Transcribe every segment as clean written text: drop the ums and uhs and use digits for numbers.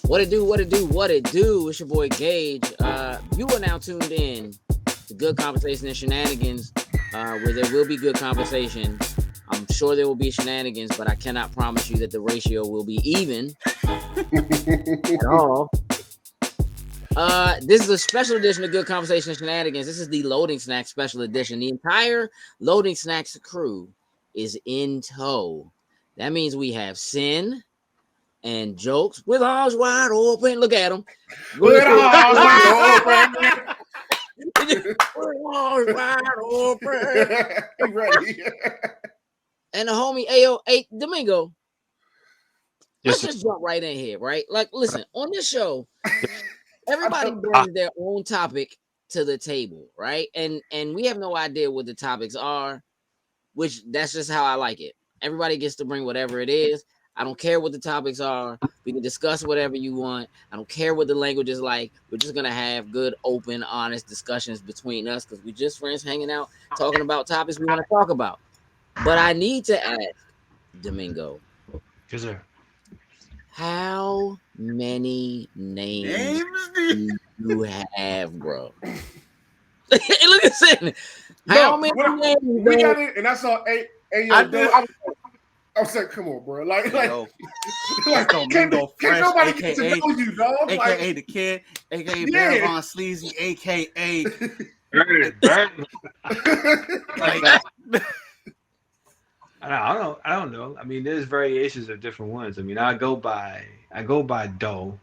What it do? What it do? What it do? It's your boy Gage. You are now tuned in to Good Conversation and Shenanigans, where there will be good conversation. I'm sure there will be shenanigans, but I cannot promise you that the ratio will be even at all. This is a special edition of Good Conversation and Shenanigans. This is the Loading Snacks special edition. The entire Loading Snacks crew is in tow. That means we have Sin and Jokes with arms wide open. Look at them. With arms wide open. Ready. And the homie AO8 Domingo. Let's just jump right in here, right? Like, listen, on this show, everybody brings their own topic to the table, right? And we have no idea what the topics are, which that's just how I like it. Everybody gets to bring whatever it is. I don't care what the topics are. We can discuss whatever you want. I don't care what the language is like. We're just gonna have good, open, honest discussions between us because we're just friends hanging out, talking about topics we want to talk about. But I need to ask Domingo. Yes, sir. How many names do you have, bro? Look at Sin. How many names? We got it, and I saw I was like, come on, bro. Like Domingo can't nobody get to know you, dog. AKA like, the kid, AKA Baron Von Sleazy, AKA I don't know. I mean, there's variations of different ones. I mean, I go by Domingo,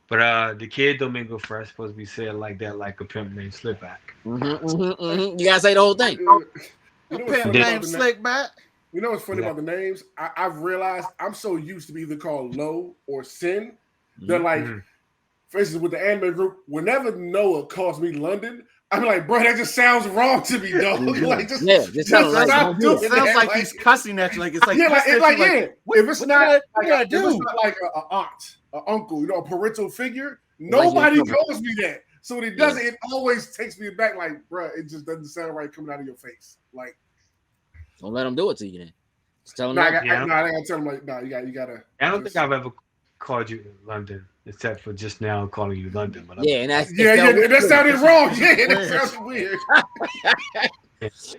but the kid Domingo Fresh supposed to be said like that, like a pimp named Slickback. You gotta say the whole thing. You know what's funny about Slickback? You know what's funny about the names? I've realized I'm so used to be either called Low or Sin. They're like, for instance, with the anime group, whenever Noah calls me London, I'm like, bro, that just sounds wrong to me, dog. Like, just stop doing that. Sounds like he's cussing at you. Like it's like, if it's not like an aunt, an uncle, a parental figure, nobody calls me that. So when it doesn't, it always takes me back. Like, bro, it just doesn't sound right coming out of your face. Like, don't let them do it to you then. Just tell them. I gotta tell them like, you gotta. I don't think I've ever called you London, except for just now calling you London. But and that sounded wrong. Yeah, that sounded weird.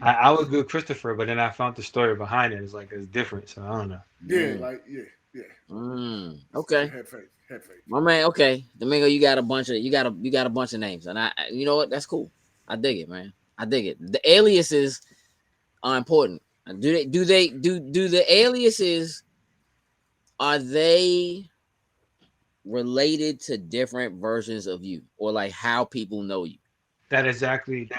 I was good, Christopher, but then I found the story behind it. It's different, so I don't know. Okay. Head faith. My man. Okay, Domingo, you got a bunch of names, and you know what? That's cool. I dig it, man. I dig it. The aliases are important. Do the aliases, are they related to different versions of you, or like how people know you? That is exactly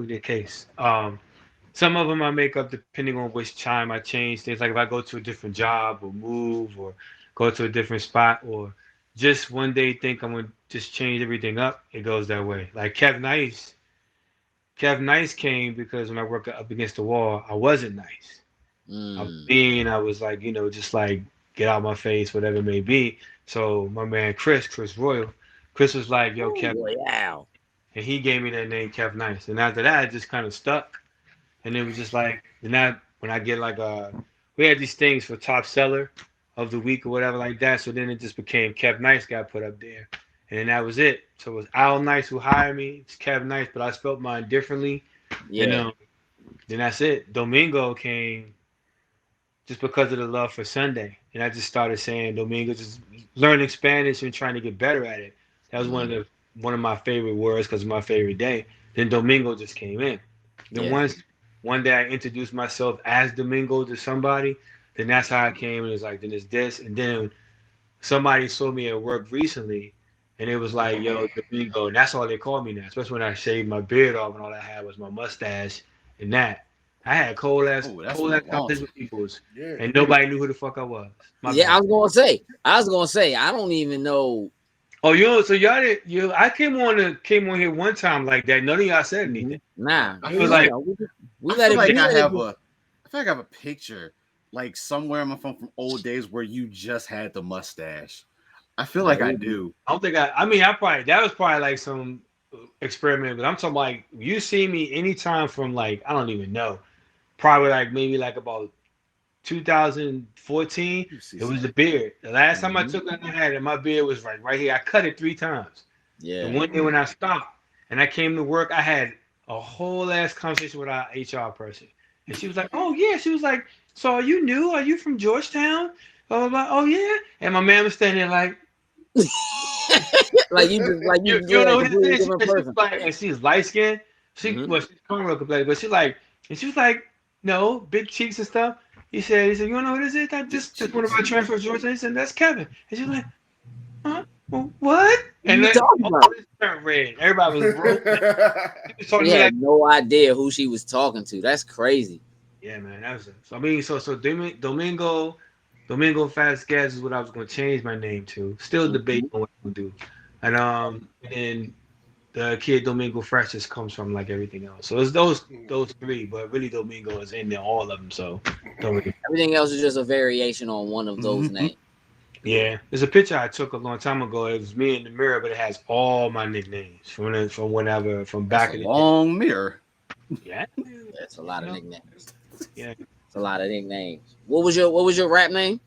the case. Some of them I make up depending on which time I change things. Like if I go to a different job or move or go to a different spot or just one day think I'm going to just change everything up, it goes that way. Like Kev Nice came because when I worked up against the wall, I wasn't nice. I was like, just like get out my face, whatever it may be. So my man Chris Royal, Chris was like, yo, Kev. Wow. And he gave me that name, Kev Nice. And after that, it just kind of stuck. And it was just like, when I get like we had these things for top seller of the week or whatever like that. So then it just became Kev Nice got put up there. And then that was it. So it was Al Nice who hired me. It's Kev Nice, but I spelled mine differently. Yeah. Then that's it. Domingo came just because of the love for Sunday. And I just started saying Domingo, just learning Spanish and trying to get better at it. That was one of my favorite words because it's my favorite day. Then Domingo just came in. Then one day I introduced myself as Domingo to somebody, then that's how I came, and it's like, then it's this. And then somebody saw me at work recently, and it was like, yo, Domingo. And that's all they called me now, especially when I shaved my beard off and all I had was my mustache and that. I had cold ass conversations with people, and nobody knew who the fuck I was. I was gonna say, I don't even know. Oh, so y'all didn't. I came on here one time like that. None of y'all said anything. Nah, I feel like I have a picture like somewhere on my phone from old days where you just had the mustache. I feel like I do. I don't think that was probably like some experiment, but I'm talking like you see me anytime from like I don't even know, probably like maybe like about 2014, it was the beard. The last time I took it, I had it. My beard was right here. I cut it 3 times. Yeah. And one day when I stopped and I came to work, I had a whole ass conversation with our HR person. And she was like, "Oh yeah." She was like, "So are you new? Are you from Georgetown?" Oh yeah. And my man was standing there like, like you you just don't like know a who completely this is? different She's person. like, and she's light skinned. She's cornrow complexion, but she like, and she was like, no, big cheeks and stuff. He said, you don't know who this is? That just one of our transfer Georgia. He said, that's Kevin. And she was like, huh? Well, what? And You then talking about? this turned red. Everybody was rolling. She was talking She to me had like, no idea who she was talking to. That's crazy. yeah, man, that was it. So I mean, so Domingo Fast Gas is what I was going to change my name to. Still debating on what I'm going to do. And then the kid Domingo Fresh just comes from like everything else. So it's those 3, but really Domingo is in there, all of them. So Everything else is just a variation on one of those names. Yeah, there's a picture I took a long time ago. It was me in the mirror, but it has all my nicknames from whenever from back in the long mirror. Yeah, that's a lot of nicknames. Yeah, it's a lot of nicknames. What was your rap name?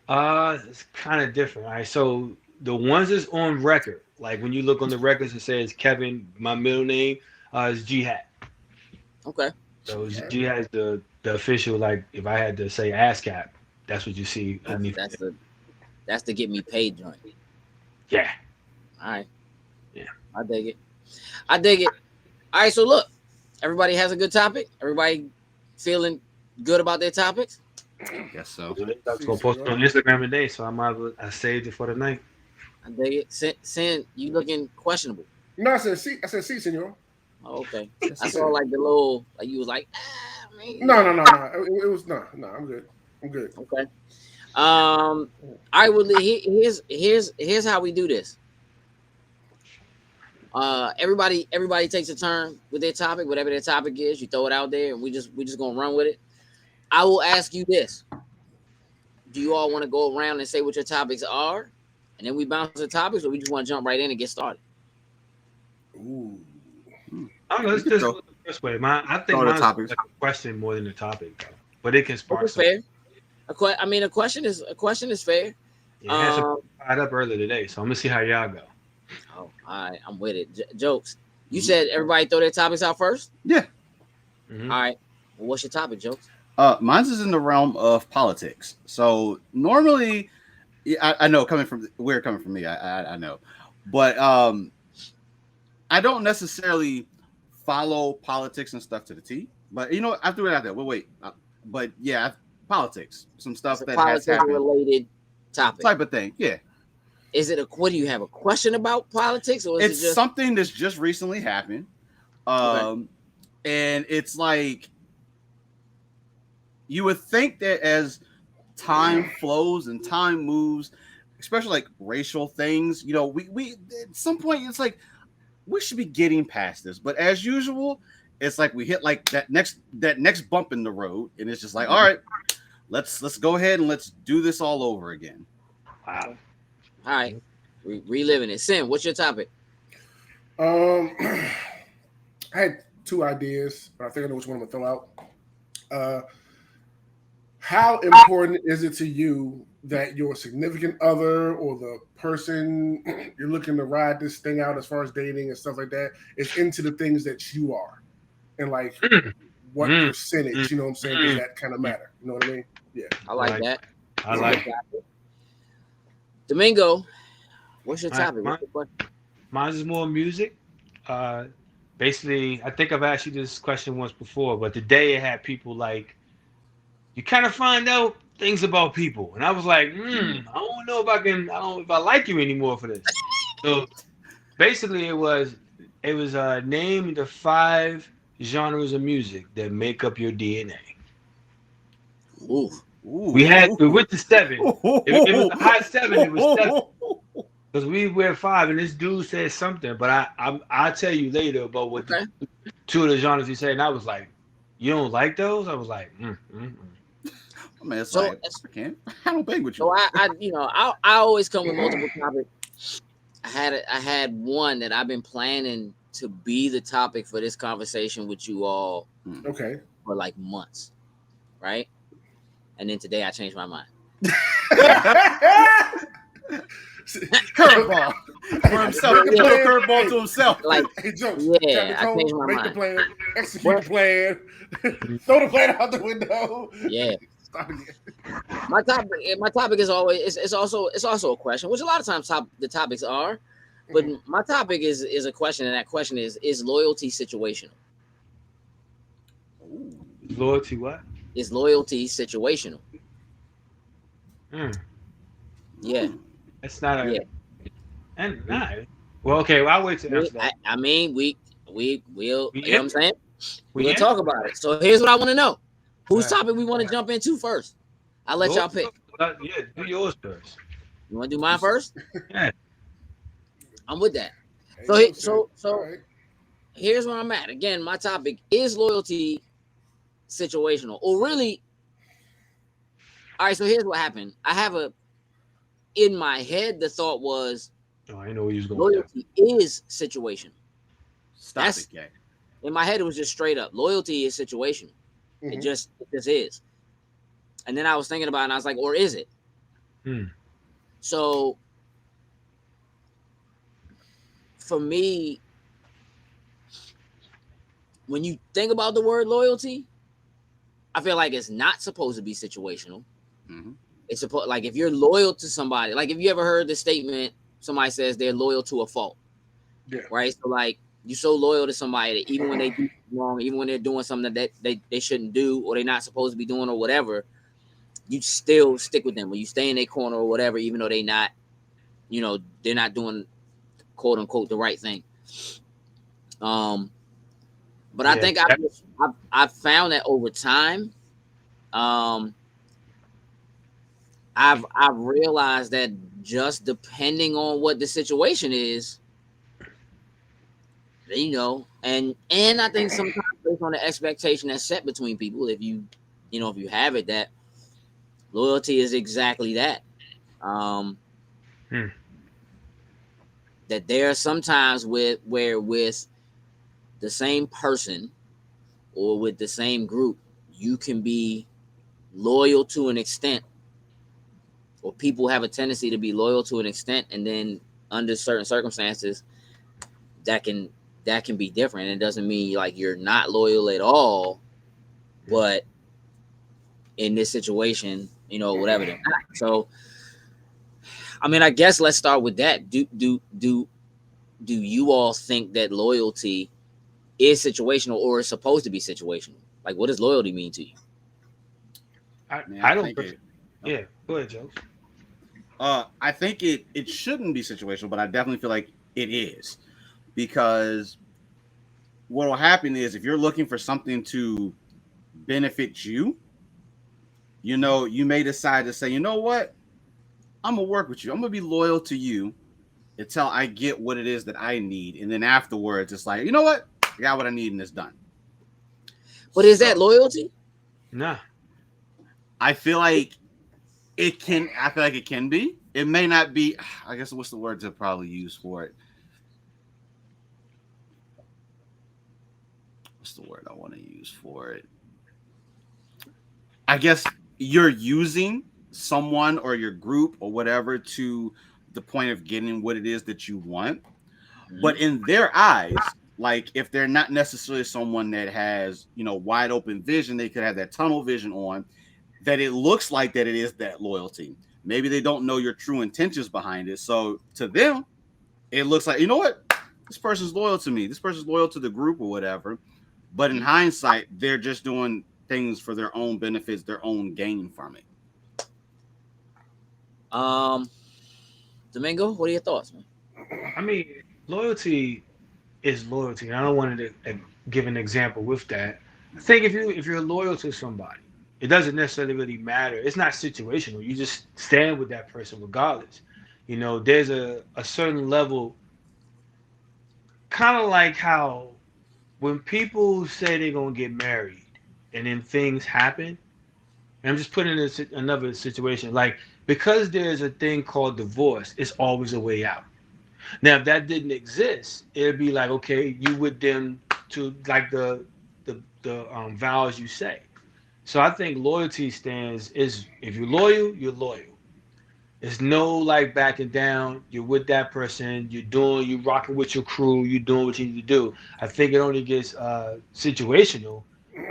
It's kind of different. All right, so the ones that's on record, like when you look on the records, it says Kevin. My middle name is G Hat. Okay. So G Hat is the official. Like if I had to say ASCAP, that's what you see. That's the get me paid joint. Yeah. All right. Yeah. I dig it. All right. So look, everybody has a good topic. Everybody feeling good about their topics. I guess so. I was gonna post it on Instagram today, so I saved it for the night. I dig it. Sin, you looking questionable. No, I said sí, senor. Oh, okay. I saw like the little, like you was like, No. It was no. I'm good. Okay. I will. Here's how we do this. Everybody takes a turn with their topic, whatever their topic is. You throw it out there, and we just gonna run with it. I will ask you this: do you all want to go around and say what your topics are, and then we bounce the topics, or we just want to jump right in and get started? Ooh. I don't know. Let's just go this way. I think mine's like a question more than a topic, though. But it can spark. Fair. A question is fair. Yeah, I had some tied up earlier today, so I'm gonna see how y'all go. Oh, all right, I'm with it. Jokes. You said everybody throw their topics out first? Yeah. All right. Well, what's your topic, Jokes? Mine's is in the realm of politics. So normally, I know coming from me, I know, but I don't necessarily follow politics and stuff to the T. But you know, I threw it out there. Well, wait, but yeah, politics, some stuff that has happened, related topic type of thing. Yeah. Is it what do you have a question about politics, or is it's it just something that's just recently happened? And it's like you would think that as time flows and time moves, especially like racial things, you know, we at some point it's like we should be getting past this, but as usual, it's like we hit like that next bump in the road, and it's just like, all right, let's go ahead and let's do this all over again. Wow. All right, reliving it. Sim, what's your topic? I had 2 ideas, but I think I know which one I'm gonna throw out. How important is it to you that your significant other or the person you're looking to ride this thing out as far as dating and stuff like that is into the things that you are? And like what percentage, you know what I'm saying, does that kind of matter? You know what I mean? Yeah. I like that. I like that. Domingo, what's your topic? Mine is more music. Basically, I think I've asked you this question once before, but today it had people like, you kind of find out things about people. And I was like, I don't know if I like you anymore for this. So basically it was name the 5 genres of music that make up your DNA. Ooh. We went to 7. It was a high 7. It was 7 because we were 5, and this dude said something. But I'll tell you later about what 2 of the genres he said. And I was like, "You don't like those?" I was like, I mean, it's like I don't bang with you. So I always come with multiple topics. I had one that I've been planning to be the topic for this conversation with you all. Okay. For like months, right? and then today I changed my mind. Curveball for himself. He can throw a curveball to himself. Like, hey, jokes. yeah, I changed my make mind. the plan, execute the plan, throw the plan out the window. Yeah. Start again. My topic is always it's also a question, which a lot of times the topics are, but my topic is a question, and that question is loyalty situational? Ooh. Loyalty what? Is loyalty situational? Yeah. It's not a. Yeah. And not. Well, okay. Well, I'll wait to answer that. I mean, we'll. You know what I'm saying? We're gonna Yeah. talk about it. So here's what I want to know: whose topic we want to jump into first? I'll let y'all pick. Yeah, do yours first. You want to do mine first? Yeah. I'm with that. Hey, So right. Here's where I'm at. Again, my topic is loyalty situational, or really. All right. So here's what happened. I have in my head, the thought was, I know where you was going. Loyalty is situational. Stop it, Gage. In my head, it was just straight up. Loyalty is situational. It just is. And then I was thinking about it, and I was like, or is it? So for me, when you think about the word loyalty, I feel like it's not supposed to be situational. It's supposed, like, if you're loyal to somebody, like, if you ever heard the statement, somebody says they're loyal to a fault. Yeah. Right. So, like, you're so loyal to somebody that even when they do wrong, even when they're doing something that they shouldn't do, or they're not supposed to be doing, or whatever, you still stick with them, or you stay in their corner, or whatever, even though they're not doing, quote unquote, the right thing. But I think I've found that over time, I've realized that just depending on what the situation is, and I think sometimes based on the expectation that's set between people, if you have it, that loyalty is exactly that. That there are sometimes where with the same person or with the same group, you can be loyal to an extent, or people have a tendency to be loyal to an extent, and then under certain circumstances, that can be different. It doesn't mean like you're not loyal at all, but in this situation, whatever they're not. So, I mean, I guess let's start with that. Do you all think that loyalty is situational, or is supposed to be situational? Like, what does loyalty mean to you? I don't think it. Yeah, go ahead, Joe. I think it shouldn't be situational, but I definitely feel like it is, because what will happen is if you're looking for something to benefit you, you may decide to say, you know what, I'm gonna work with you. I'm gonna be loyal to you until I get what it is that I need, and then afterwards, it's like, you know what, I got what I need and it's done. But is that loyalty? Nah. I feel like it can. I feel like it can be. It may not be. I guess what's the word to probably use for it? What's the word I want to use for it? I guess you're using someone or your group or whatever to the point of getting what it is that you want. But in their eyes, like, if they're not necessarily someone that has, wide open vision, they could have that tunnel vision on, that it looks like that it is that loyalty. Maybe they don't know your true intentions behind it. So to them, it looks like, you know what? This person's loyal to me. This person's loyal to the group or whatever. But in hindsight, they're just doing things for their own benefits, their own gain from it. Domingo, what are your thoughts, man? I mean, loyalty is loyalty. And I don't want to give an example with that. I think if you're loyal to somebody, it doesn't necessarily really matter. It's not situational. You just stand with that person regardless. There's a certain level, kind of like how when people say they're going to get married and then things happen, and I'm just putting in another situation, like, because there's a thing called divorce, it's always a way out. Now, if that didn't exist, it'd be like, okay, you with them to like the vows you say. So I think loyalty stands is if you're loyal, you're loyal. There's no like backing down. You're with that person. You rocking with your crew. You're doing what you need to do. I think it only gets situational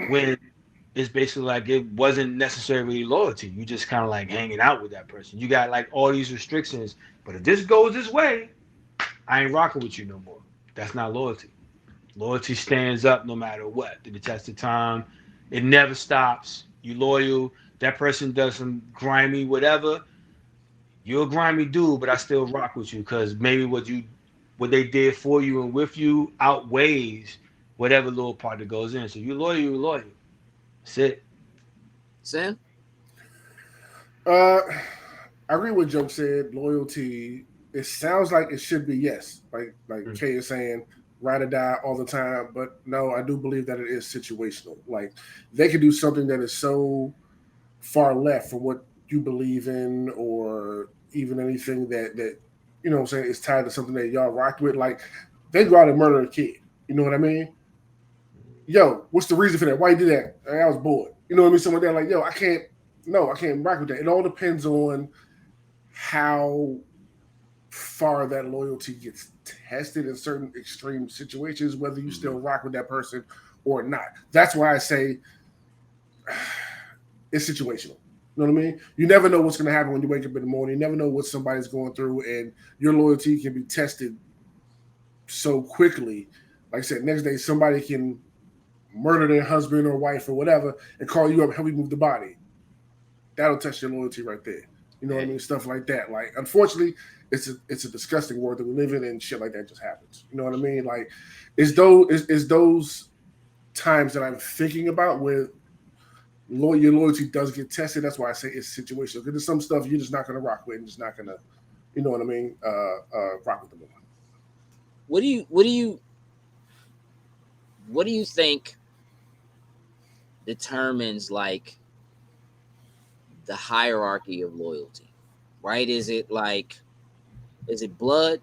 when it's basically like it wasn't necessarily loyalty. You just kind of like hanging out with that person. You got like all these restrictions, but if this goes this way, I ain't rocking with you no more. That's not loyalty. Loyalty stands up no matter what. To the test of time, it never stops. You loyal. That person does some grimy whatever. You're a grimy dude, but I still rock with you because maybe what they did for you and with you outweighs whatever little part that goes in. So you loyal, you loyal. That's it. Sam? I agree with Joe said. Loyalty. It sounds like it should be yes, like Kay is saying, ride or die all the time. But no, I do believe that it is situational. Like they could do something that is so far left from what you believe in, or even anything that you know what I'm saying is tied to something that y'all rocked with. Like they go out and murder a kid. You know what I mean? Yo, what's the reason for that? Why you did that? I was bored. You know what I mean? Something like that. Like, yo, I can't rock with that. It all depends on how far that loyalty gets tested in certain extreme situations, whether you still rock with that person or not. That's why I say it's situational. You know what I mean? You never know what's going to happen when you wake up in the morning. You never know what somebody's going through, and your loyalty can be tested so quickly. Like I said, next day somebody can murder their husband or wife or whatever and call you up, help me move the body. That'll test your loyalty right there. You know what I mean? Stuff like that. Like, unfortunately, it's a disgusting world that we live in, and shit like that just happens. You know what I mean? Like, it's those times that I'm thinking about where your loyalty does get tested. That's why I say it's situational. Because there's some stuff you're just not going to rock with, and just not going to, you know what I mean? Rock with them. What do you think determines like the hierarchy of loyalty? Right? Is it blood?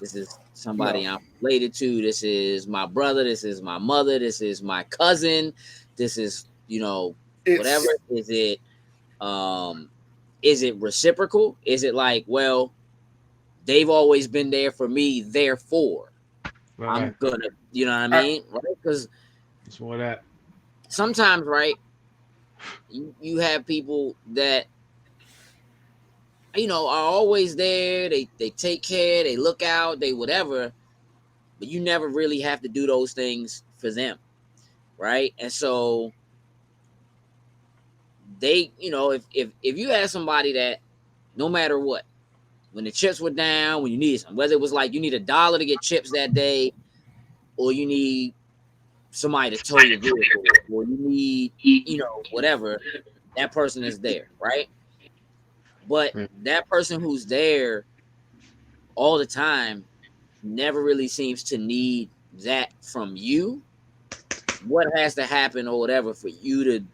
This is somebody I'm related to. This is my brother. This is my mother. This is my cousin. This is, whatever. Is it reciprocal? Is it like, well, they've always been there for me, therefore I'm gonna, you know what I mean? Right? Because it's more that sometimes, right, you have people that are always there. They take care, they look out, they whatever, but you never really have to do those things for them, right? And so they, if you have somebody that no matter what, when the chips were down, when you needed something, whether it was like you need $1 to get chips that day, or you need somebody to tow your vehicle, or you need, whatever, that person is there, right? But that person who's there all the time never really seems to need that from you. What has to happen or whatever for you to,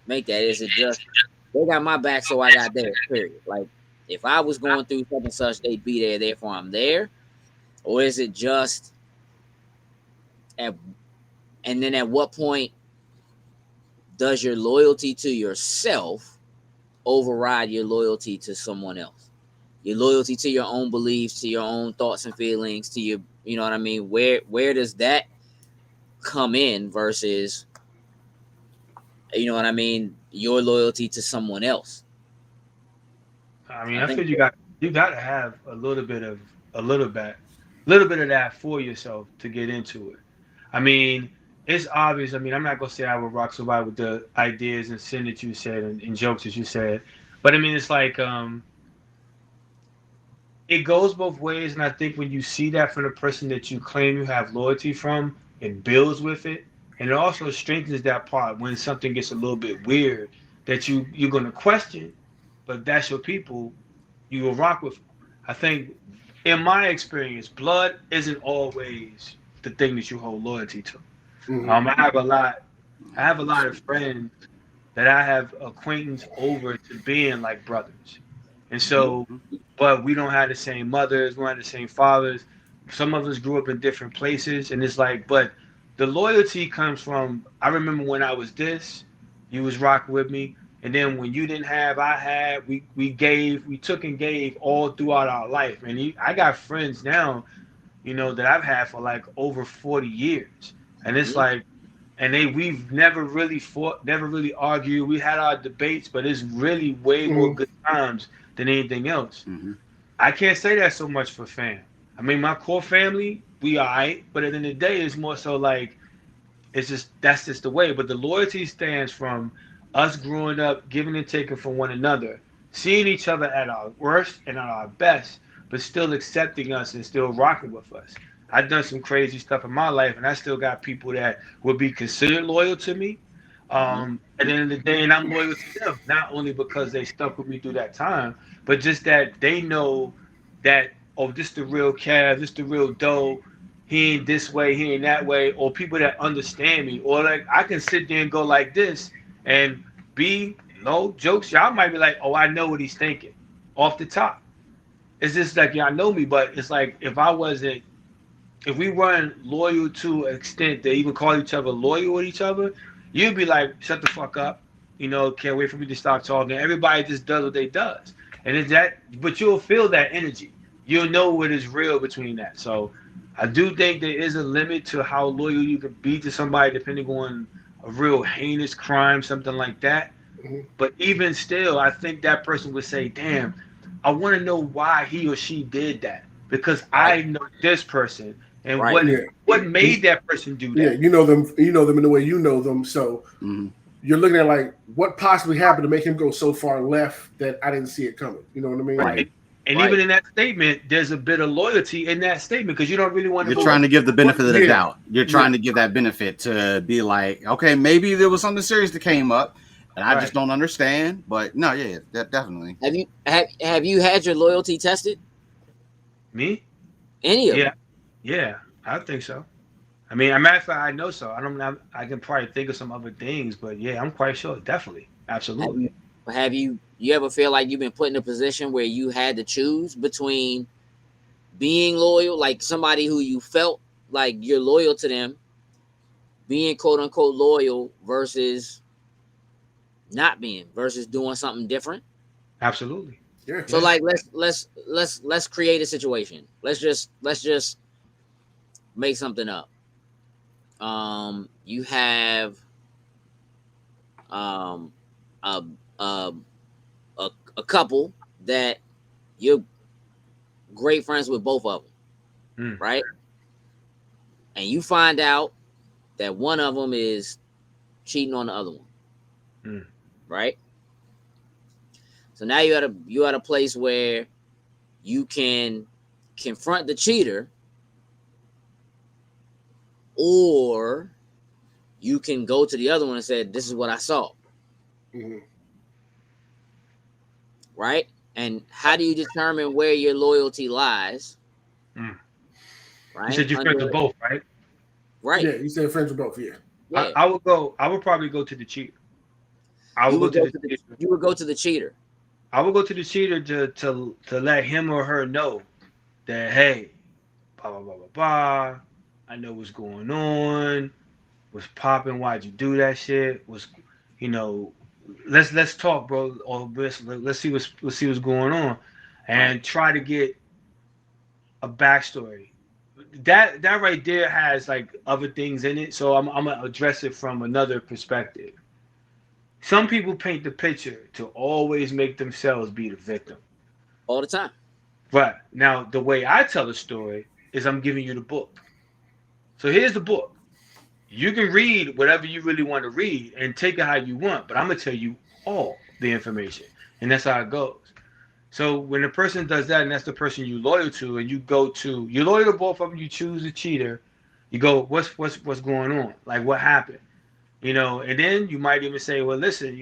make that? Is it just they got my back, so I got theirs, period? Like, if I was going through such and such, they'd be there, therefore I'm there? Or is it just and then at what point does your loyalty to yourself override your loyalty to someone else? Your loyalty to your own beliefs, to your own thoughts and feelings, to your, you know what I mean? Where does that come in versus, you know what I mean, your loyalty to someone else? I mean, I feel you got to have a little bit of that for yourself to get into it. I mean, it's obvious. I mean, I'm not gonna say I would rock somebody with the ideas and sin that you said and jokes that you said, but I mean, it's like it goes both ways, and I think when you see that from the person that you claim you have loyalty from, it builds with it, and it also strengthens that part when something gets a little bit weird that you're gonna question, but that's your people, you will rock with them. I think, in my experience, blood isn't always the thing that you hold loyalty to. I have a lot of friends that I have acquaintance over to being like brothers, and so, but we don't have the same mothers, we don't have the same fathers. Some of us grew up in different places, and it's like, but the loyalty comes from. I remember when I was this, You was rocking with me. And then when you didn't have, I had. We took and gave all throughout our life. And I got friends now, that I've had for like over 40 years. And it's like, and we've never really fought, never really argued. We had our debates, but it's really way more good times than anything else. I can't say that so much for fam. I mean, my core family, we all right, but at the end of the day, it's more so like that's just the way. But the loyalty stands from us growing up, giving and taking from one another, seeing each other at our worst and at our best, but still accepting us and still rocking with us. I've done some crazy stuff in my life, and I still got people that would be considered loyal to me. At the end of the day, and I'm loyal to them, not only because they stuck with me through that time, but just that they know that, oh, this the real Cav, this the real dough. He ain't this way, he ain't that way, or people that understand me, or like I can sit there and go like this and be no jokes. Y'all might be like, oh, I know what he's thinking off the top. It's just like y'all know me, but it's like if we weren't loyal to an extent that even call each other loyal with each other, you'd be like, shut the fuck up. Can't wait for me to stop talking. Everybody just does what they does. And it's that, but you'll feel that energy. You'll know what is real between that. So I do think there is a limit to how loyal you can be to somebody depending on a real heinous crime, something like that. But even still, I think that person would say, damn, I want to know why he or she did that. Because I know this person and what made that person do that. Yeah, you know them in the way you know them. So you're looking at like what possibly happened to make him go so far left that I didn't see it coming. You know what I mean? Right. And even in that statement, there's a bit of loyalty in that statement because you don't really want to. You're trying to give the benefit of the doubt. You're trying to give that benefit to be like, okay, maybe there was something serious that came up, and I just don't understand. But no, definitely. Have you had your loyalty tested? Me? Any of them? Yeah, I think so. I mean, as a matter of fact, I know so. I can probably think of some other things, but yeah, I'm quite sure. Definitely, absolutely. Have you ever feel like you've been put in a position where you had to choose between being loyal, like somebody who you felt like you're loyal to them, being quote unquote loyal versus not being, versus doing something different? Absolutely. Yeah. So like let's create a situation. Let's just make something up. You have a couple that you're great friends with both of them, right? And you find out that one of them is cheating on the other one, right? So now you're at a place where you can confront the cheater, or you can go to the other one and say, "This is what I saw." Right? And how do you determine where your loyalty lies? Right? You said you're friends with both, right? Right. Yeah, you said friends with both. Yeah. I would probably go to the cheater. You would go to the cheater. I would go to the cheater to let him or her know that, hey, blah blah blah blah blah. I know what's going on. What's popping? Why'd you do that shit? Let's talk, bro. Or let's see what's going on, and try to get a backstory. That right there has like other things in it, so I'm gonna address it from another perspective. Some people paint the picture to always make themselves be the victim all the time. Right. Now, the way I tell the story is I'm giving you the book. So here's the book. You can read whatever you really want to read and take it how you want, but I'm going to tell you all the information. And that's how it goes. So when a person does that, and that's the person you're loyal to, and you're loyal to both of them, you choose the cheater, you go, what's going on? Like, what happened? And then you might even say, well, listen,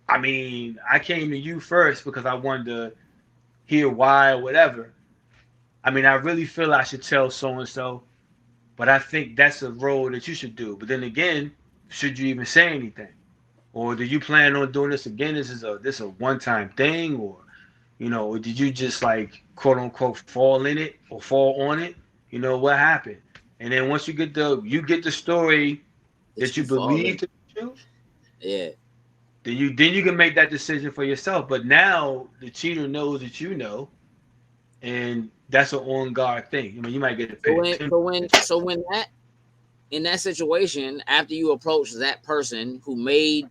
I came to you first because I wanted to hear why or whatever. I really feel I should tell so-and-so, but I think that's a role that you should do. But then again, should you even say anything? Or do you plan on doing this again? This is a one-time thing, or did you just like quote unquote fall in it or fall on it? What happened? And then once you get the story that you believe to be true, Yeah. Then you can make that decision for yourself. But now the cheater knows that you know, and that's an on guard thing. I mean, you might get a pay. So when that in that situation, after you approach that person who made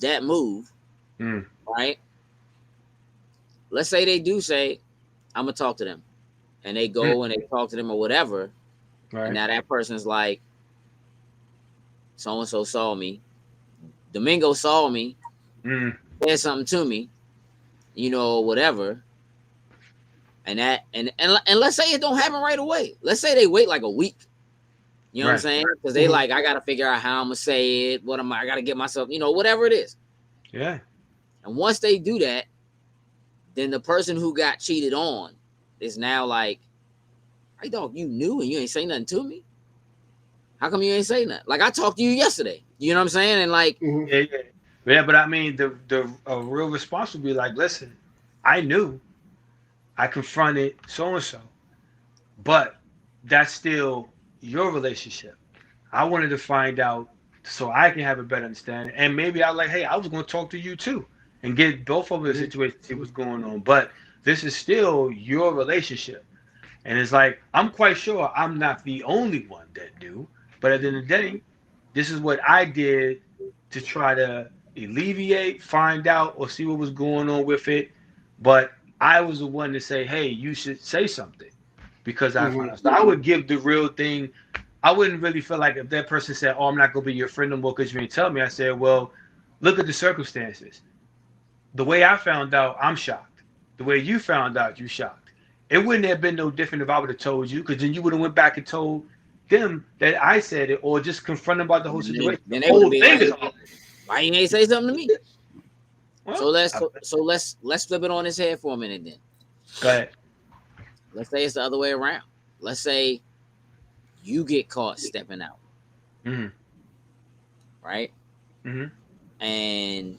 that move, right? Let's say they do say, I'm gonna talk to them, and they go and they talk to them or whatever, right. And now that person's like, so and so saw me, Domingo saw me, said something to me, whatever. And that and let's say it don't happen right away. Let's say they wait like a week. You know what I'm saying? Because they like, I gotta figure out how I'm gonna say it. I gotta get myself, whatever it is. Yeah. And once they do that, then the person who got cheated on is now like, hey dog, you knew and you ain't say nothing to me. How come you ain't say nothing? Like I talked to you yesterday. You know what I'm saying? And like, yeah. But I mean, the real response would be like, listen, I knew, I confronted so and so, but that's still your relationship. I wanted to find out so I can have a better understanding, and maybe I like, hey, I was going to talk to you too, and get both of the situation, see what's going on. But this is still your relationship, and it's like I'm quite sure I'm not the only one that knew. But at the end of the day, this is what I did to try to alleviate, find out, or see what was going on with it. But I was the one to say, hey, you should say something because I found out. So I would give the real thing. I wouldn't really feel like if that person said, oh, I'm not going to be your friend no more because you didn't tell me. I said, well, look at the circumstances. The way I found out, I'm shocked. The way you found out, you shocked. It wouldn't have been no different if I would have told you, because then you would have went back and told them that I said it, or just confront them about the whole situation. Then they would be like, why you ain't say something to me? Well, so let's flip it on his head for a minute then. Go ahead. Let's say it's the other way around. Let's say you get caught stepping out. Right? And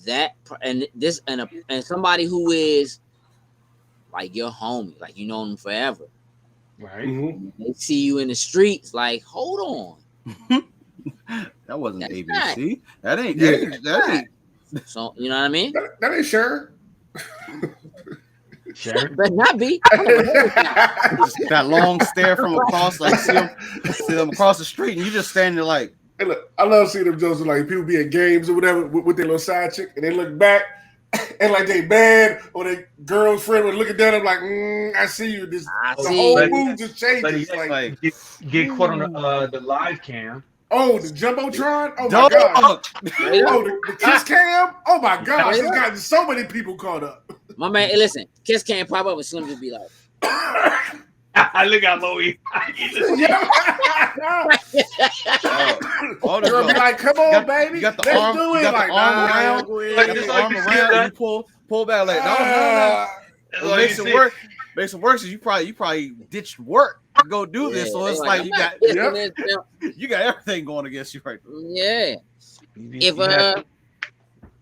that and this and somebody who is like your homie, like you know them forever. Right. They see you in the streets, like, hold on. That wasn't ABC. That ain't. So you know what I mean? That ain't sure. Sure. Better not be. That long stare from across, like see them across the street, and you just standing there like. Hey, look, I love seeing them jokes like people be at games or whatever with their little side chick, and they look back and like they bad or their girlfriend would look at them like, I see you. The whole mood just changes. Like get caught on the live cam. Oh, the Jumbotron? Oh my god! Oh, the Kiss Cam? Oh my gosh! It's gotten so many people caught up. My man, hey, listen, Kiss Cam pop up and Slim just be like, look at Louie. You'll be like, come on, baby. You got the arm, do it. You got the arm around. You pull back like, no. What makes it worse is you probably ditched work to go do this. So it's like you got everything going against you right there. Yeah.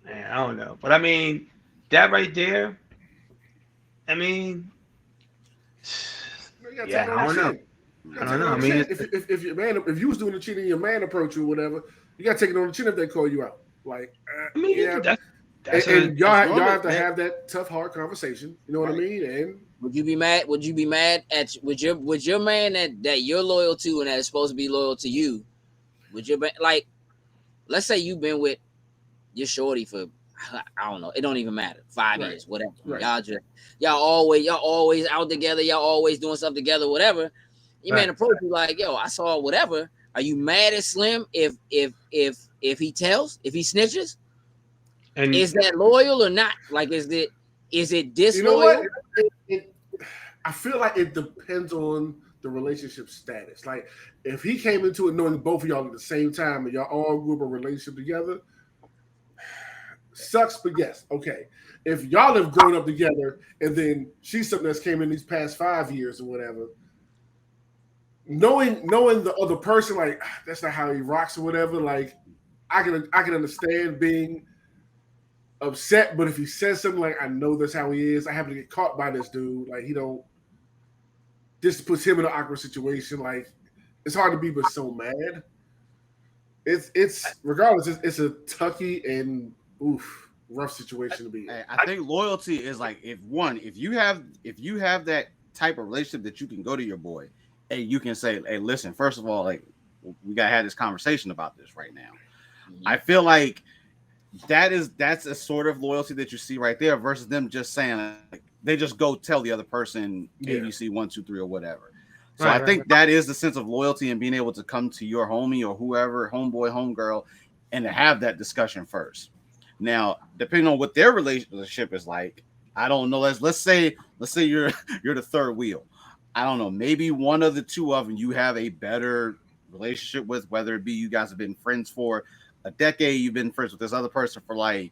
Man, I don't know. But I mean, that right there, I mean, I don't know. I mean, if your man, if you was doing the cheating, your man approach you or whatever, you got to take it on the chin if they call you out. Like, I mean, that's and y'all have to have that tough, hard conversation. You know what I mean? And would you be mad? Would you be mad at with your man that you're loyal to and that is supposed to be loyal to you? Would you like? Let's say you've been with your shorty for, I don't know, it don't even matter, 5 years, whatever. Right. Y'all always out together, y'all always doing stuff together, whatever. Your man approach you like, yo, I saw whatever. Are you mad at Slim if he tells, if he snitches? And is that loyal or not? Like, is it disloyal? You know what? I feel like it depends on the relationship status. Like, if he came into it knowing both of y'all at the same time and y'all all grew up a relationship together, sucks, but yes, okay. If y'all have grown up together and then she's something that's came in these past 5 years or whatever, knowing the other person, like, that's not how he rocks or whatever, like, I can understand being upset, but if he says something like, I know that's how he is, I happen to get caught by this dude, like, this puts him in an awkward situation, like, it's hard to be but so mad. it's regardless. It's a tucky and rough situation to be in. I think loyalty is like if you have that type of relationship that you can go to your boy and you can say, hey, listen, first of all, like we gotta have this conversation about this right now. Mm-hmm. I feel like that's a sort of loyalty that you see right there versus them just saying like they just go tell the other person ABC 1, 2, 3 or whatever. So I think that is the sense of loyalty and being able to come to your homie or whoever, homeboy, homegirl, and to have that discussion first. Now, depending on what their relationship is like, I don't know. Let's say you're the third wheel. I don't know. Maybe one of the two of them you have a better relationship with, whether it be you guys have been friends for a decade, you've been friends with this other person for like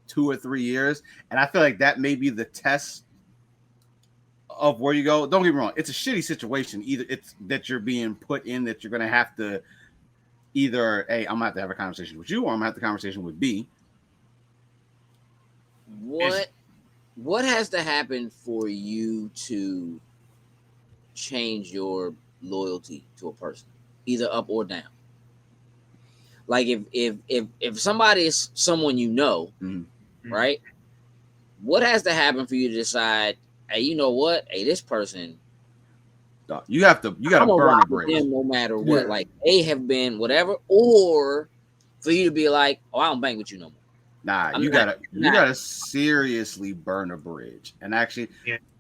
2 or 3 years, and I feel like that may be the test of where you go. Don't get me wrong, it's a shitty situation. Either it's that you're being put in that you're gonna have to either I'm gonna have to have a conversation with you or I'm gonna have the conversation with B. What has to happen for you to change your loyalty to a person, either up or down? Like if somebody is someone you know, right? What has to happen for you to decide, hey, you know what? Hey, this person, you got to burn a bridge them no matter what. Like they have been whatever, or for you to be like, oh, I don't bang with you no more. Nah, you gotta seriously burn a bridge. And actually,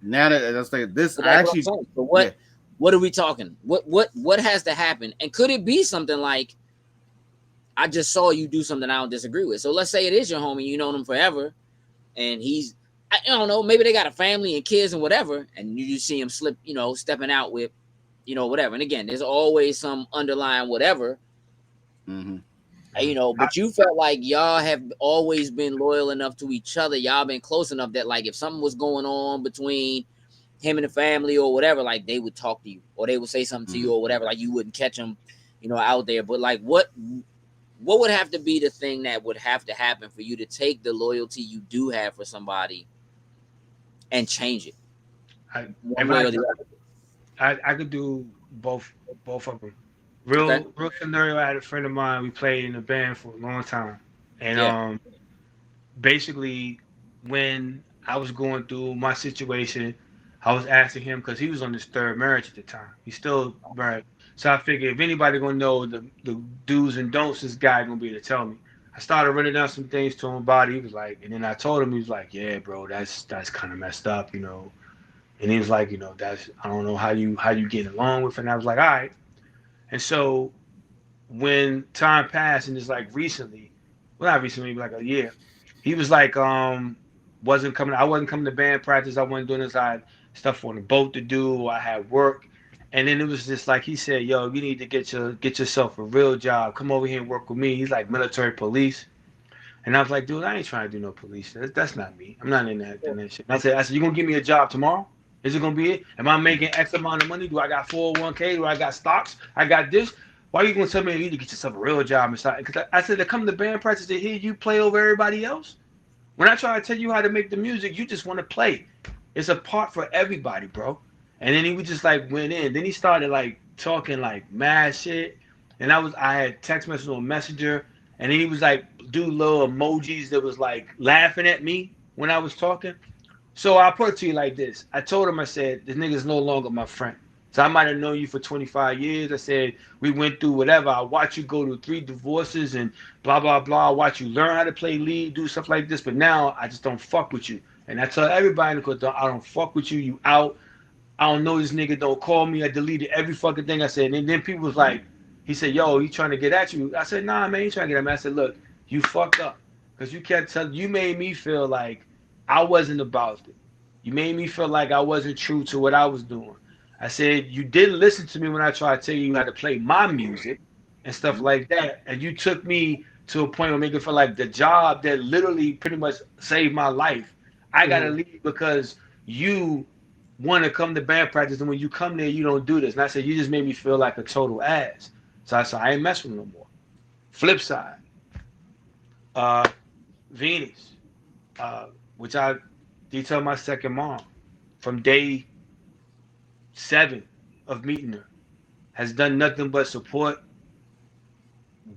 now that I say this, I actually. So what are we talking? What has to happen? And could it be something like, I just saw you do something I don't disagree with? So let's say it is your homie, you know him forever, and he's, I don't know, maybe they got a family and kids and whatever, and you see him slip, stepping out with, whatever. And again, there's always some underlying whatever. Mm-hmm. But you felt like y'all have always been loyal enough to each other. Y'all been close enough that like if something was going on between him and the family or whatever, like they would talk to you or they would say something to you or whatever. Like you wouldn't catch them, out there. But like what would have to be the thing that would have to happen for you to take the loyalty you do have for somebody and change it? I could do both of them. Real scenario. I had a friend of mine. We played in a band for a long time, and basically, when I was going through my situation, I was asking him because he was on his third marriage at the time. He's still married, so I figured if anybody gonna know the do's and don'ts, this guy gonna be able to tell me. I started running down some things to him about it. He was like, and then I told him, he was like, "Yeah, bro, that's kind of messed up, And he was like, that's, I don't know how you get along with it. And I was like, all right. And so when time passed and it's like recently, well, not recently, like a year, he was like, I wasn't coming to band practice. I wasn't doing this. I had stuff on the boat to do. I had work. And then it was just like, he said, yo, you need to get yourself a real job. Come over here and work with me. He's like military police. And I was like, dude, I ain't trying to do no police. That's not me. I'm not in that shit. And I said, you gonna give me a job tomorrow? Is it gonna be it? Am I making X amount of money? Do I got 401k? Do I got stocks? I got this. Why are you gonna tell me you need to get yourself a real job? Because I said to come to band practice to hear you play over everybody else. When I try to tell you how to make the music, you just want to play. It's a part for everybody, bro. And then he just like went in. Then he started like talking like mad shit. And I had text messages on Messenger. And then he was like, do little emojis that was like laughing at me when I was talking. So I put it to you like this. I told him, I said, this nigga's no longer my friend. So I might have known you for 25 years. I said, we went through whatever. I watched you go through 3 divorces and blah, blah, blah. I watched you learn how to play lead, do stuff like this. But now I just don't fuck with you. And I tell everybody in the court, I don't fuck with you. You out. I don't know this nigga. Don't call me. I deleted every fucking thing I said. And then people was like, he said, yo, he trying to get at you. I said, nah, man, he trying to get at me. I said, look, you fucked up. Because you kept telling, you made me feel like I wasn't about it. You made me feel like I wasn't true to what I was doing. I said, you didn't listen to me when I tried to tell you how to play my music and stuff like that. And you took me to a point where making feel like the job that literally pretty much saved my life. I got to leave because you want to come to band practice. And when you come there, you don't do this. And I said, you just made me feel like a total ass. So I said, I ain't messing with no more. Flip side. Venus, which I detailed my second mom from day 7 of meeting her, has done nothing but support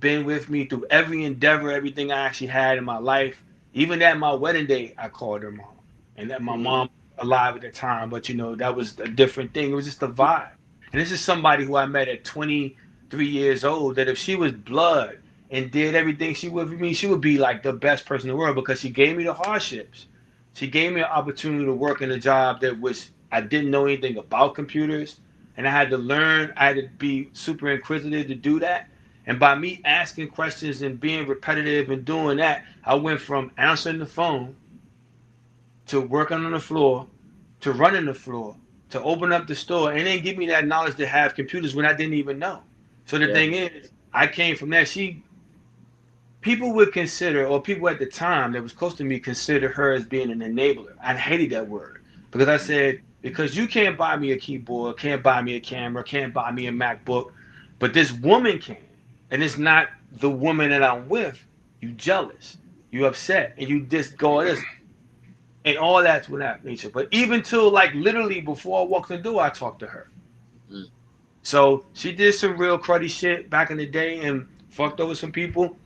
been with me through every endeavor, everything I actually had in my life. Even at my wedding day, I called her mom, and that my mom alive at the time, but that was a different thing. It was just a vibe. And this is somebody who I met at 23 years old. That if she was blood and did everything she would for me, she would be like the best person in the world because she gave me the hardships. She gave me an opportunity to work in a job that was I didn't know anything about computers, and I had to learn. I had to be super inquisitive to do that. And by me asking questions and being repetitive and doing that, I went from answering the phone to working on the floor to running the floor to open up the store and then give me that knowledge to have computers when I didn't even know. So the thing is, I came from that. People would consider, or people at the time that was close to me considered her as being an enabler. I hated that word because I said, because you can't buy me a keyboard, can't buy me a camera, can't buy me a MacBook, but this woman can. And it's not the woman that I'm with. You jealous, you upset, and you just go this. And all that's without nature. But even till like literally before I walked in the door, I talked to her. So she did some real cruddy shit back in the day and fucked over some people.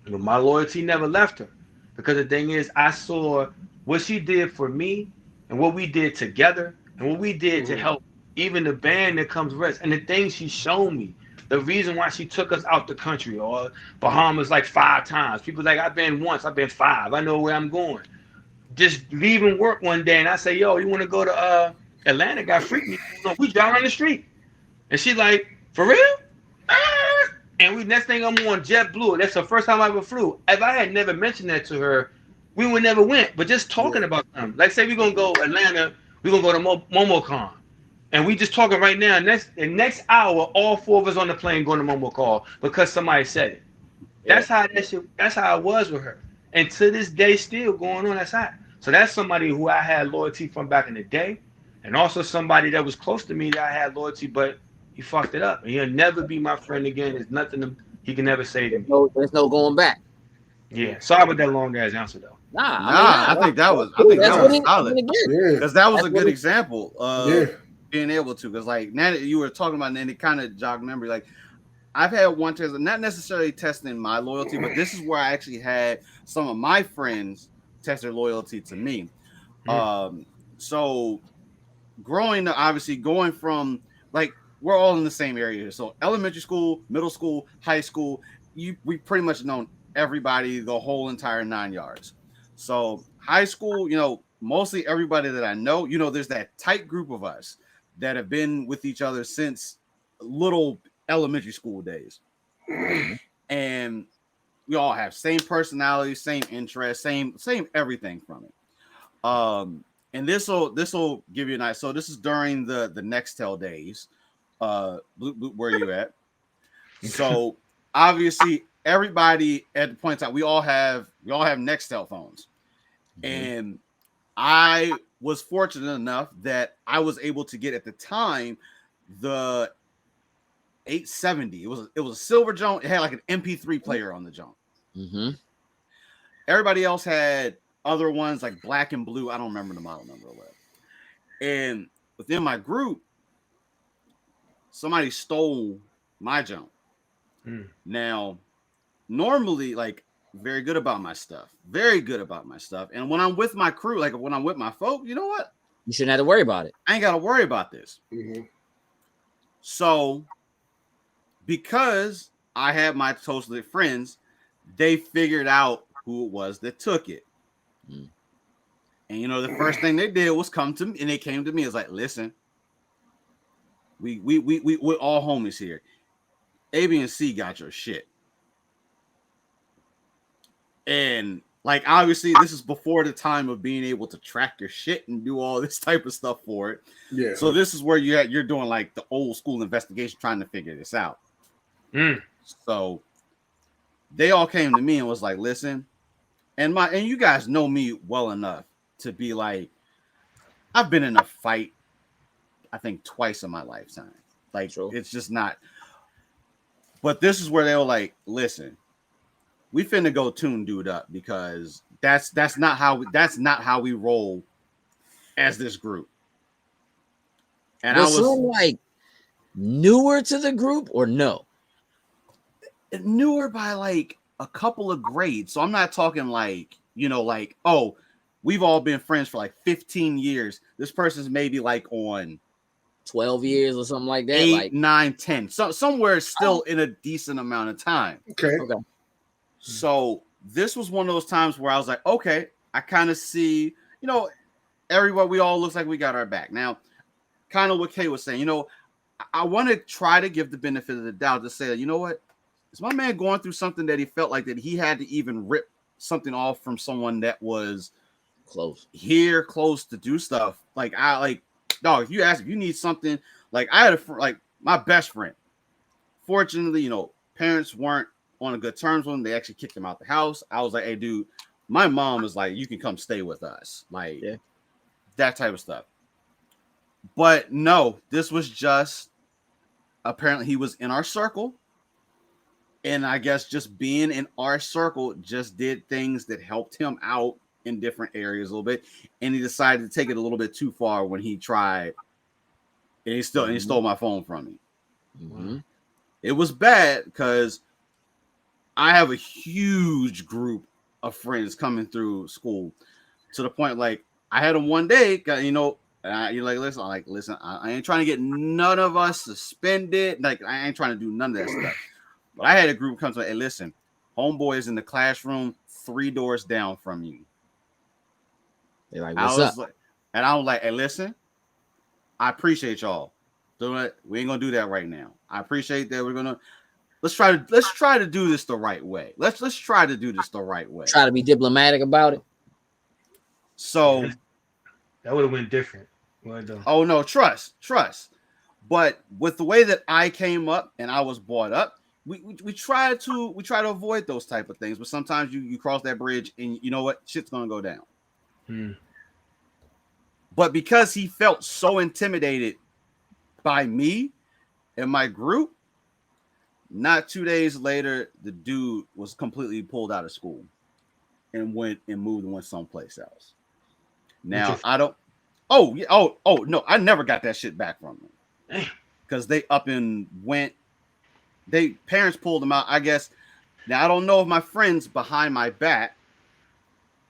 But my loyalty never left her. Because the thing is, I saw what she did for me and what we did together and what we did to help even the band that comes with us. And the things she showed me. The reason why she took us out the country or Bahamas like 5 times. People like, I've been once, I've been 5. I know where I'm going. Just leaving work one day and I say, yo, you want to go to Atlanta? Got freaked me. We drive on the street. And she's like, for real? And we next thing I'm on JetBlue. That's the first time I ever flew. If I had never mentioned that to her, we would never went. But just talking about them. Like say we're gonna go Atlanta, we're gonna go to MomoCon. And we just talking right now. Next hour, all 4 of us on the plane going to MomoCon because somebody said it. That's how that shit, that's how it was with her. And to this day still going on, that's how. So that's somebody who I had loyalty from back in the day. And also somebody that was close to me that I had loyalty, but he fucked it up. And he'll never be my friend again. There's nothing he can never say to me. There's no going back. Yeah. Sorry about that long ass answer though. I think that was solid. Because that was a good example of being able to. Because like now that you were talking about, and it kind of jogged memory. Like I've had one test, not necessarily testing my loyalty, but this is where I actually had some of my friends test their loyalty to me. So growing up, obviously going from like we're all in the same area. So elementary school, middle school, high school, we pretty much known everybody the whole entire 9 yards. So high school, mostly everybody that I know, there's that tight group of us that have been with each other since little elementary school days. And we all have same personality, same interests, same everything from it. And this will give you an idea. So this is during the Nextel days. Where are you at? So obviously everybody at the point in time, we all have Nextel phones. And I was fortunate enough that I was able to get at the time the 870. It was a silver joint. It had like an MP3 player on the joint. Everybody else had other ones like black and blue. I don't remember the model number of that. And within my group, somebody stole my junk. Now, normally, like, very good about my stuff. And when I'm with my crew, like when I'm with my folk, you know what? You shouldn't have to worry about it. I ain't got to worry about this. So, because I had my totally friends, they figured out who it was that took it. And the first thing they did was come to me, and they came to me. It's like, listen, we're all homies here. A, B, and C got your shit. And like, obviously, this is before the time of being able to track your shit and do all this type of stuff for it. Yeah. So this is where you're doing like the old school investigation, trying to figure this out. So they all came to me and was like, listen, and you guys know me well enough to be like, I've been in a fight, I think twice in my lifetime. Like, it's just not. But this is where they were like, listen, we finna go tune dude up because that's not how we roll as this group. And was I was like newer to the group or no? knew her by like a couple of grades. So I'm not talking like, like, oh, we've all been friends for like 15 years. This person's maybe like on 12 years or something like that. 8, like 9, 10. So somewhere still in a decent amount of time. Okay. So this was one of those times where I was like, okay, I kind of see, everybody, we all looks like we got our back. Now, kind of what Kay was saying, I want to try to give the benefit of the doubt to say that, you know what? Is my man going through something that he felt like that he had to even rip something off from someone that was close to do stuff? Like, dog, if you ask if you need something, like I had like my best friend. Fortunately, parents weren't on a good terms with him. They actually kicked him out the house. I was like, hey, dude, my mom is like, you can come stay with us. Like, that type of stuff. But no, this was just apparently he was in our circle. And I guess just being in our circle just did things that helped him out in different areas a little bit. And he decided to take it a little bit too far when he tried. And he stole my phone from me. Mm-hmm. It was bad because I have a huge group of friends coming through school to the point like I had them one day, you're like, listen, I ain't trying to get none of us suspended. Like, I ain't trying to do none of that stuff. But I had a group come to me, hey, listen, homeboy is in the classroom 3 doors down from you. They're like, what's up? And I was like, hey, listen, I appreciate y'all. We ain't gonna do that right now. I appreciate that. Let's try to do this the right way. Let's try to do this the right way. Try to be diplomatic about it. So that would have went different. Oh no, trust. But with the way that I came up and I was brought up, we try to avoid those type of things. But sometimes you cross that bridge and you know what, shit's gonna go down. But because he felt so intimidated by me and my group, not 2 days later, the dude was completely pulled out of school and went someplace else. Now I don't. Oh yeah. Oh no, I never got that shit back from them because they up and went. Parents pulled them out. I guess. Now I don't know if my friends behind my back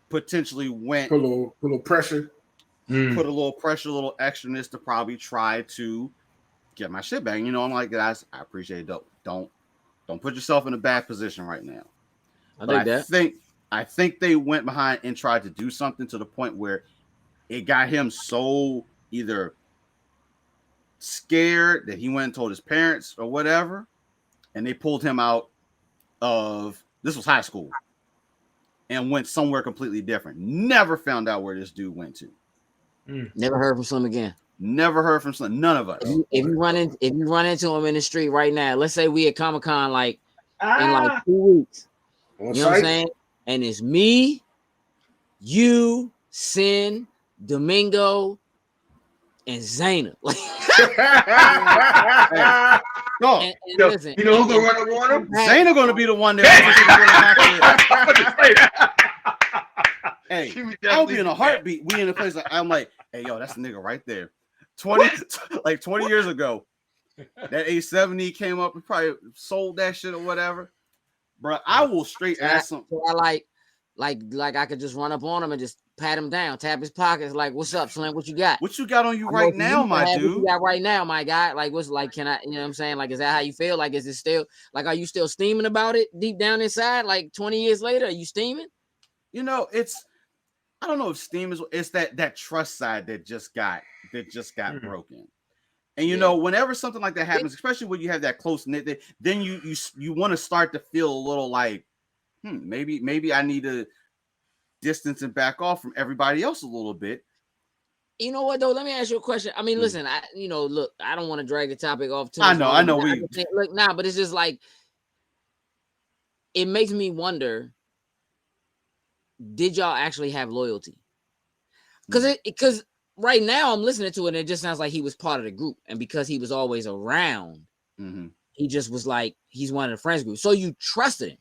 potentially went put a little pressure. Put a little pressure, a little extraness to probably try to get my shit back. I'm like, guys, I appreciate it. Don't put yourself in a bad position right now. I think they went behind and tried to do something to the point where it got him so either scared that he went and told his parents or whatever, and they pulled him out of, this was high school, and went somewhere completely different. Never found out where this dude went to. Never heard from Slim again. Never heard from Slim. None of us. If you run into him in the street right now, let's say we at Comic-Con like in like 2 weeks. You know what I'm saying? And it's me, you, Sin, Domingo, and Zaina. And listen, you know who's gonna run the water? Zaina gonna be the one that. Hey, I'll be in a heartbeat. We in a place like I'm like, hey, yo, that's the nigga right there. 20 years ago, that 870 came up and probably sold that shit or whatever. Bro, I will straight ask him. So I like I could just run up on him and just pat him down, tap his pockets, like, what's up, Slim? What you got? What you got on you right now, my dude? What you got right now, my guy? Like, what's like, can I, you know what I'm saying? Like, is that how you feel? Like, is it still, like, are you still steaming about it deep down inside? Like 20 years later, are you steaming? I don't know if steam is, it's that trust side that just got broken. And whenever something like that happens, especially when you have that close knit, then you want to start to feel a little like, maybe I need to distance and back off from everybody else a little bit. You know what though? Let me ask you a question. I mean, listen, look, I don't want to drag the topic off too much. I know. But it's just like, it makes me wonder, did y'all actually have loyalty? Because right now I'm listening to it and it just sounds like he was part of the group, and because he was always around, he just was like, he's one of the friends group. So you trusted him.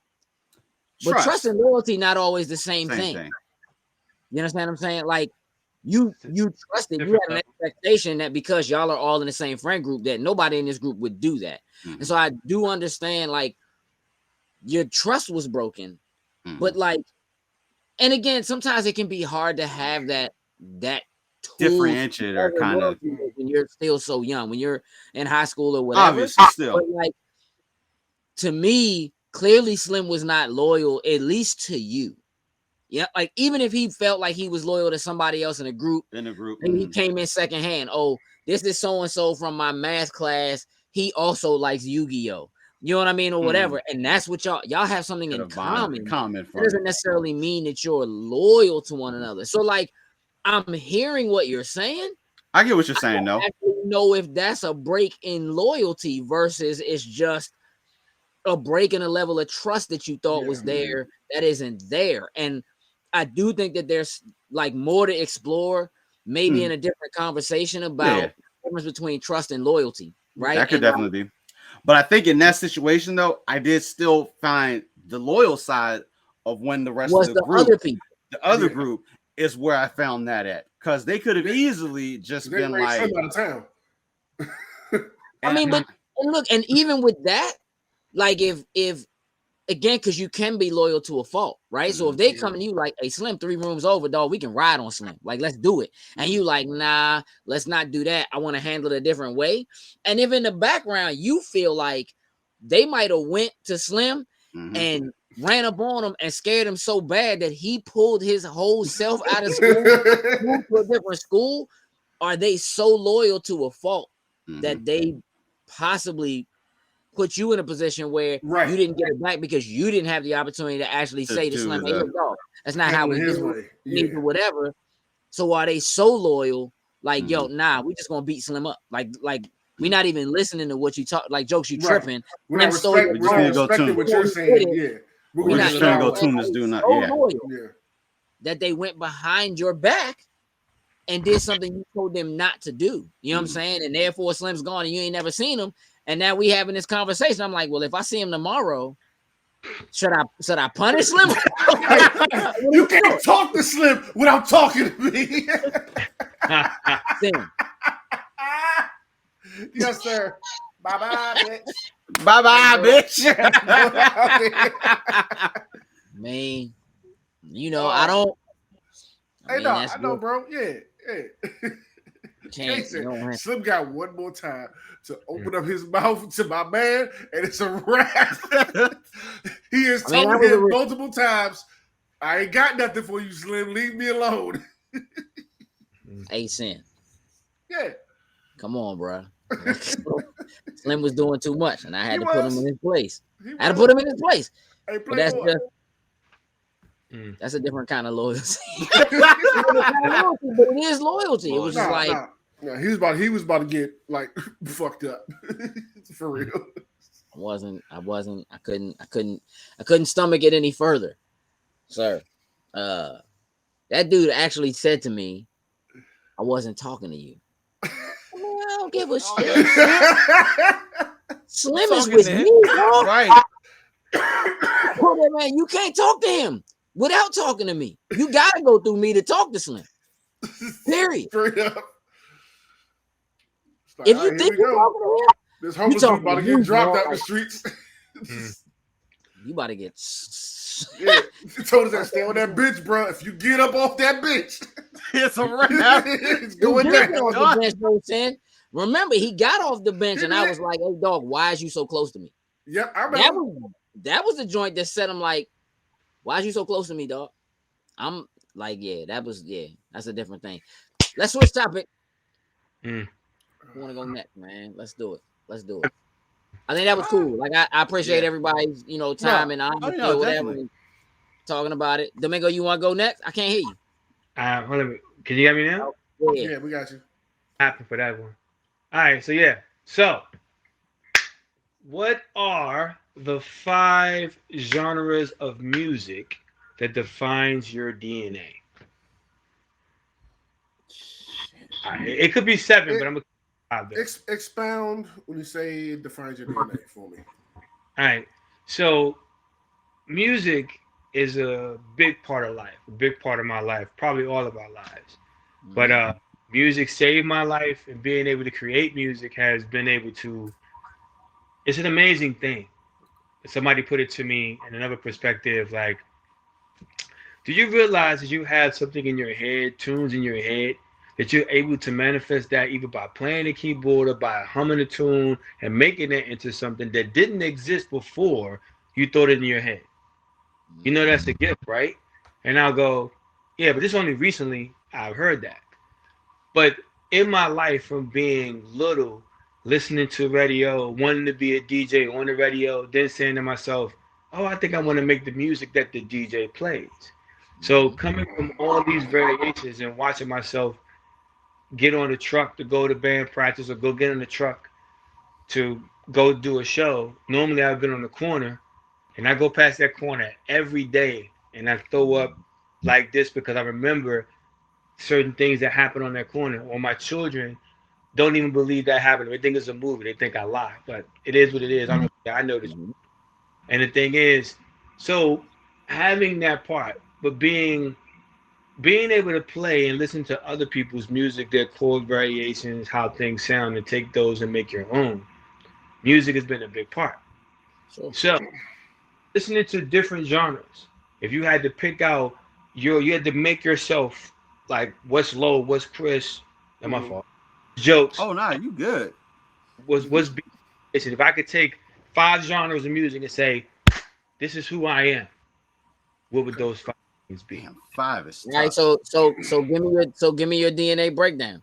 But trust and loyalty not always the same thing. You understand what I'm saying? Like, you trusted, you had an expectation that because y'all are all in the same friend group that nobody in this group would do that. And so I do understand, like, your trust was broken. But like, and again, sometimes it can be hard to have that differentiate or kind of when you're still so young, when you're in high school or whatever. Obviously, still. But like, to me, clearly Slim was not loyal, at least to you. Yeah, like even if he felt like he was loyal to somebody else in a group, and he came in secondhand. Oh, this is so and so from my math class. He also likes Yu-Gi-Oh. You know what I mean, or whatever. And that's what y'all have something in common. It doesn't necessarily mean that you're loyal to one another. So, like, I'm hearing what you're saying. I get what you're saying, though. I don't know if that's a break in loyalty versus it's just a break in a level of trust that you thought was there that isn't there. And I do think that there's like more to explore, maybe in a different conversation about the difference between trust and loyalty, right? That could definitely be. But I think in that situation, though, I did still find the loyal side of when the rest of the group, the other group, is where I found that at, because they could have easily just been like, out of town. I mean, but look, and even with that, like if again, because you can be loyal to a fault, right? So if they come and you like, hey, Slim, 3 rooms over, dog, we can ride on Slim. Like, let's do it. And you like, nah, let's not do that. I want to handle it a different way. And if in the background you feel like they might have went to Slim and ran up on him and scared him so bad that he pulled his whole self out of school, moved to a different school, are they so loyal to a fault that they possibly put you in a position where you didn't get it back because you didn't have the opportunity to actually say to Slim, hey, dog, that's not how we do it, whatever. So are they so loyal? Like, yo, nah, we just gonna beat Slim up. Like we not even listening to what you talk, like jokes you tripping. We're not respecting what you're saying. We're just trying to go tune this dude up. That they went behind your back and did something you told them not to do. You know what I'm saying? And therefore Slim's gone and you ain't never seen him. And now we having this conversation. I'm like, well, if I see him tomorrow, should I punish Slim? You can't talk to Slim without talking to me. Yes, sir. Bye-bye, bitch. Bye-bye, bitch. Man, you know, I don't. I know, bro. Yeah. Slim got one more time to open up his mouth to my man, and it's a wrap. He has told him multiple times, I ain't got nothing for you, Slim. Leave me alone. 8 cents. Yeah. Come on, bro. Slim was doing too much, and I had to put him in his place. I had to put him in his place. Hey, but that's just that's a different kind of loyalty. But it is loyalty. It was just like he was about to get like fucked up. For real. I couldn't stomach it any further. Sir. That dude actually said to me, I wasn't talking to you. I don't give a shit. Slim is with me, bro. Right. Man, you can't talk to him without talking to me. You gotta go through me to talk to Slim. Period. Straight up. Like, if you think you're talking to him, this homeless dude about to get dropped out the streets. You about to get. He told us that stay on that bench, bro. If you get up off that bench, it's a wrap. It's going down. Remember, he got off the bench, and I was like, "Hey, dog, why is you so close to me?" Yeah, I remember. That was the joint that set him like, "Why is you so close to me, dog?" I'm like, that's a different thing. Let's switch topic. I want to go next, man. Let's do it. I think that was cool. Like I appreciate everybody's, time and whatever. Talking about it. Domingo, you want to go next? I can't hear you. Hold on. Can you hear me now? Yeah, we got you. Happy for that one. All right, so what are the 5 genres of music that defines your DNA? Right, it could be 7, but I'm gonna expound when you say it defines your DNA for me. All right, so music is a big part of life, a big part of my life, probably all of our lives. But music saved my life, and being able to create music has been able to. It's an amazing thing. somebody put it to me in another perspective, like, do you realize that you have something in your head, tunes in your head, that you're able to manifest that either by playing the keyboard or by humming a tune and making it into something that didn't exist before you thought it in your head? You know that's a gift, right? And I'll go, yeah, but this only recently I've heard that. But in my life, from being little, listening to radio, wanting to be a DJ on the radio, then saying to myself, oh, I think I want to make the music that the DJ plays. So coming from all these variations and watching myself get on the truck to go to band practice or go get on the truck to go do a show, normally I've been on the corner and I go past that corner every day and I throw up like this because I remember certain things that happen on that corner. Or my children don't even believe that happened. They think it's a movie. They think I lie, but it is what it is. I know this. And the thing is, so having that part, but being able to play and listen to other people's music, their chord variations, how things sound, and take those and make your own. Music has been a big part. So listening to different genres. If you had to pick out you had to make yourself like what's low, what's Chris, not my fault. Jokes. Oh no, you good. What's if I could take 5 genres of music and say, this is who I am, what would those 5 things be? Damn, 5 is tough. All right, so give me your DNA breakdown.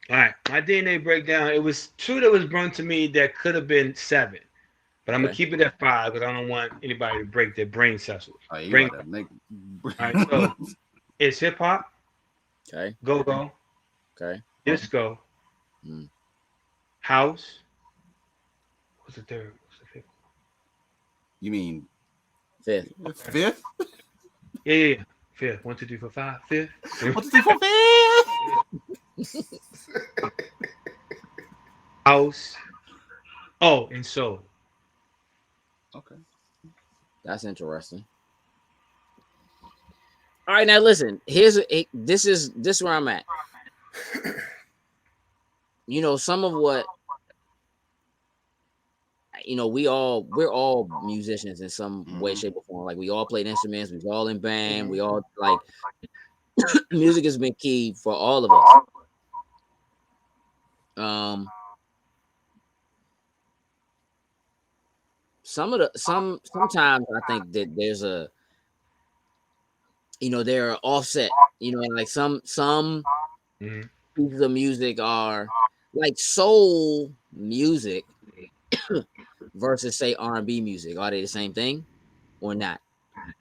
All right, my DNA breakdown. It was 2 that was brought to me that could have been 7, but I'm gonna keep it at 5 because I don't want anybody to break their brain cells. Oh, All right, so it's hip hop. Okay. Go-go. Okay. Disco. House. What's the third? What's the 5th? You mean 5th? 5th? Yeah. 5th. 1, 2, 3, 4, 5. 5th. 1, 2, 3, 4, 5. House. Oh, and soul. Okay. That's interesting. All right, now listen. This is where I'm at. You know, some of what we're all musicians in some way, shape, or form. Like we all played instruments, we was all in band, we all like music has been key for all of us. Sometimes I think that there's a they're offset, like some pieces of music are like soul music versus say R&B music. Are they the same thing or not?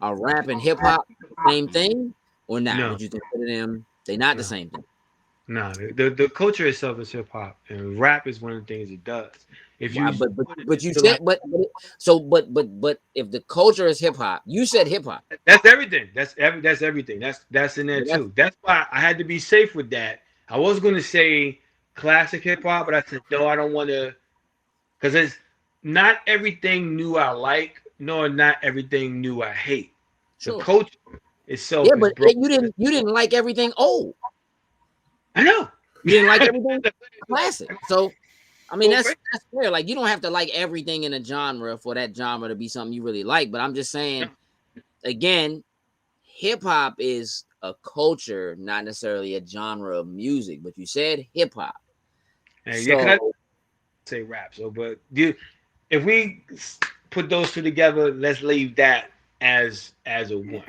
Are rap and hip hop the same thing or not? No. Would you consider them? They're not the same thing. No, the culture itself is hip hop, and rap is one of the things it does. If you but you said but if the culture is hip hop, you said hip hop. That's everything. That's everything. That's in there too. That's why I had to be safe with that. I was going to say classic hip hop, but I said no, I don't want to, because it's not everything new I like, nor not everything new I hate. Sure. The culture itself. Yeah, but you didn't like everything old. I know. You didn't like everything classic. So I mean, that's fair. Like, you don't have to like everything in a genre for that genre to be something you really like. But I'm just saying, again, hip hop is a culture, not necessarily a genre of music. But you said hip hop. Hey, so, yeah, I say rap. So, but if we put those 2 together, let's leave that as a one.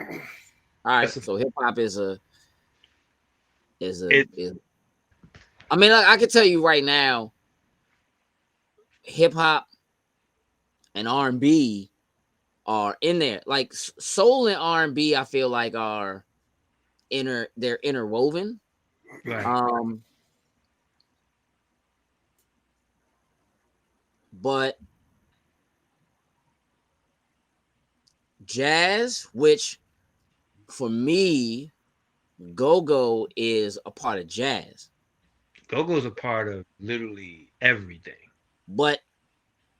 All right. So hip hop is I mean, like, I can tell you right now, hip hop and R&B are in there. Like soul and R&B, I feel like they're interwoven. Right. But jazz, which for me, go-go is a part of jazz. Go-go is a part of literally everything. But,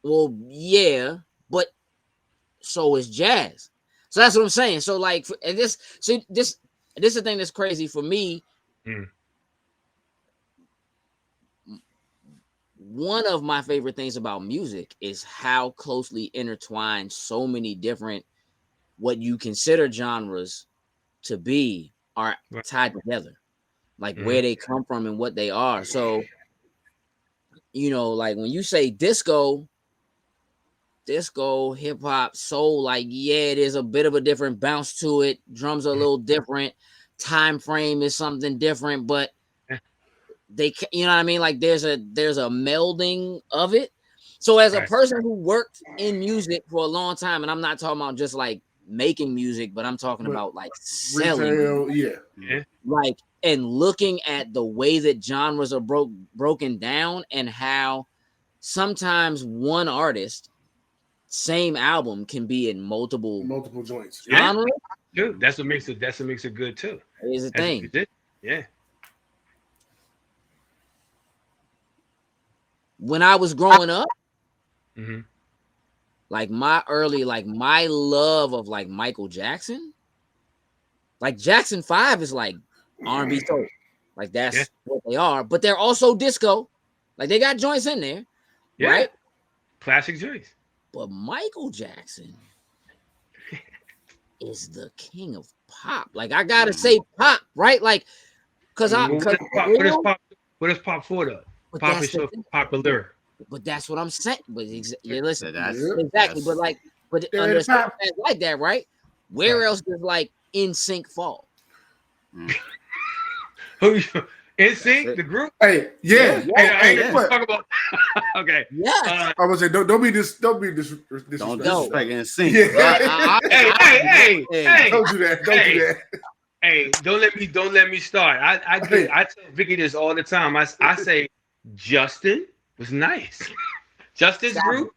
well, yeah, but so is jazz. So that's what I'm saying. So like, this is the thing that's crazy for me. one of my favorite things about music is how closely intertwined so many different what you consider genres to be are tied together, like where they come from and what they are. So, you know, like when you say disco, hip hop, soul, like, yeah, there's a bit of a different bounce to it. Drums are a little different. Time frame is something different, but they, you know what I mean? Like there's a melding of it. So as a person who worked in music for a long time, and I'm not talking about just like making music, but I'm talking about like selling, retail, like, and looking at the way that genres are broken down, and how sometimes one artist, same album, can be in multiple joints. Genres. Yeah. That's what makes it good too. Is a thing. Yeah. When I was growing up, like my love of like Michael Jackson, like Jackson 5 is like R&B soul, like that's what they are, but they're also disco, like they got joints in there, right? Classic joints. But Michael Jackson is the king of pop. Like I gotta say pop, right? Like because what is pop for though? Pop is so popular. But that's what I'm saying. But listen, exactly. But under circumstances like that, right? Where else does like NSYNC fall? NSYNC, the group. Hey, talk about. Okay. Yeah. I was say don't be disrespectful. Don't disrespect NSYNC. Hey, don't do that. Don't do that. Hey, don't let me start. I tell Vicky this all the time. I say Justin was nice. Justin's group.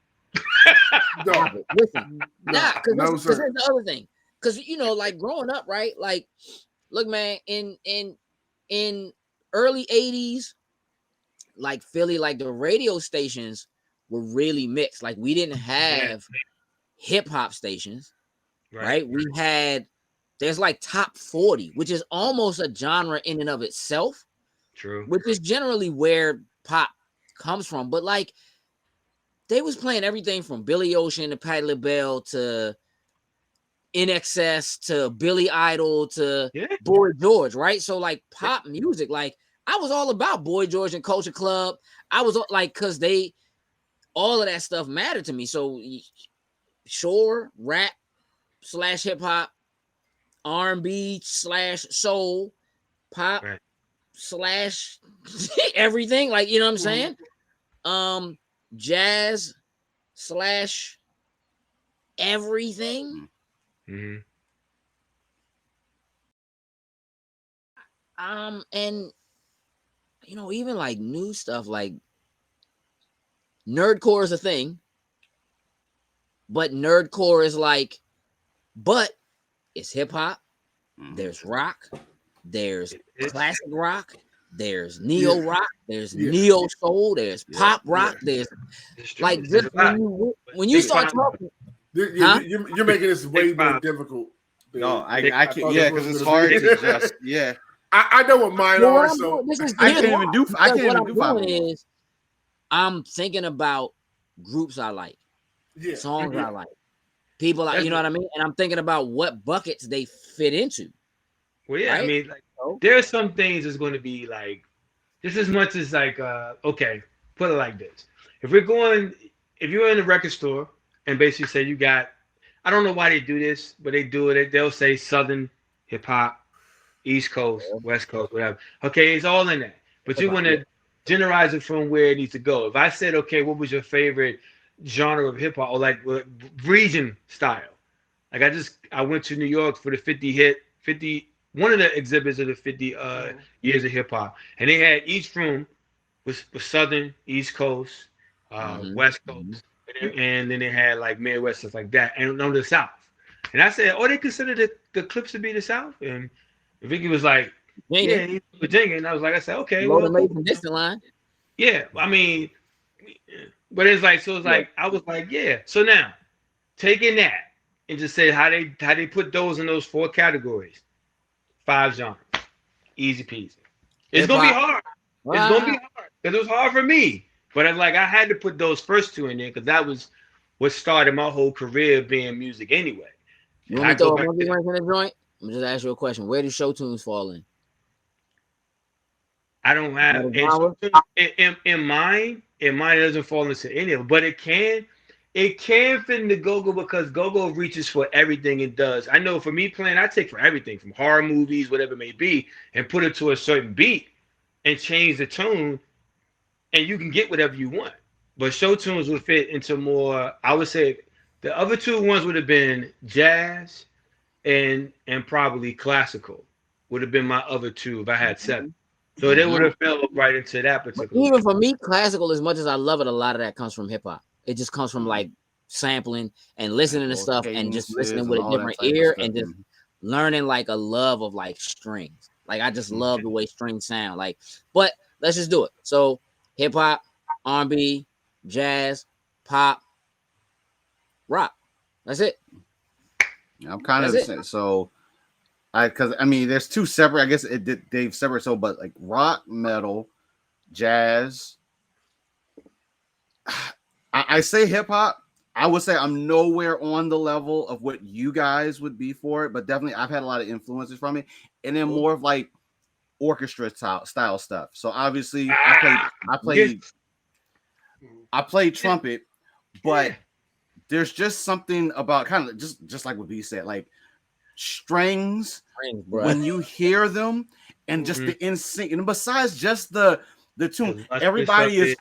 No, listen, because here's the other thing. Because you know, like growing up, right? Like, look, man, in early 80s, like Philly, like the radio stations were really mixed. Like we didn't have hip hop stations, right? We had, there's like top 40, which is almost a genre in and of itself. True. Which is generally where pop comes from. But like they was playing everything from Billy Ocean to Patti LaBelle to NXS to Billy Idol to Boy George, right? So like pop music, like I was all about Boy George and Culture Club. I was like, because they, all of that stuff mattered to me. So sure, rap / hip hop, R&B / soul, pop / everything, like, you know what I'm saying? Jazz / everything. And you know, even like new stuff, like nerdcore is a thing, but nerdcore is like, but it's hip hop. There's rock. There's classic rock. There's neo rock. There's neo soul. There's pop rock. There's like just when you start talking, you're making this way more difficult. No, I can't. Yeah, because it's hard to just I know what mine are, so I can't even do. I can't even do five. Is I'm thinking about groups I like, songs I like, people like, you know what I mean, and I'm thinking about what buckets they fit into. Well, yeah, right? I mean, like, there are some things that's going to be like just as much as like, okay, put it like this: if you're in a record store and basically say you got, I don't know why they do this, but they do it. They'll say Southern hip hop, East Coast, West Coast, whatever. Okay, it's all in that. But you want to generalize it from where it needs to go. If I said, okay, what was your favorite genre of hip hop or like region style? Like I went to New York for the 50 one of the exhibits of the 50 years of hip hop, and they had each room was Southern, East Coast, West Coast, and then they had like Midwest, stuff like that, and on the South. And I said, they consider the Clips to be the South, and Vicky was like, Virginia, and I said, okay, distant line. Yeah, I mean, but it's like, so it's like, I was like, yeah. So now, taking that and just say how they put those in those 4 categories, 5 genres, easy peasy. It's gonna be hard. It's gonna be hard because it was hard for me. But I had to put those first two in there because that was what started my whole career being music anyway. You want me to throw a monkey wrench in the joint? I'm just ask you a question. Where do show tunes fall in? I don't have in mine. In mine, it doesn't fall into any of it, but it can. It can fit into go-go because go-go reaches for everything it does. I know for me playing, I take for everything from horror movies, whatever it may be, and put it to a certain beat and change the tune, and you can get whatever you want. But show tunes would fit into more. I would say the other two ones would have been jazz and probably classical would have been my other two if I had 7. So they would have fell right into that particular. Even for me, classical, as much as I love it, a lot of that comes from hip hop. It just comes from like sampling and listening to stuff and just listening with a different ear and just learning like a love of like strings. Like I just love the way strings sound. Like, but let's just do it. So hip hop, R&B, jazz, pop, rock. That's it. I'm kind of the same. So because I mean, there's two separate. I guess they've separate. So, but like rock, metal, jazz. I say hip hop. I would say I'm nowhere on the level of what you guys would be for it, but definitely I've had a lot of influences from it, and then more of like orchestra style stuff. So obviously I played trumpet, but there's just something about kind of just like what B said, like strings when you hear them and just the in sync. And besides just the tune, everybody is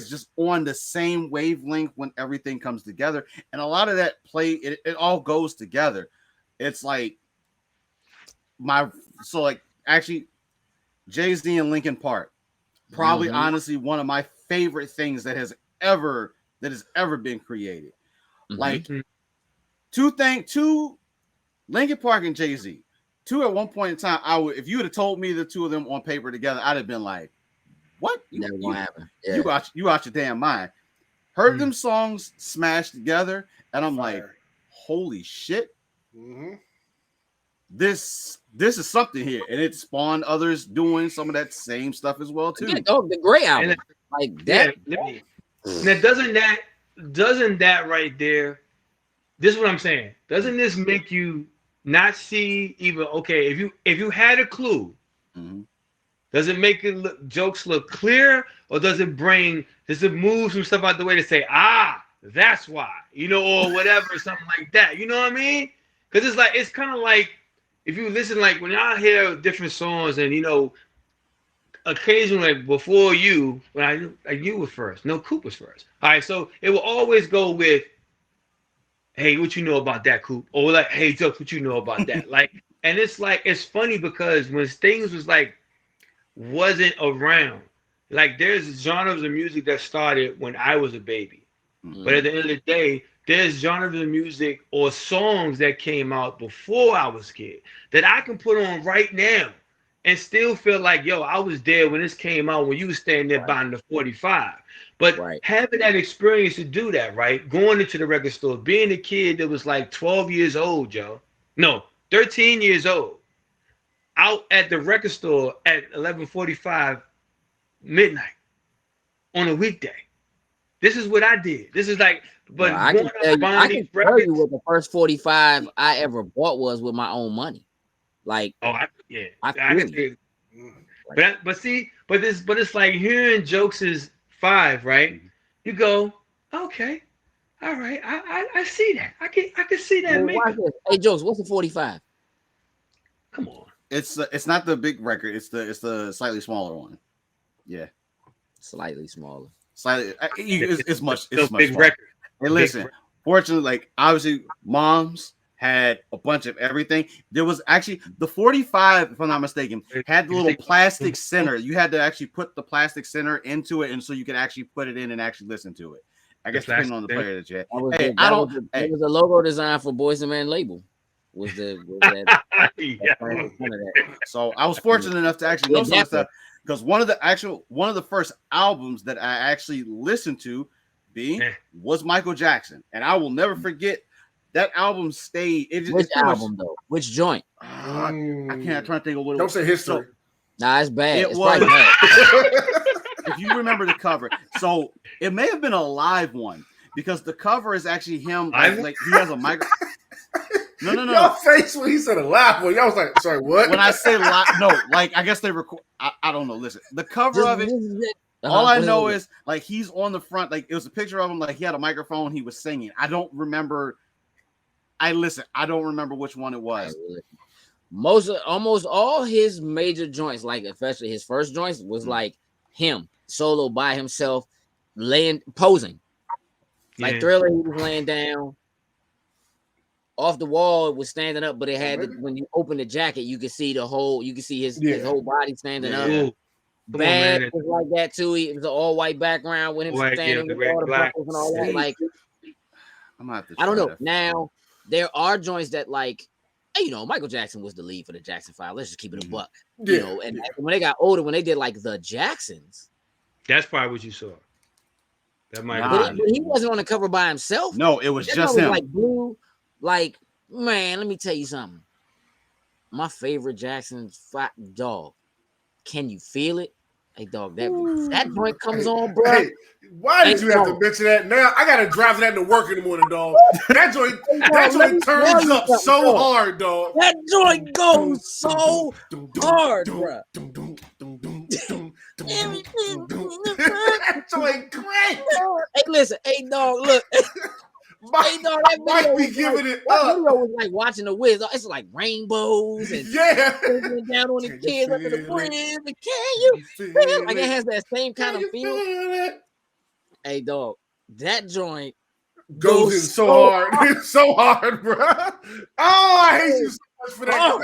just on the same wavelength when everything comes together. And a lot of that it all goes together. It's like actually Jay-Z and Linkin Park, probably honestly one of my favorite things that has ever been created. Like two Linkin Park and Jay-Z, two at one point in time, if you would have told me the two of them on paper together, I'd have been like, what? Never gonna happen. Yeah. You out your damn mind. Heard them songs smashed together, and I'm like, holy shit. This is something here, and it spawned others doing some of that same stuff as well too. The great album, like that. Now doesn't that right there? This is what I'm saying. Doesn't this make you not see even if you had a clue? Does it make jokes look clear, or does it move some stuff out the way to say, that's why, or whatever, something like that? You know what I mean? Because it's kind of like if you listen, like when y'all hear different songs, and occasionally before you, you were first, no, Coop was first. All right, so it will always go with, hey, what you know about that, Coop? Or like, hey, jokes, what you know about that? Like, and it's funny because when things wasn't around. Like there's genres of music that started when I was a baby. But at the end of the day, there's genres of music or songs that came out before I was a kid that I can put on right now and still feel like, yo, I was there when this came out, when you was standing there buying the 45. But having that experience to do that, right? Going into the record store, being a kid that was like 12 years old, 13 years old, out at the record store at 11:45 midnight on a weekday. This is what I did. This is like, but I can tell you what the first 45 I ever bought was with my own money. Like, but it's like hearing Jokes is 5, right? You go, okay, all right, I see that. I can see that. Hey, Jokes, what's the 45? Come on. It's not the big record. It's the slightly smaller one. Yeah, slightly smaller. Slightly. It's much. It's big record. Hey, listen. Fortunately, like obviously, Moms had a bunch of everything. There was actually the 45, if I'm not mistaken, had the little plastic center. You had to actually put the plastic center into it, and so you could actually put it in and actually listen to it. I guess depending on the player that you had. It was a logo design for Boys and Men label. Was that So I was fortunate enough to actually know some stuff, because one of the first albums that I actually listened to was Michael Jackson, and I will never forget that album. Which album though? Which joint? I can't try to think of what it was. Don't say History. Nah, it's bad. It it's was. bad. If you remember the cover, so it may have been a live one because the cover is actually him. Like he has a micro. No. Your face when he said a live one, y'all was like, sorry, what? When I say live, no, like I guess they record. I don't know. Listen, the cover of it. All I know is like he's on the front. Like it was a picture of him. Like he had a microphone. He was singing. I don't remember. I don't remember which one it was. Almost all his major joints, like especially his first joints, was like him solo by himself, posing. Like Thriller, he was laying down. Off the Wall, it was standing up, but it had when you open the jacket, you could see his whole body standing up. Bad was like that too. It was an all white background with him standing with all the buckles and all that. Like, I don't know. Now there are joints that like, Michael Jackson was the lead for the Jackson 5. Let's just keep it a buck. And when they got older, when they did like the Jacksons, that's probably what you saw. That might. But he wasn't on the cover by himself. No, it was just him. Like blue. Like, man, let me tell you something. My favorite Jackson's dog. Can you feel it? Hey, dog, that joint comes on, bro. Hey, why did you have to mention that? Now I gotta drive that to work in the morning, dog. That joint turns up so hard, dog. That joint goes so hard, bro. That joint great. Hey, listen, hey, dog, look. That might be giving it up. That video was like watching the Wiz. It's like rainbows and down on the kids up in the bridge. Can you feel it? Like it has that same kind of feel. Hey, dog, that joint goes in so hard. It's so hard, bro. Oh, I hate you so much for that.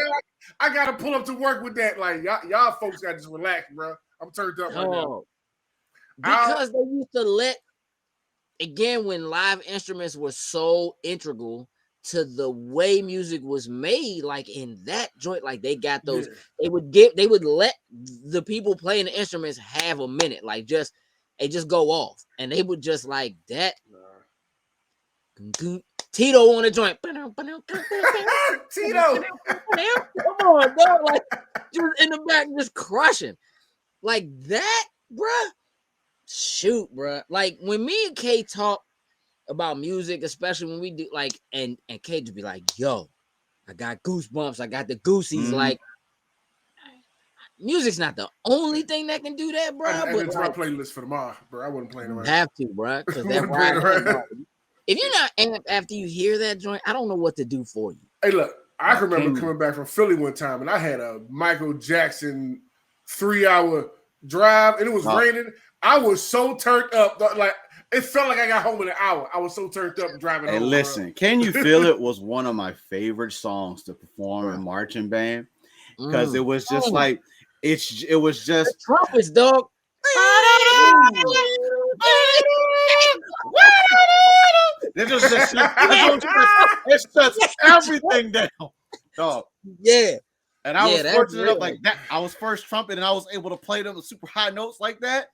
I gotta pull up to work with that. Like y'all folks gotta just relax, bro. I'm turned up right now. Because they used to let. Again, when live instruments were so integral to the way music was made, like in that joint, like they got those, they would let the people playing the instruments have a minute, like just go off, and they would just like that. Tito on the joint. Tito, come on, dog, like just in the back, just crushing, like that, bruh. Shoot, bro. Like when me and Kay talk about music, especially when we do like, and Kay just be like, "Yo, I got goosebumps. I got the goosies." Like, music's not the only thing that can do that, bro. But it's my playlist for tomorrow, bro. I wasn't playing around. Have to, bro. Because that if you're not amped after you hear that joint, I don't know what to do for you. Hey, look, I can remember coming back from Philly one time, and I had a Michael Jackson 3-hour drive, and it was raining. I was so turned up, like it felt like I got home in an hour. I was so turned up driving. Hey, listen, Can You Feel It was one of my favorite songs to perform in marching band because it was just like it was just the trumpets, dog. It shuts everything down, dog. Yeah. And I was fortunate enough like that. I was first trumpet, and I was able to play them with super high notes like that.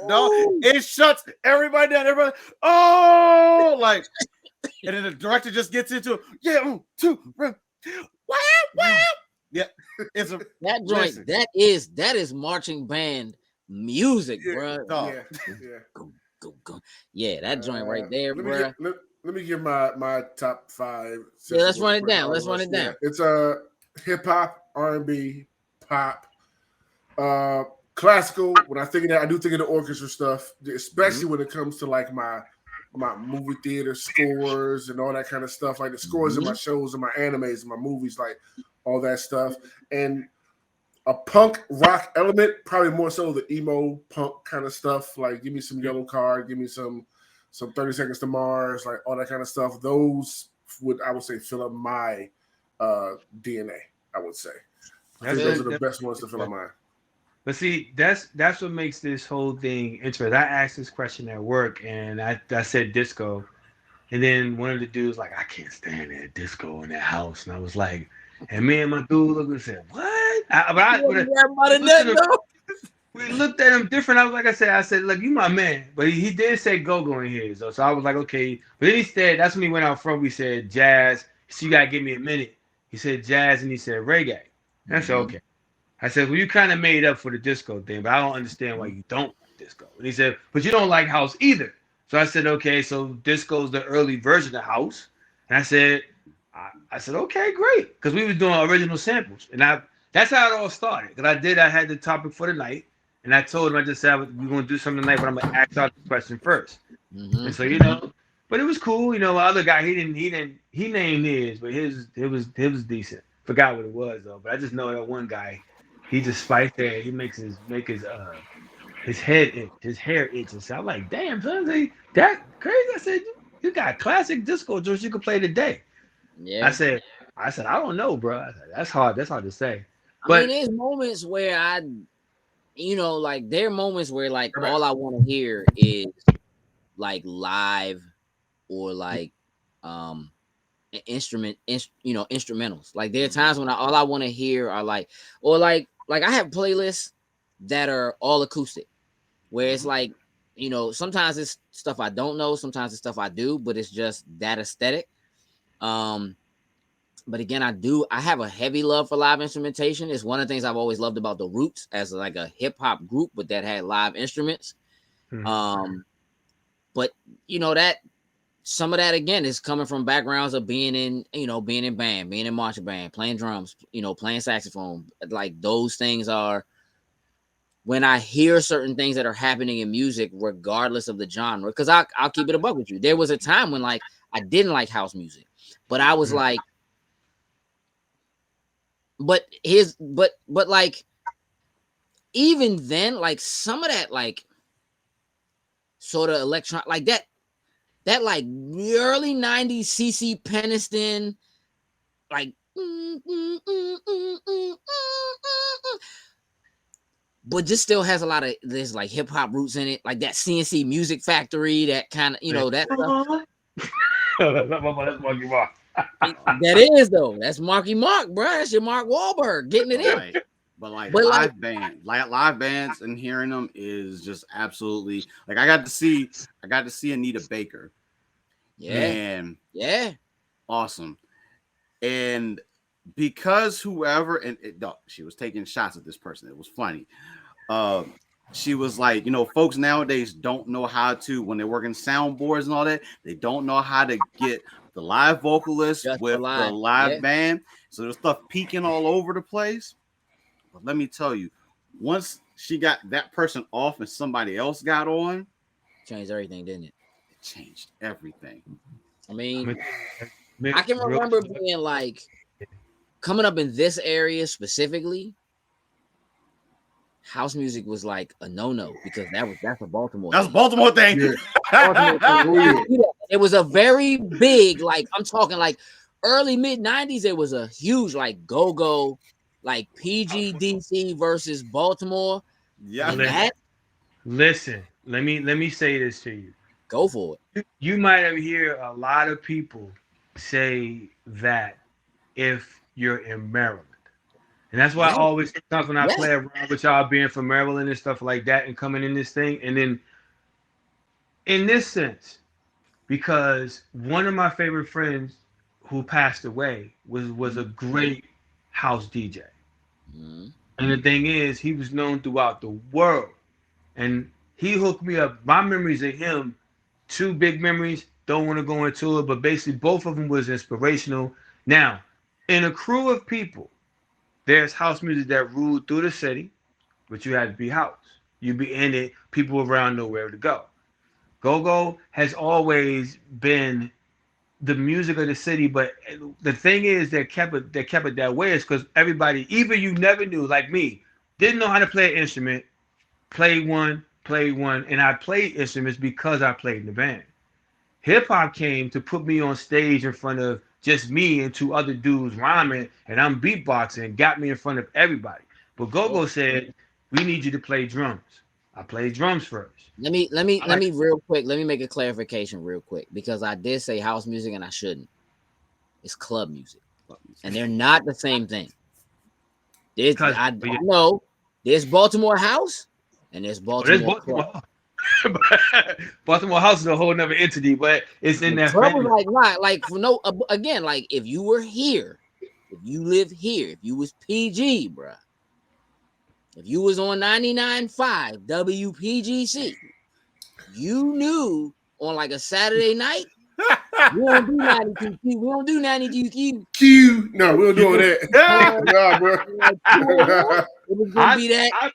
No, it shuts everybody down. Everybody, like, and then the director just gets into it. Yeah, yeah. It's a that joint. That is marching band music, bro. Go. Yeah, that joint right there, bro. Let me give my top 5. Yeah, let's run it down. Let's run it down. It's hip hop, R&B, pop, classical. When I think of that, I do think of the orchestra stuff, especially when it comes to like my movie theater scores and all that kind of stuff, like the scores of my shows and my animes and my movies, like all that stuff. And a punk rock element, probably more so the emo punk kind of stuff. Like give me some Yellow Card, give me some 30 Seconds to Mars, like all that kind of stuff. Those would, I would say, fill up my DNA, I would say. I think those are the best ones to fill up mine. But see, that's what makes this whole thing interesting. I asked this question at work, and I said disco, and then one of the dudes like, I can't stand that disco in that house, and I was like, and me and my dude looked and said, what? We looked at him different. I was like, I said, look, you my man, but he did say go-go in here, so I was like, okay. But then he said, that's when he went out front. We said jazz. So you gotta give me a minute. He said jazz, and he said reggae. And I said, okay. I said, well, you kind of made up for the disco thing, but I don't understand why you don't. disco. And he said, but you don't like house either. So I said, okay, so disco's the early version of house. And I said, okay, great. Because we was doing original samples. And that's how it all started. Because I had the topic for the night. And I told him, I just said, we're going to do something tonight, but I'm going to ask out the question first. Mm-hmm. And so, you know, but it was cool. You know, the other guy, he named his, but it was decent. Forgot what it was, though. But I just know that one guy, he just spiked there. He makes his head itch, his hair itches. So I'm like, damn, son, that crazy. I said, you got classic disco jokes you can play today. Yeah. I said, I don't know, bro. I said, that's hard to say. But I mean, there's moments where like there are moments where like all I want to hear is like live or like instrumentals. Like there are times when all I want to hear are like, or like I have playlists that are all acoustic, where it's like, you know, sometimes it's stuff I don't know, sometimes it's stuff I do, but it's just that aesthetic. But again, I have a heavy love for live instrumentation. It's one of the things I've always loved about the Roots as like a hip hop group, but that had live instruments. Mm-hmm. But you know that some of that again is coming from backgrounds of being in band, being in marching band, playing drums, you know, playing saxophone. Like those things are when I hear certain things that are happening in music, regardless of the genre. Because I'll keep it a buck with you. There was a time when like I didn't like house music, but I was like. But like even then, like some of that like sort of electron like that like early 90s CC Peniston, like but just still has a lot of there's like hip hop roots in it, like that CNC Music Factory, that kind of, you know, that stuff. That is though. That's Marky Mark, bro. That's your Mark Wahlberg getting it in. But live bands and hearing them is just absolutely like I got to see Anita Baker. Yeah. Awesome. And because she was taking shots at this person. It was funny. She was like, you know, folks nowadays don't know how to, when they're working soundboards and all that, they don't know how to get the live vocalist with the live band. So there's stuff peeking all over the place. But let me tell you, once she got that person off and somebody else got on, changed everything, didn't it? It changed everything. I mean, I can remember being like coming up in this area specifically. House music was like a no-no because that's a Baltimore. That's a Baltimore thing. It was a very big, like I'm talking like early mid 90s. It was a huge like go-go, like PGDC versus Baltimore. Yeah. Listen, let me say this to you. Go for it. You might have hear a lot of people say that if you're in Maryland. And that's why I always sometimes when I play around with y'all being from Maryland and stuff like that and coming in this thing. And then in this sense, because one of my favorite friends who passed away was a great house DJ. Mm-hmm. And the thing is, he was known throughout the world. And he hooked me up. My memories of him, 2 big memories, don't want to go into it, but basically both of them was inspirational. Now, in a crew of people, there's house music that ruled through the city, but you had to be house. You be in it, people around know where to go. Go-go has always been the music of the city, but the thing is that kept it that way is because everybody, even you never knew, like me, didn't know how to play an instrument, played one, and I played instruments because I played in the band. Hip-hop came to put me on stage in front of just me and 2 other dudes rhyming, and I'm beatboxing, got me in front of everybody. But Go-Go said, we need you to play drums. I played drums first. Let me real quick. Let me make a clarification real quick, because I did say house music and I shouldn't. It's club music. And they're not the same thing. I know there's Baltimore house and there's Baltimore club. Baltimore house is a whole nother entity, but it's in that family. Again, like if you were here, if you live here, if you was PG, bruh, If you was on 99.5 WPGC, you knew on like a Saturday night, we don't do 92Q. We don't do 92Q. Q. No, we don't do that. Nah, bro. It was gonna be that.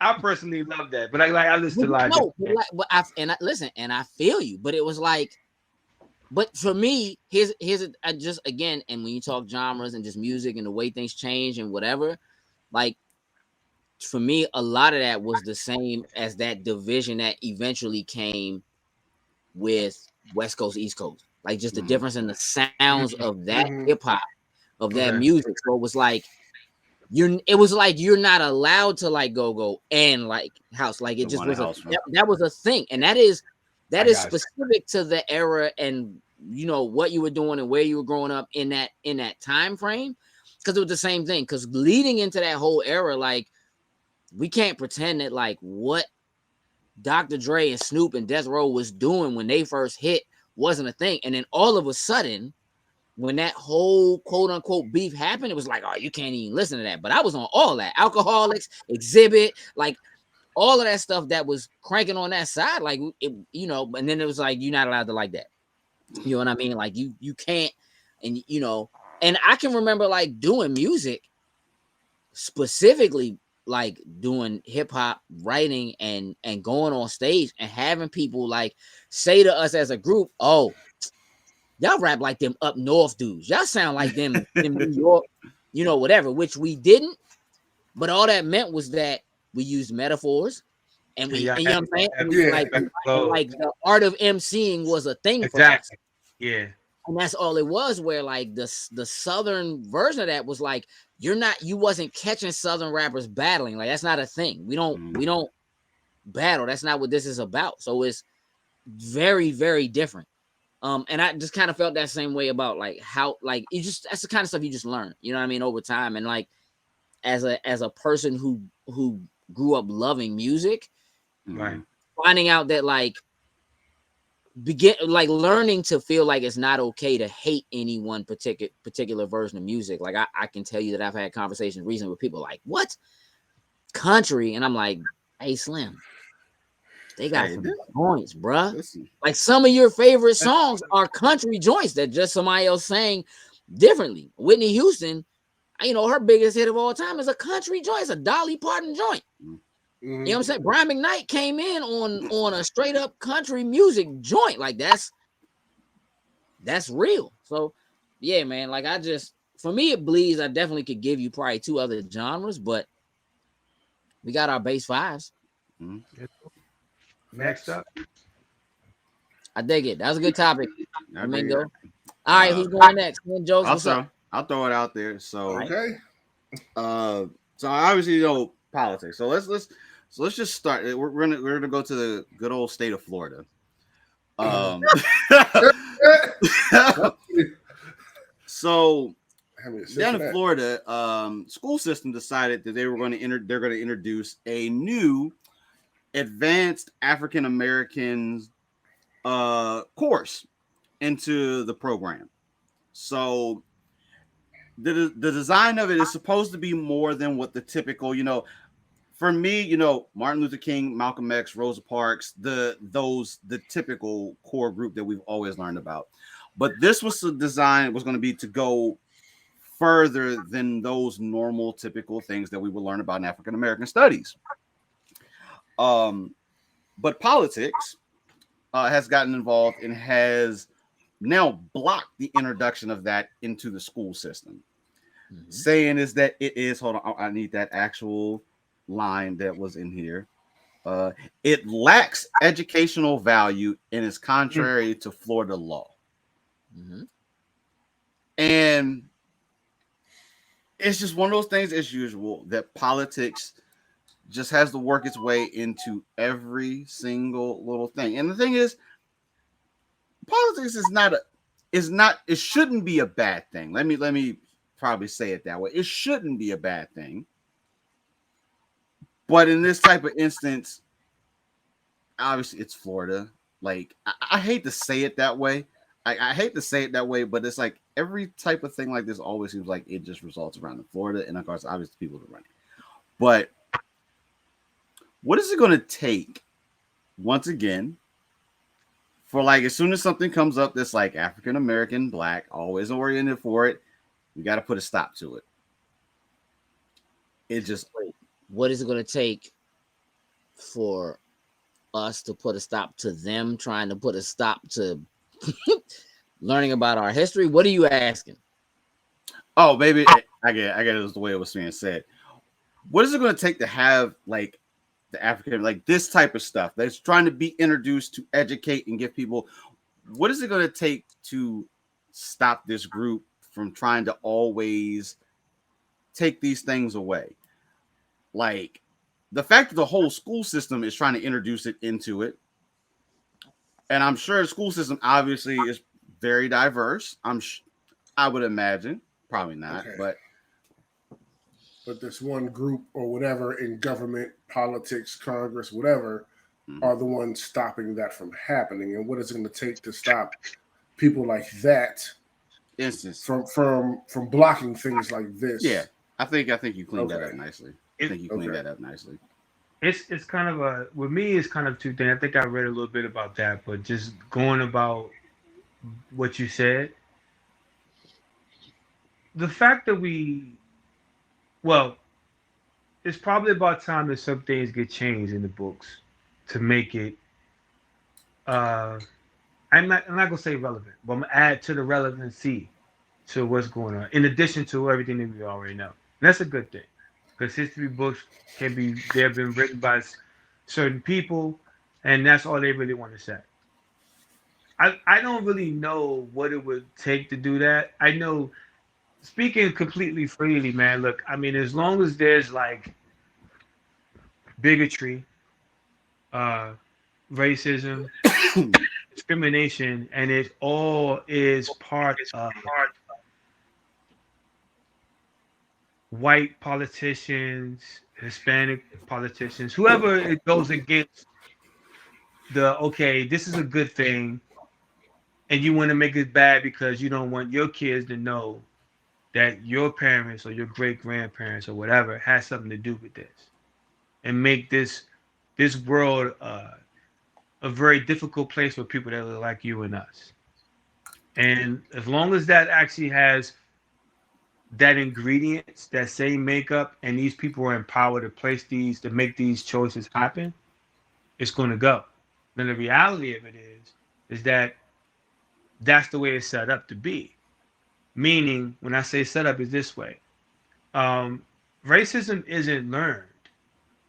I personally love that, but I listen to Logic. No, listen, and I feel you, but it was like, but for me, here's just again, and when you talk genres and just music and the way things change and whatever, like for me, a lot of that was the same as that division that eventually came with West Coast, East Coast. Like just the difference in the sounds of that hip hop, of that music. So it was like you're not allowed to like go and like house. Like it just was that was a thing. And that is specific to the era and you know what you were doing and where you were growing up in that time frame. Because it was the same thing. Because leading into that whole era, like we can't pretend that like what Dr. Dre and Snoop and Death Row was doing when they first hit wasn't a thing. And then all of a sudden, when that whole quote unquote beef happened, it was like, oh, you can't even listen to that. But I was on all that. Alcoholics, Exhibit, like all of that stuff that was cranking on that side. Like, it, you know, and then it was like, you're not allowed to like that. You know what I mean? Like you can't, and you know, and I can remember like doing music specifically, like doing hip hop writing and going on stage and having people like say to us as a group, oh, y'all rap like them up north dudes. Y'all sound like them in New York, you know, whatever, which we didn't. But all that meant was that we used metaphors and we, and you know what I'm saying? And like the art of emceeing was a thing for us. Yeah. And that's all it was, where like the Southern version of that was like, you wasn't catching Southern rappers battling. Like that's not a thing. We don't battle. That's not what this is about. So it's very, very different. And I just kind of felt that same way about like how, like, you just, that's the kind of stuff you just learn, you know what I mean, over time. And like, as a person who grew up loving music, right, finding out that like, learning to feel like it's not okay to hate any one particular version of music. Like I can tell you that I've had conversations recently with people like, what country? And I'm like, hey Slim, they got some joints, bruh. Listen. Like some of your favorite songs are country joints that just somebody else sang differently. Whitney Houston, you know, her biggest hit of all time is a country joint. It's a Dolly Parton joint. You know what I'm saying? Brian McKnight came in on a straight up country music joint. Like that's real. So yeah, man. Like for me, it bleeds. I definitely could give you probably two other genres, but we got our base fives. Next up. I dig it. That was a good topic. Domingo. All right, who's going next? Jokes, what's up? I'll throw it out there. So okay. So obviously, you know, politics. So let's just start. We're gonna go to the good old state of Florida. So down in Florida, school system decided that they're going to introduce a new advanced African Americans course into the program. So the design of it is supposed to be more than what the typical, you know, for me, you know, Martin Luther King, Malcolm X, Rosa Parks, the typical core group that we've always learned about. But this was the design was going to be to go further than those normal, typical things that we would learn about in African American studies. But politics has gotten involved and has now blocked the introduction of that into the school system. Saying is that it is, hold on, I need that actual line that was in here. It lacks educational value and is contrary to Florida law. And it's just one of those things, as usual, that politics just has to work its way into every single little thing. And the thing is, politics it shouldn't be a bad thing. Let me probably say it that way. It shouldn't be a bad thing. But in this type of instance, obviously it's Florida. Like, I hate to say it that way. I hate to say it that way, but it's like every type of thing like this always seems like it just results around in Florida. And of course, obviously people are running. But what is it going to take, once again, for like as soon as something comes up that's like African American, Black, always oriented for it, we got to put a stop to it. It just, what is it going to take for us to put a stop to them trying to put a stop to learning about our history? What are you asking? Oh, baby, I get it was the way it was being said. What is it going to take to have like the African, like this type of stuff that's trying to be introduced to educate and give people? What is it going to take to stop this group from trying to always take these things away? Like the fact that the whole school system is trying to introduce it into it. And I'm sure the school system obviously is very diverse. I would imagine, probably not, but this one group or whatever in government, politics, Congress, whatever, are the ones stopping that from happening. And what is it going to take to stop people like that from blocking things like this? Yeah, I think you cleaned that up nicely. I think you cleaned that up nicely. It's kind of with me, it's kind of two things. I think I read a little bit about that, but just going about what you said, the fact that it's probably about time that some things get changed in the books to make it. I'm not gonna say relevant, but I'm gonna add to the relevancy to what's going on, in addition to everything that we already know. And that's a good thing, because history books they've been written by certain people, and that's all they really want to say. I don't really know what it would take to do that. I know, speaking completely freely, man. Look, I mean, as long as there's like bigotry, racism, discrimination, and it all is part of white politicians, Hispanic politicians, whoever it goes against this is a good thing, and you want to make it bad because you don't want your kids to know that your parents or your great grandparents or whatever has something to do with this, and make this world a very difficult place for people that look like you and us. And as long as that actually has that ingredients, that same makeup, and these people are empowered to make these choices happen, it's going to go. Then the reality of it is that that's the way it's set up to be. Meaning, when I say set up, is this way. Racism isn't learned;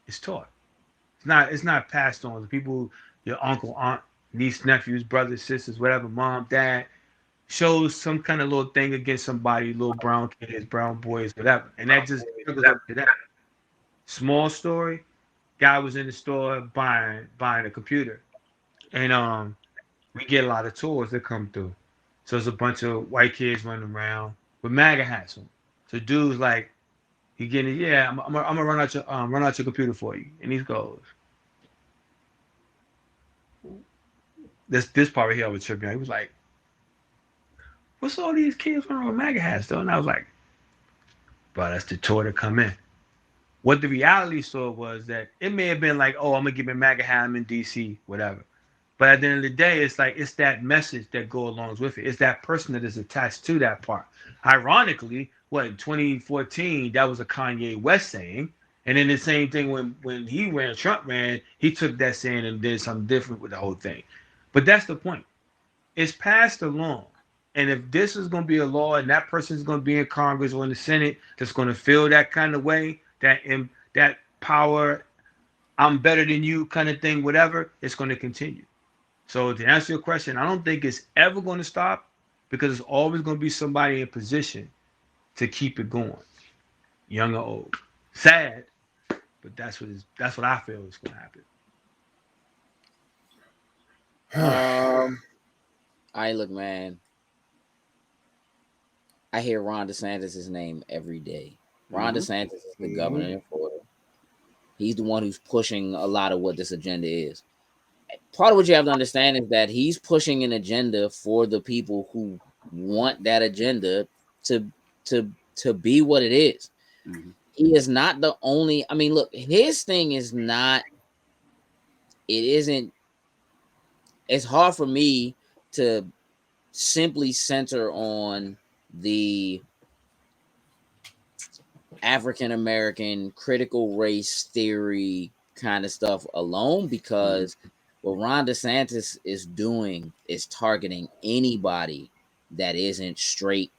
it's taught. It's not passed on to people. Your uncle, aunt, niece, nephews, brothers, sisters, whatever, mom, dad, shows some kind of little thing against somebody, little brown kids, brown boys, whatever, and that just goes up to that. Small story: guy was in the store buying a computer, and we get a lot of tours that come through. So there's a bunch of white kids running around with MAGA hats on. So dude's like, he getting, yeah, I'm gonna run out your computer for you, and he goes, this part right here was tripping. He was like, what's all these kids running with MAGA hats though? And I was like, bro, that's the tour to come in. What the reality saw was that it may have been like, oh, I'm gonna give me MAGA hat, I'm in DC, whatever. But at the end of the day, it's like it's that message that goes along with it. It's that person that is attached to that part. Ironically, in 2014, that was a Kanye West saying. And then the same thing when Trump ran, he took that saying and did something different with the whole thing. But that's the point. It's passed along. And if this is going to be a law and that person is going to be in Congress or in the Senate that's going to feel that kind of way, that power, I'm better than you kind of thing, whatever, it's going to continue. So to answer your question, I don't think it's ever going to stop, because there's always going to be somebody in position to keep it going, young or old. Sad, but that's what I feel is going to happen. All right, look, man. I hear Ron DeSantis' name every day. Ron DeSantis is the governor in Florida. He's the one who's pushing a lot of what this agenda is. Part of what you have to understand is that he's pushing an agenda for the people who want that agenda to be what it is. He is not the only. I mean, look, his thing is not it isn't. It's hard for me to simply center on the African American critical race theory kind of stuff alone, because what Ron DeSantis is doing is targeting anybody that isn't straight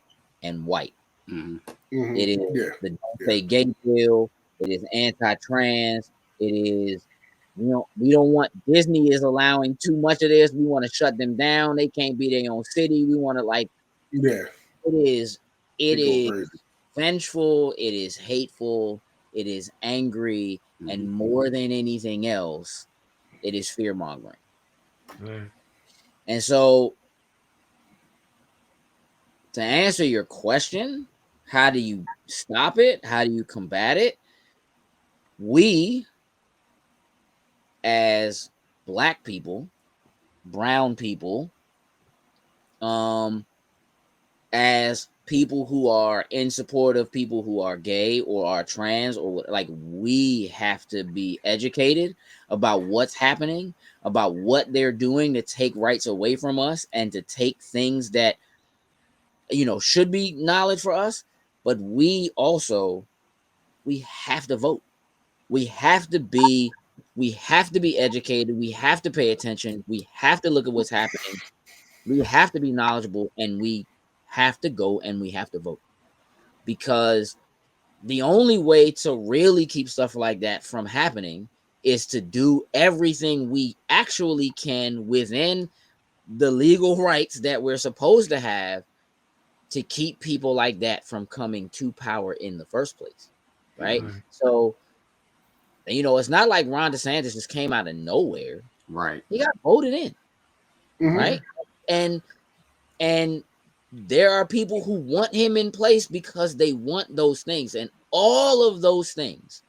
and white. It is the Don't Say Gay bill. It is anti-trans. It is, we don't want, Disney is allowing too much of this. We want to shut them down. They can't be their own city. We want to it is vengeful. It is hateful. It is angry. And more than anything else, it is fear mongering. And so, to answer your question, how do you stop it? How do you combat it? We, as Black people, brown people, as people who are in support of people who are gay or are trans, or we have to be educated about what's happening, about what they're doing to take rights away from us and to take things that should be knowledge for us. But we have to vote. We have to be educated. We have to pay attention. We have to look at what's happening. We have to be knowledgeable, and we have to go and we have to vote, because the only way to really keep stuff like that from happening is to do everything we actually can within the legal rights that we're supposed to have to keep people like that from coming to power in the first place, right? So, it's not like Ron DeSantis just came out of nowhere. Right. He got voted in, right? And there are people who want him in place because they want those things. And all of those things,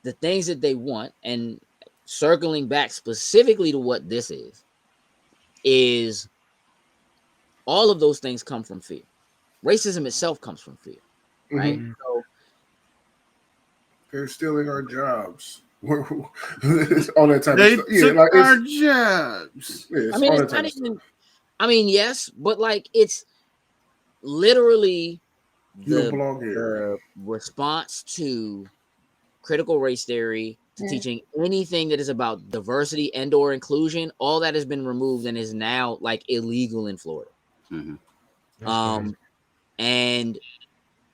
the things that they want, and circling back specifically to what this is all of those things come from fear. Racism itself comes from fear, right? So, they're stealing our jobs. All that type they of stuff. Took our jobs. It's not even. Yes, but it's literally the response to critical race theory, to teaching anything that is about diversity and or inclusion. All that has been removed and is now illegal in Florida. And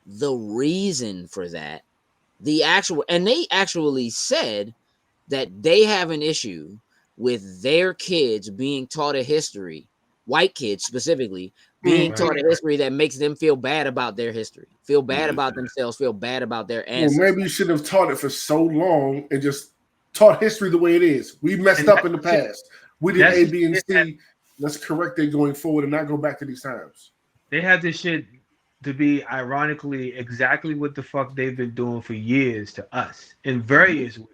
the reason for that, they actually said that they have an issue with their kids being taught a history, white kids specifically, being taught a history that makes them feel bad about their history, feel bad about themselves, feel bad about their ancestors. Well, maybe you should have taught it for so long and just taught history the way it is. We messed up in the past. We did A, B, and C. Let's correct it going forward and not go back to these times. They had this shit to be ironically exactly what the fuck they've been doing for years to us in various ways,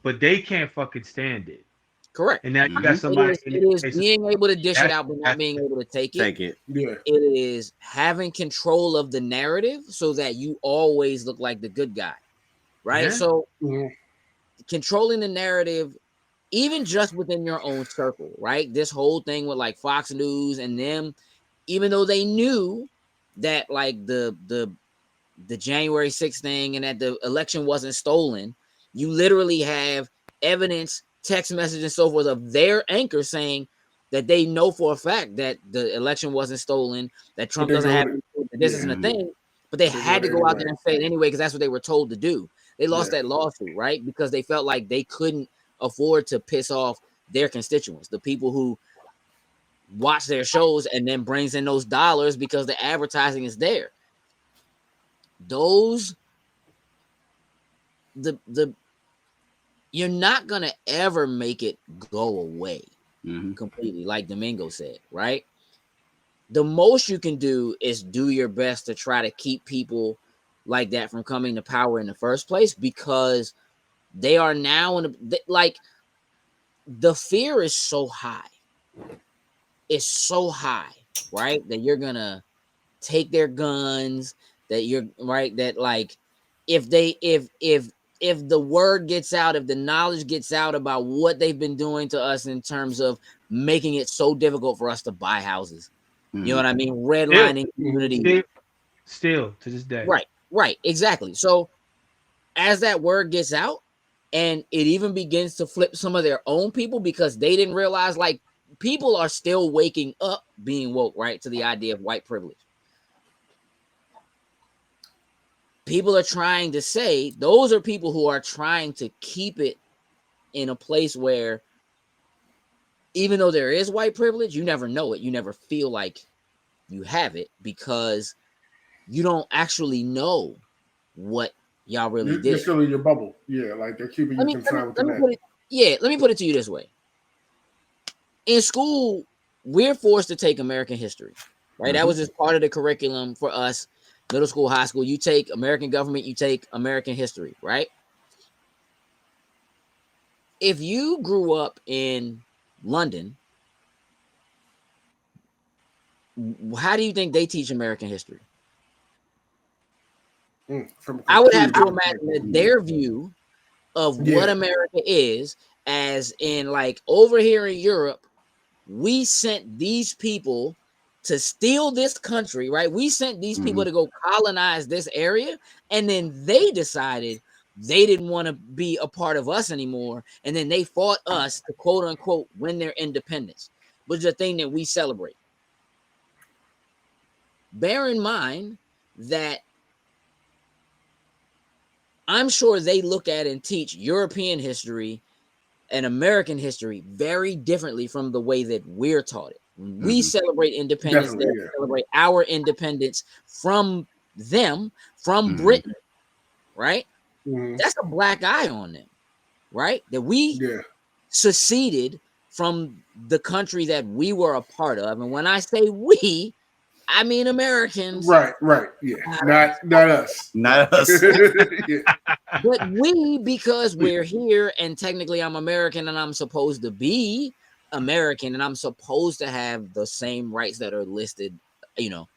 but they can't fucking stand it. Correct. And now you got somebody. It is being able to dish it out, but not being able to take it. Yeah. It is having control of the narrative so that you always look like the good guy, right? Yeah. So controlling the narrative, even just within your own circle, right? This whole thing with Fox News and them, even though they knew that the January 6th thing and that the election wasn't stolen, you literally have evidence, text message and so forth of their anchor saying that they know for a fact that the election wasn't stolen, that Trump doesn't have that this isn't a thing, but they had to go out there and say it anyway because that's what they were told to do. They lost that lawsuit, right? Because they felt like they couldn't afford to piss off their constituents, the people who watch their shows and then brings in those dollars because the advertising is there. You're not gonna ever make it go away completely, like Domingo said, right? The most you can do is do your best to try to keep people like that from coming to power in the first place, because they are now the fear is so high. It's so high, right? That you're gonna take their guns, that you're right, that if if the word gets out, if the knowledge gets out about what they've been doing to us in terms of making it so difficult for us to buy houses. You know what I mean? Redlining community. Still to this day. Right, exactly. So as that word gets out, and it even begins to flip some of their own people because they didn't realize, like, people are still waking up, being woke, right, to the idea of white privilege. People are trying to say, those are people who are trying to keep it in a place where even though there is white privilege, you never know it. You never feel like you have it because you don't actually know what y'all really did. You're still in your bubble. Yeah, like they're keeping you confined with the net. Let me put it to you this way. In school, we're forced to take American history, right? That was just part of the curriculum for us. Middle school, high school, you take American government, you take American history, right? If you grew up in London, how do you think they teach American history? I would have to imagine that their view of what America is, as in, like, over here in Europe, we sent these people to steal this country, right? We sent these people to go colonize this area, and then they decided they didn't want to be a part of us anymore, and then they fought us to quote unquote win their independence, which is a thing that we celebrate. Bear in mind that I'm sure they look at and teach European history and American history very differently from the way that we're taught it. When we celebrate independence, they celebrate our independence from them, from Britain, right? That's a black eye on them, right? That we seceded from the country that we were a part of. And when I say we, I mean Americans. Right. Yeah. Not us. Not us. But we, because we're here and technically I'm American and I'm supposed to be American and I'm supposed to have the same rights that are listed, you know.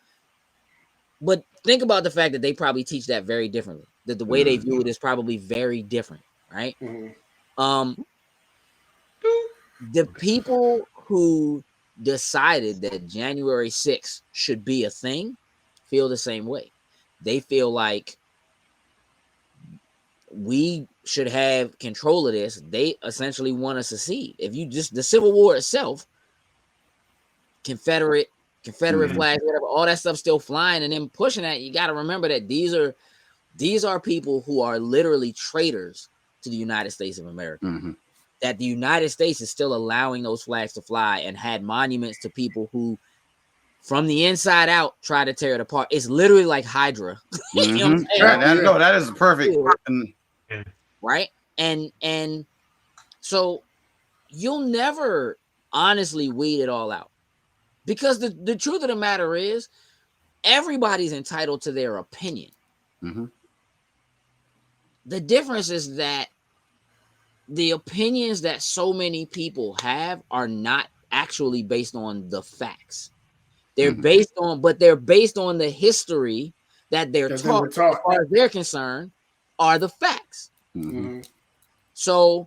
But think about the fact that they probably teach that very differently. That the way they view it is probably very different, right? The people who decided that January 6th should be a thing feel the same way. They feel like we should have control of this. They essentially want to secede. If you just, the Civil War itself, Confederate flags, whatever, all that stuff still flying and then pushing that, you got to remember that these are people who are literally traitors to the United States of America. That the United States is still allowing those flags to fly and had monuments to people who from the inside out try to tear it apart. It's literally like Hydra. You know what I'm saying? No, that is perfect. Right? And so you'll never honestly weed it all out. Because the truth of the matter is everybody's entitled to their opinion. The difference is that the opinions that so many people have are not actually based on the facts. They're based on the history that they're taught. As far as they're concerned, are the facts. So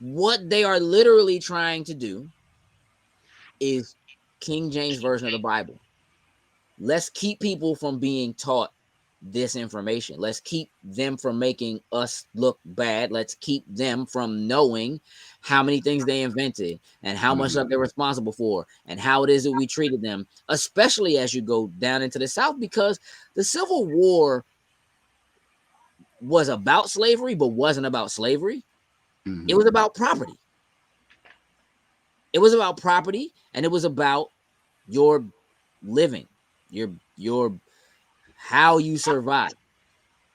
what they are literally trying to do is King James version of the Bible. Let's keep people from being taught this information. Let's keep them from making us look bad. Let's keep them from knowing how many things they invented and how much stuff they're responsible for and how it is that we treated them, especially as you go down into the South, because the Civil War was about slavery, but wasn't about slavery. It was about property. It was about property, and it was about your living, your how you survive.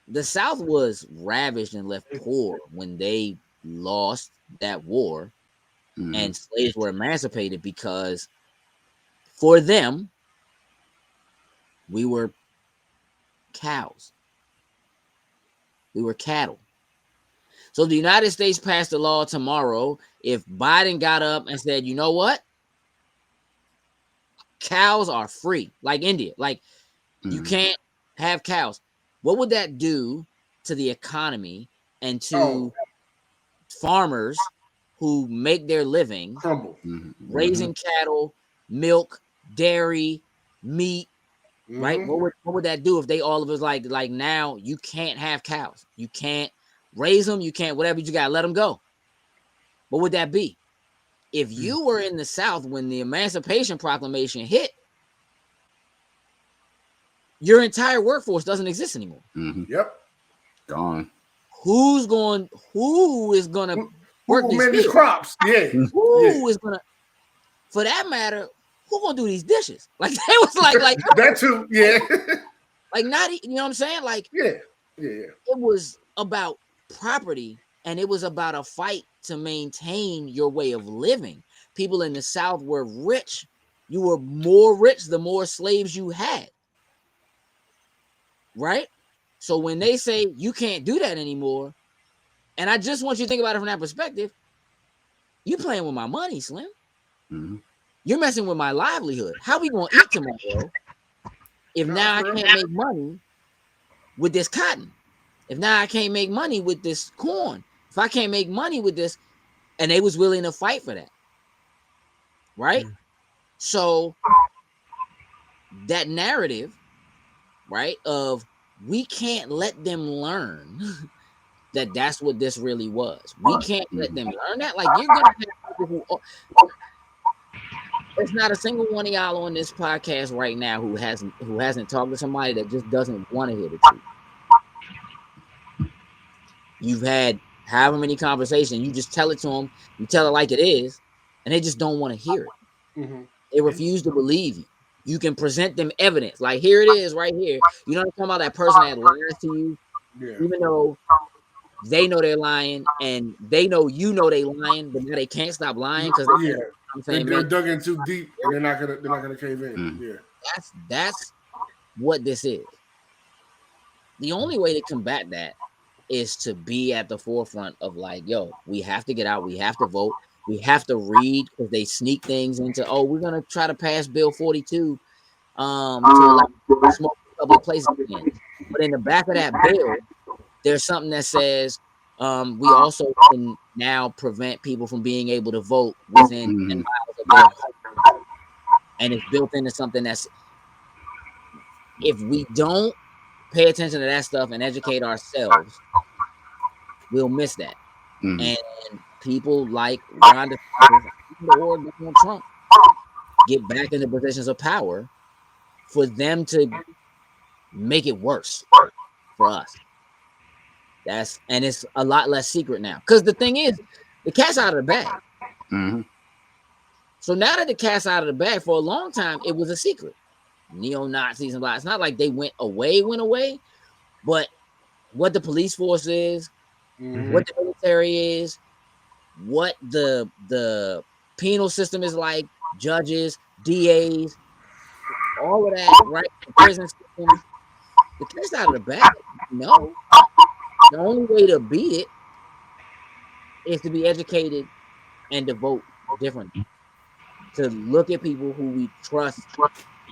The South was ravaged and left poor when they lost that war and slaves were emancipated, because for them, we were cows. We were cattle. So if the United States passed a law tomorrow, if Biden got up and said, you know what? Cows are free, like India. Like, you can't have cows. What would that do to the economy and to farmers who make their living raising cattle, milk, dairy, meat, right? What would that do if they all of us like now you can't have cows, you can't raise them, you can't whatever, you gotta let them go? What would that be? If you were in the South when the Emancipation Proclamation hit, your entire workforce doesn't exist anymore. Yep, gone. Who is gonna work these crops? Yeah. Who is gonna, for that matter, who gonna do these dishes? Like they was like that too. Yeah. Like not, you know what I'm saying? Like yeah. It was about property, and it was about a fight to maintain your way of living. People in the South were rich. You were more rich the more slaves you had. Right? So when they say you can't do that anymore, and I just want you to think about it from that perspective, you playing with my money, Slim. You're messing with my livelihood. How we gonna eat tomorrow if now I can't make money with this cotton? If now I can't make money with this corn, if I can't make money with this, and they was willing to fight for that, right? So that narrative, right, of we can't let them learn that that's what this really was. We can't let them learn that. Like you're gonna have people who, there's not a single one of y'all on this podcast right now who hasn't talked to somebody that just doesn't want to hear the truth. You've had however many conversations, you just tell it to them, you tell it like it is, and they just don't want to hear it. They refuse to believe you. You can present them evidence, like here it is right here. You know what I'm talking about? That person that lies to you, even though they know they're lying and they know you know they lying, but now they can't stop lying because they're dug in too deep and they're not gonna cave in. That's what this is. The only way to combat that is to be at the forefront of like, yo, we have to get out, we have to vote, we have to read, because they sneak things into, we're gonna try to pass Bill 42 to allow smoke public places again. But in the back of that bill, there's something that says we also can now prevent people from being able to vote within 10 miles of their home. And it's built into something that's, if we don't pay attention to that stuff and educate ourselves, we'll miss that. And people like Ron DeSantis or Donald Trump get back into positions of power for them to make it worse for us. And it's a lot less secret now. Because the thing is, the cat's out of the bag. So now that the cat's out of the bag, for a long time, it was a secret. Neo-Nazis and blah. It's not like they went away, but what the police force is, what the military is, what the penal system is like, judges, DAs, all of that, right? The prison system, the cat's out of the bag. No. The only way to beat it is to be educated and to vote differently. To look at people who we trust,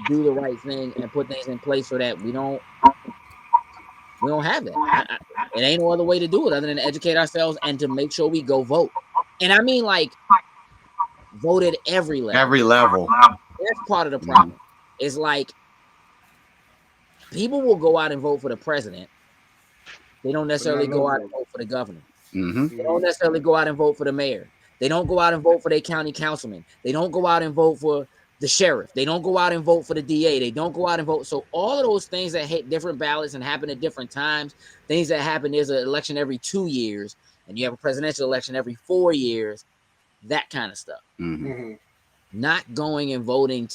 do the right thing, and put things in place so that we don't have that. It ain't no other way to do it other than to educate ourselves and to make sure we go vote. And I mean, like, vote at every level. Every level. That's part of the problem. It's like people will go out and vote for the president. They don't necessarily go out and vote for the governor. They don't necessarily go out and vote for the mayor. They don't go out and vote for their county councilman. They don't go out and vote for the sheriff. They don't go out and vote for the DA. They don't go out and vote. So all of those things that hit different ballots and happen at different times, things that happen, there's an election every 2 years, and you have a presidential election every 4 years, that kind of stuff. Not going and voting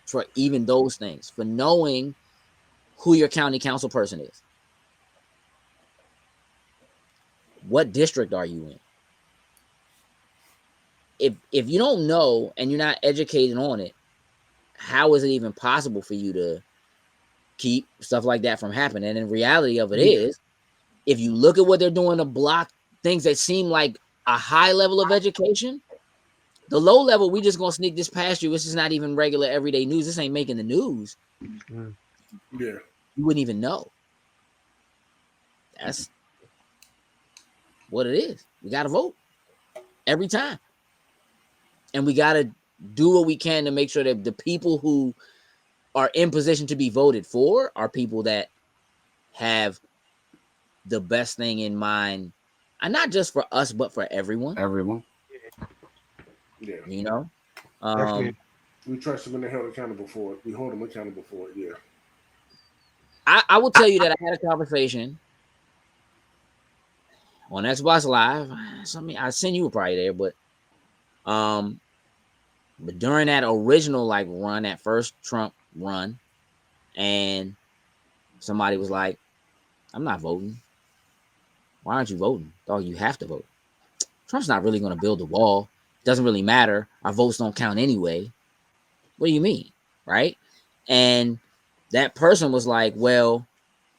for even those things, for knowing who your county council person is. What district are you in? If you don't know and you're not educated on it, how is it even possible for you to keep stuff like that from happening? And the reality of it is, if you look at what they're doing to block things that seem like a high level of education, the low level, we just gonna sneak this past you. This is not even regular everyday news. This ain't making the news. Yeah, you wouldn't even know. what it is. We got to vote every time. And we got to do what we can to make sure that the people who are in position to be voted for are people that have the best thing in mind, and not just for us, but for everyone. Yeah. You know? We trust them and they're held accountable for it. We hold them accountable for it. Yeah. I will tell you that I had a conversation on Xbox Live. I seen you were probably there, but during that original run, that first Trump run, and somebody was like, "I'm not voting. Why aren't you voting? Dog, you have to vote. Trump's not really going to build a wall. Doesn't really matter. Our votes don't count anyway. What do you mean?" Right? And that person was like, "Well,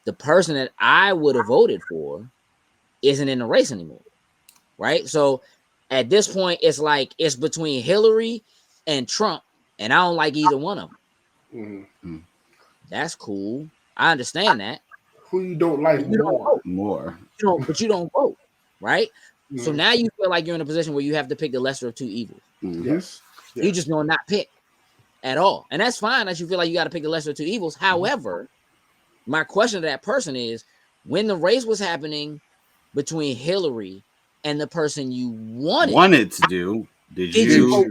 the person that I would have voted for isn't in the race anymore." Right? So at this point, it's between Hillary and Trump, and I don't like either one of them. Mm-hmm. That's cool. I understand that. Who you don't like more? But you don't vote, right? Mm-hmm. So now you feel like you're in a position where you have to pick the lesser of two evils. Mm-hmm. Yes. You just will not pick at all. And that's fine that you feel like you got to pick the lesser of two evils. However, my question to that person is, when the race was happening between Hillary and the person you wanted to do, did you vote?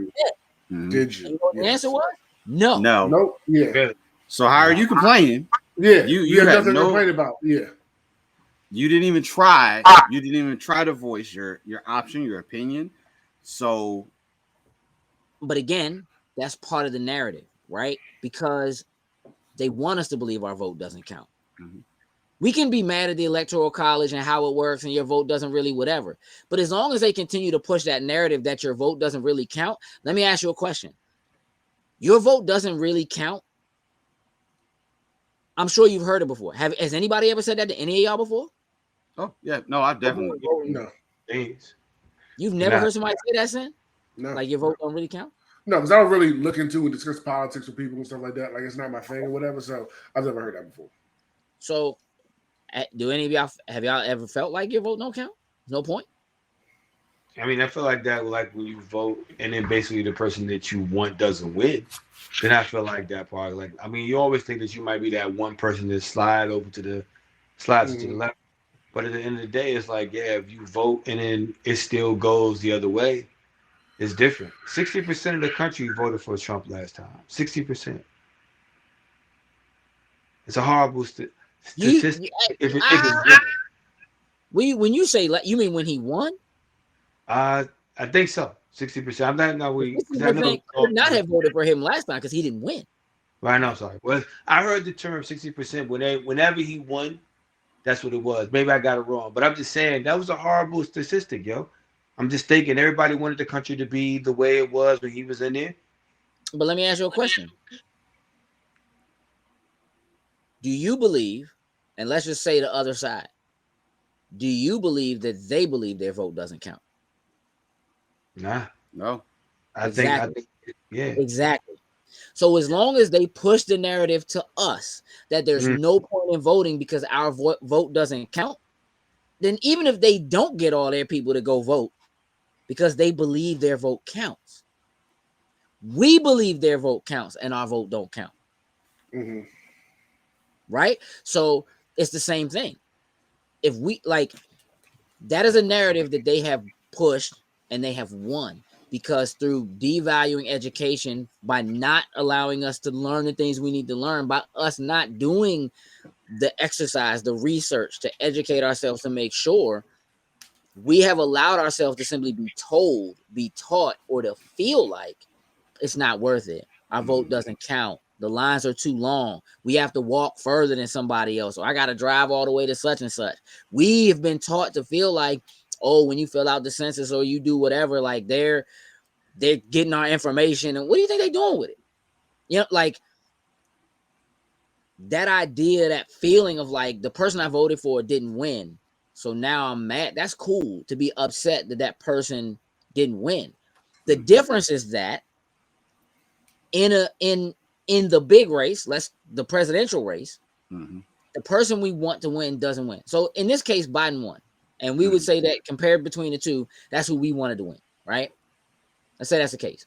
Did you? And you know what the answer was? No. Nope. Yeah. So how are you complaining? Yeah. You had nothing to complain about. Yeah. You didn't even try. You didn't even try to voice your option, your opinion. So, but again, that's part of the narrative, right? Because they want us to believe our vote doesn't count. Mm-hmm. We can be mad at the Electoral College and how it works and your vote doesn't really whatever. But as long as they continue to push that narrative that your vote doesn't really count, let me ask you a question. Your vote doesn't really count. I'm sure you've heard it before. Has anybody ever said that to any of y'all before? Oh, yeah. No, I've definitely. No. You've never heard somebody say that, Sin? No. Like your vote don't really count? No, because I don't really look into and discuss politics with people and stuff like that. Like, it's not my thing or whatever. So I've never heard that before. So do any of y'all, have y'all ever felt like your vote don't count? No point? I mean, I feel like that, like when you vote and then basically the person that you want doesn't win, then I feel like that part. Like, I mean, you always think that you might be that one person that slides to the left. But at the end of the day, it's like, yeah, if you vote and then it still goes the other way, it's different. 60% of the country voted for Trump last time. 60%. It's a horrible statistic. When you say, you mean when he won? I think so. 60%. I'm not could not have voted for him last time because he didn't win. Right now, sorry. Well, I heard the term 60% whenever he won. That's what it was. Maybe I got it wrong, but I'm just saying that was a horrible statistic, yo. I'm just thinking everybody wanted the country to be the way it was when he was in there. But let me ask you a question. Do you believe, and let's just say the other side, do you believe that they believe their vote doesn't count? Nah. No. I think, yeah. Exactly. So as long as they push the narrative to us that there's no point in voting because our vote doesn't count, then even if they don't get all their people to go vote because they believe their vote counts, we believe their vote counts and our vote don't count. Mm-hmm. Right? So it's the same thing. If we that is a narrative that they have pushed and they have won. Because through devaluing education, by not allowing us to learn the things we need to learn, by us not doing the exercise, the research to educate ourselves to make sure, we have allowed ourselves to simply be told, be taught, or to feel like it's not worth it. Our vote doesn't count. The lines are too long. We have to walk further than somebody else. Or I got to drive all the way to such and such. We have been taught to feel like, oh, when you fill out the census or you do whatever, like they're getting our information. And what do you think they're doing with it? You know, like that idea, that feeling of like the person I voted for didn't win. So now I'm mad. That's cool to be upset that person didn't win. The difference is that in the big race, the presidential race, the person we want to win doesn't win. So in this case, Biden won. And we would say that compared between the two, that's who we wanted to win, right? Let's say that's the case.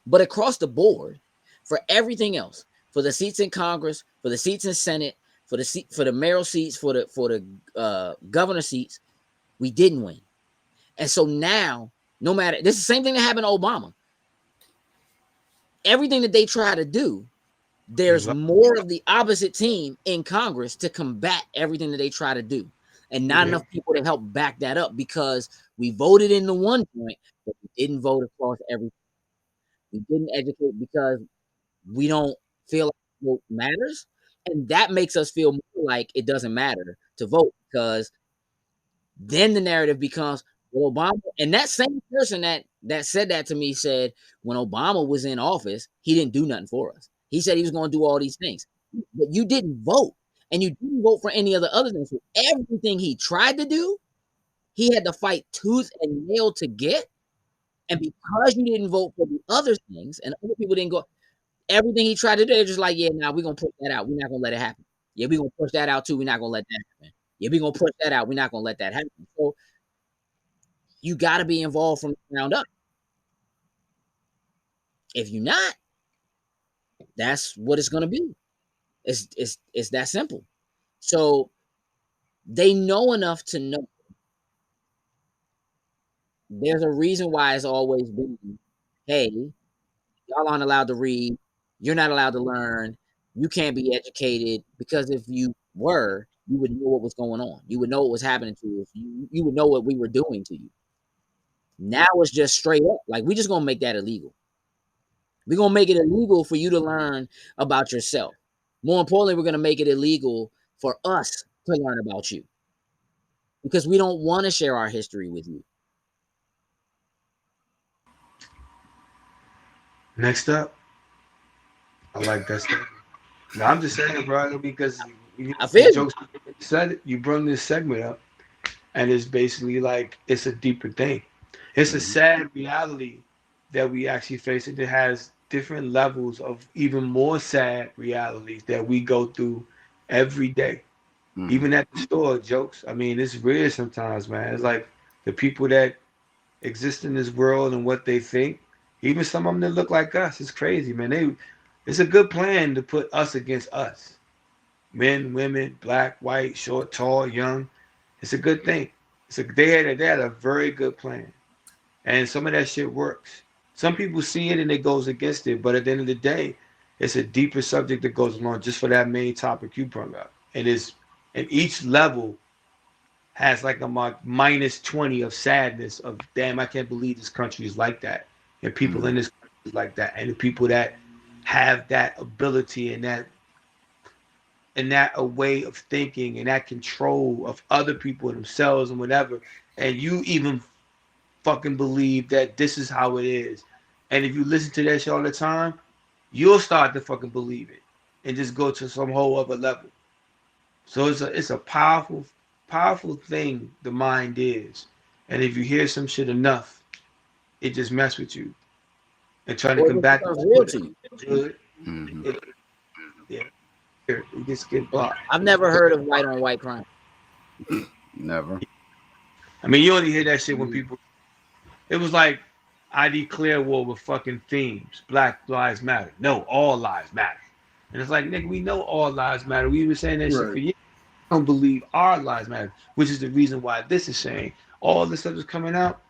But across the board, for everything else, for the seats in Congress, for the seats in Senate, for the mayoral seats, for the governor seats, we didn't win. And so now, no matter, this is the same thing that happened to Obama. Everything that they try to do, there's more of the opposite team in Congress to combat everything that they try to do. And not enough people to help back that up, because we voted in the one point, but we didn't vote across everything. We didn't educate because we don't feel like vote matters. And that makes us feel more like it doesn't matter to vote, because then the narrative becomes, well, Obama, and that same person that said that to me said when Obama was in office, he didn't do nothing for us. He said he was going to do all these things, but you didn't vote, and you didn't vote for any of the other things. So everything he tried to do, he had to fight tooth and nail to get. And because you didn't vote for the other things, and other people didn't go, everything he tried to do, they're just like, yeah, nah, we're going to push that out. We're not going to let it happen. Yeah, we're going to push that out too. We're not going to let that happen. Yeah, we're going to push that out. We're not going to let that happen. So you got to be involved from the ground up. If you're not, that's what it's going to be. It's that simple. So they know enough to know there's a reason why it's always been, hey, y'all aren't allowed to read. You're not allowed to learn. You can't be educated, because if you were, you would know what was going on. You would know what was happening to you. You would know what we were doing to you. Now it's just straight up. Like, we're just going to make that illegal. We're going to make it illegal for you to learn about yourself. More importantly, we're going to make it illegal for us to learn about you, because we don't want to share our history with you. Next up, I like that stuff. No, I'm just saying, bro, because I feel jokes said it, you brought this segment up, and it's basically like it's a deeper thing. It's a sad reality that we actually face. It has different levels of even more sad realities that we go through every day. Even at the store, jokes. I mean, it's weird sometimes, man. It's like the people that exist in this world and what they think. Even some of them that look like us. It's crazy, man. It's a good plan to put us against us. Men, women, black, white, short, tall, young. It's a good thing. They had a very good plan. And some of that shit works. Some people see it and it goes against it, but at the end of the day, it's a deeper subject that goes along just for that main topic you brought up. It is, and each level has like a minus 20 of sadness of, damn, I can't believe this country is like that. And people in this country is like that. And the people that have that ability and that a way of thinking and that control of other people and themselves and whatever. And you even fucking believe that this is how it is. And if you listen to that shit all the time, you'll start to fucking believe it and just go to some whole other level. So it's a powerful thing the mind is. And if you hear some shit enough, it just mess with you. And trying to combat it real to you. Good. It just get blocked. I've never heard of white on white crime. Never. I mean, you only hear that shit when people. It was like, I declare war with fucking themes. Black lives matter. No, all lives matter. And it's like, nigga, we know all lives matter. We've been saying that shit for years. I don't believe our lives matter, which is the reason why this is saying all this stuff is coming out.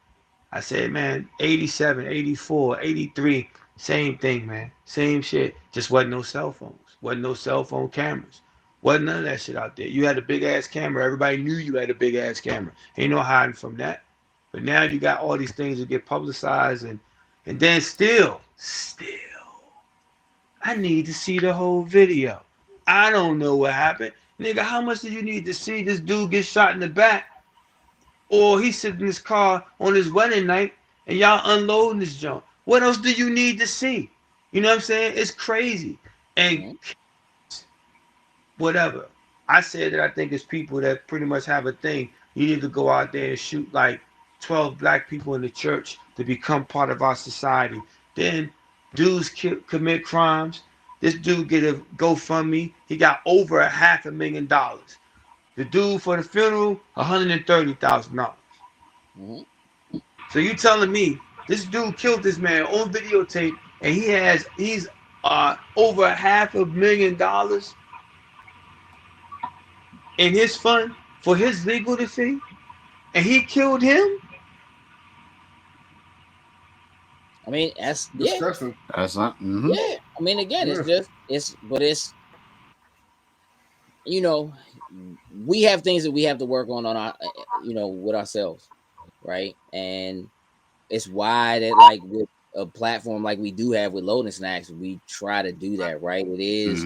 I said, man, 87, 84, 83, same thing, man. Same shit. Just wasn't no cell phones. Wasn't no cell phone cameras. Wasn't none of that shit out there. You had a big ass camera. Everybody knew you had a big ass camera. Ain't no hiding from that. But now you got all these things that get publicized, and then still, I need to see the whole video. I don't know what happened. Nigga, how much do you need to see this dude get shot in the back? Or he's sitting in his car on his wedding night and y'all unloading this junk. What else do you need to see? You know what I'm saying? It's crazy. And whatever. I said that I think it's people that pretty much have a thing. You need to go out there and shoot like 12 black people in the church to become part of our society. Then dudes commit crimes. This dude get a GoFundMe. He got over $500,000. The dude for the funeral, $130,000. Mhm. So you telling me this dude killed this man on videotape, and he's over $500,000 in his fund for his legal fee, and he killed him? I mean, that's Disgusting. That's not. yeah. I mean, again, it's we have things that we have to work on our with ourselves, right? And it's why that, like, with a platform like we do have with Loading Snacks, we try to do that, right? It is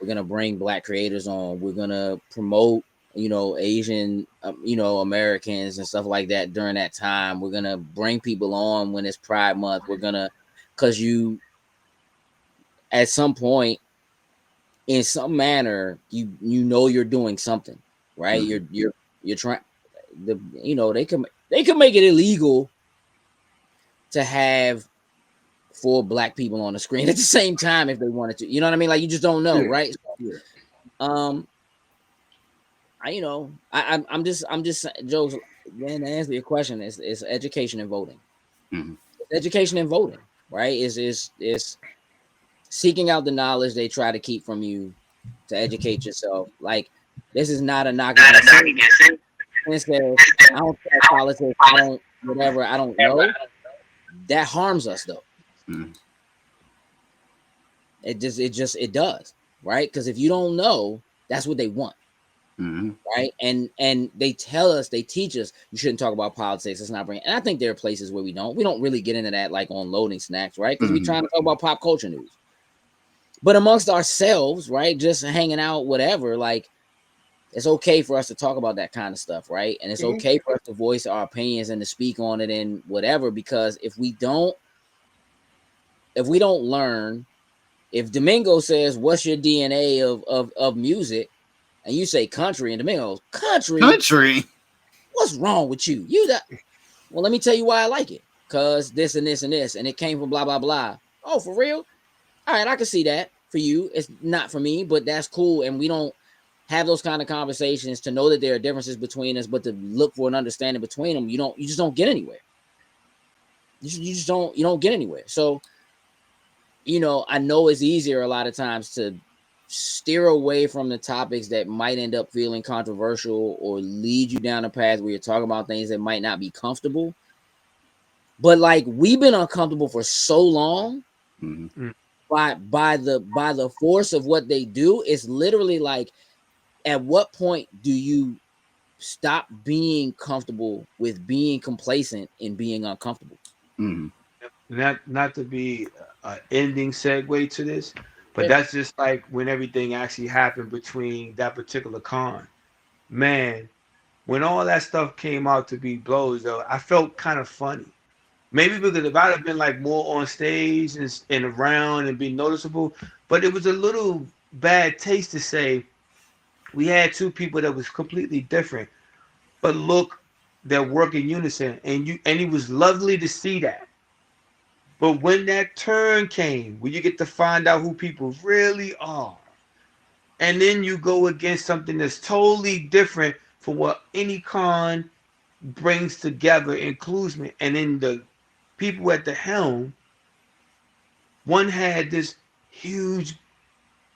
we're gonna bring Black creators on. We're gonna promote Asian Americans and stuff like that during that time. We're gonna bring people on when it's Pride Month. We're gonna, because you at some point, in some manner, you're doing something, right? You're trying, they can make it illegal to have 4 Black people on the screen at the same time if they wanted to. You know what I mean? Like, you just don't know, right? Yeah. I'm just Joe, man, to answer your question, it's education and voting. Education and voting, right? Is seeking out the knowledge they try to keep from you to educate yourself. Like, this is not a knock against it. It says, I don't care politics, I don't know. That harms us, though. It does, right? Because if you don't know, that's what they want. Right, and they teach us you shouldn't talk about politics. It's not bringing. And I think there are places where we don't really get into that, like on Loading Snacks, right? Because we're trying to talk about pop culture news. But amongst ourselves, right, just hanging out, whatever, like, it's okay for us to talk about that kind of stuff, right? And it's okay for us to voice our opinions and to speak on it and whatever. Because if we don't learn, if Domingo says, "What's your DNA of music?" and you say country, and Domingo goes, country. What's wrong with you? Well, let me tell you why I like it. Cause this and this and this, and it came from blah blah blah. Oh, for real? All right, I can see that for you. It's not for me, but that's cool. And we don't have those kind of conversations to know that there are differences between us, but to look for an understanding between them, you just don't get anywhere. You don't get anywhere. So, I know it's easier a lot of times to steer away from the topics that might end up feeling controversial or lead you down a path where you're talking about things that might not be comfortable. But, like, we've been uncomfortable for so long by the force of what they do. It's literally like, at what point do you stop being comfortable with being complacent and being uncomfortable? Not to be an ending segue to this, but that's just like when everything actually happened between that particular con. Man, when all that stuff came out to be blows, though, I felt kind of funny. Maybe because if I'd have been like more on stage and around and be noticeable, but it was a little bad taste to say we had 2 people that was completely different, but look, they work in unison, and it was lovely to see that. But when that turn came, when you get to find out who people really are, and then you go against something that's totally different from what any con brings together, inclusion, and then the people at the helm, one had this huge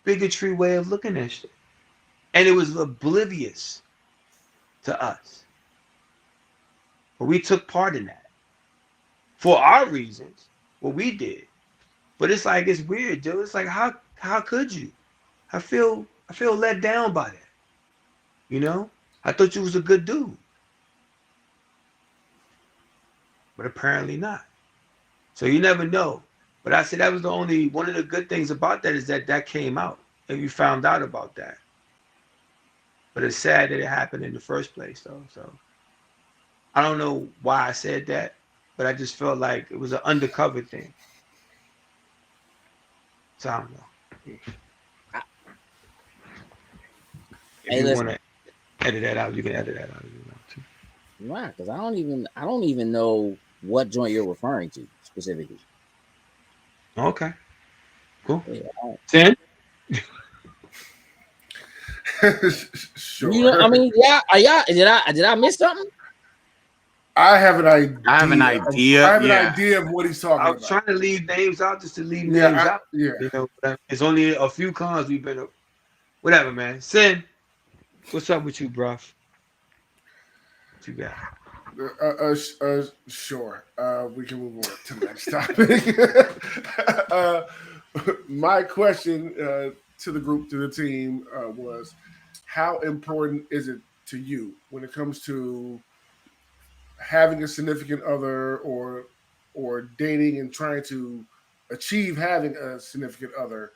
bigotry way of looking at shit. And it was oblivious to us. But we took part in that. For our reasons, what we did. But it's like, it's weird, Joe. It's like, how could you? I feel let down by that. I thought you was a good dude. But apparently not. So you never know. But I said that was one of the good things about that is that came out. And you found out about that. But it's sad that it happened in the first place, though. So I don't know why I said that, but I just felt like it was an undercover thing. So I don't know. If you want to edit that out, you can edit that out if you want to. Right, because I don't even know what joint you're referring to specifically. Okay. Cool. Yeah, 10. Sure. You know, I mean, yeah, did I miss something? I have an idea. I have an idea of what he's talking about. I was trying to leave names out just to leave names out. Yeah. You know, but it's only a few cons we've been. Whatever, man. Sin, what's up with you, bruv? What you got? Sure. We can move on to the next topic. My question to the group, to the team, was how important is it to you when it comes to having a significant other or dating and trying to achieve having a significant other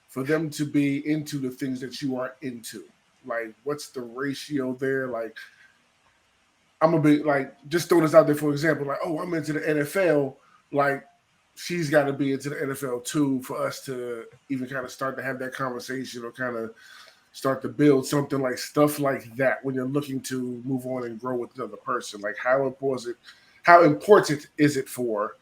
for them to be into the things that you are into? Like, what's the ratio there? Like, I'm gonna be like, just throwing this out there for example, like, oh, I'm into the NFL, like she's got to be into the NFL too for us to even kind of start to have that conversation or kind of start to build something, like stuff like that when you're looking to move on and grow with another person. Like, how important is it for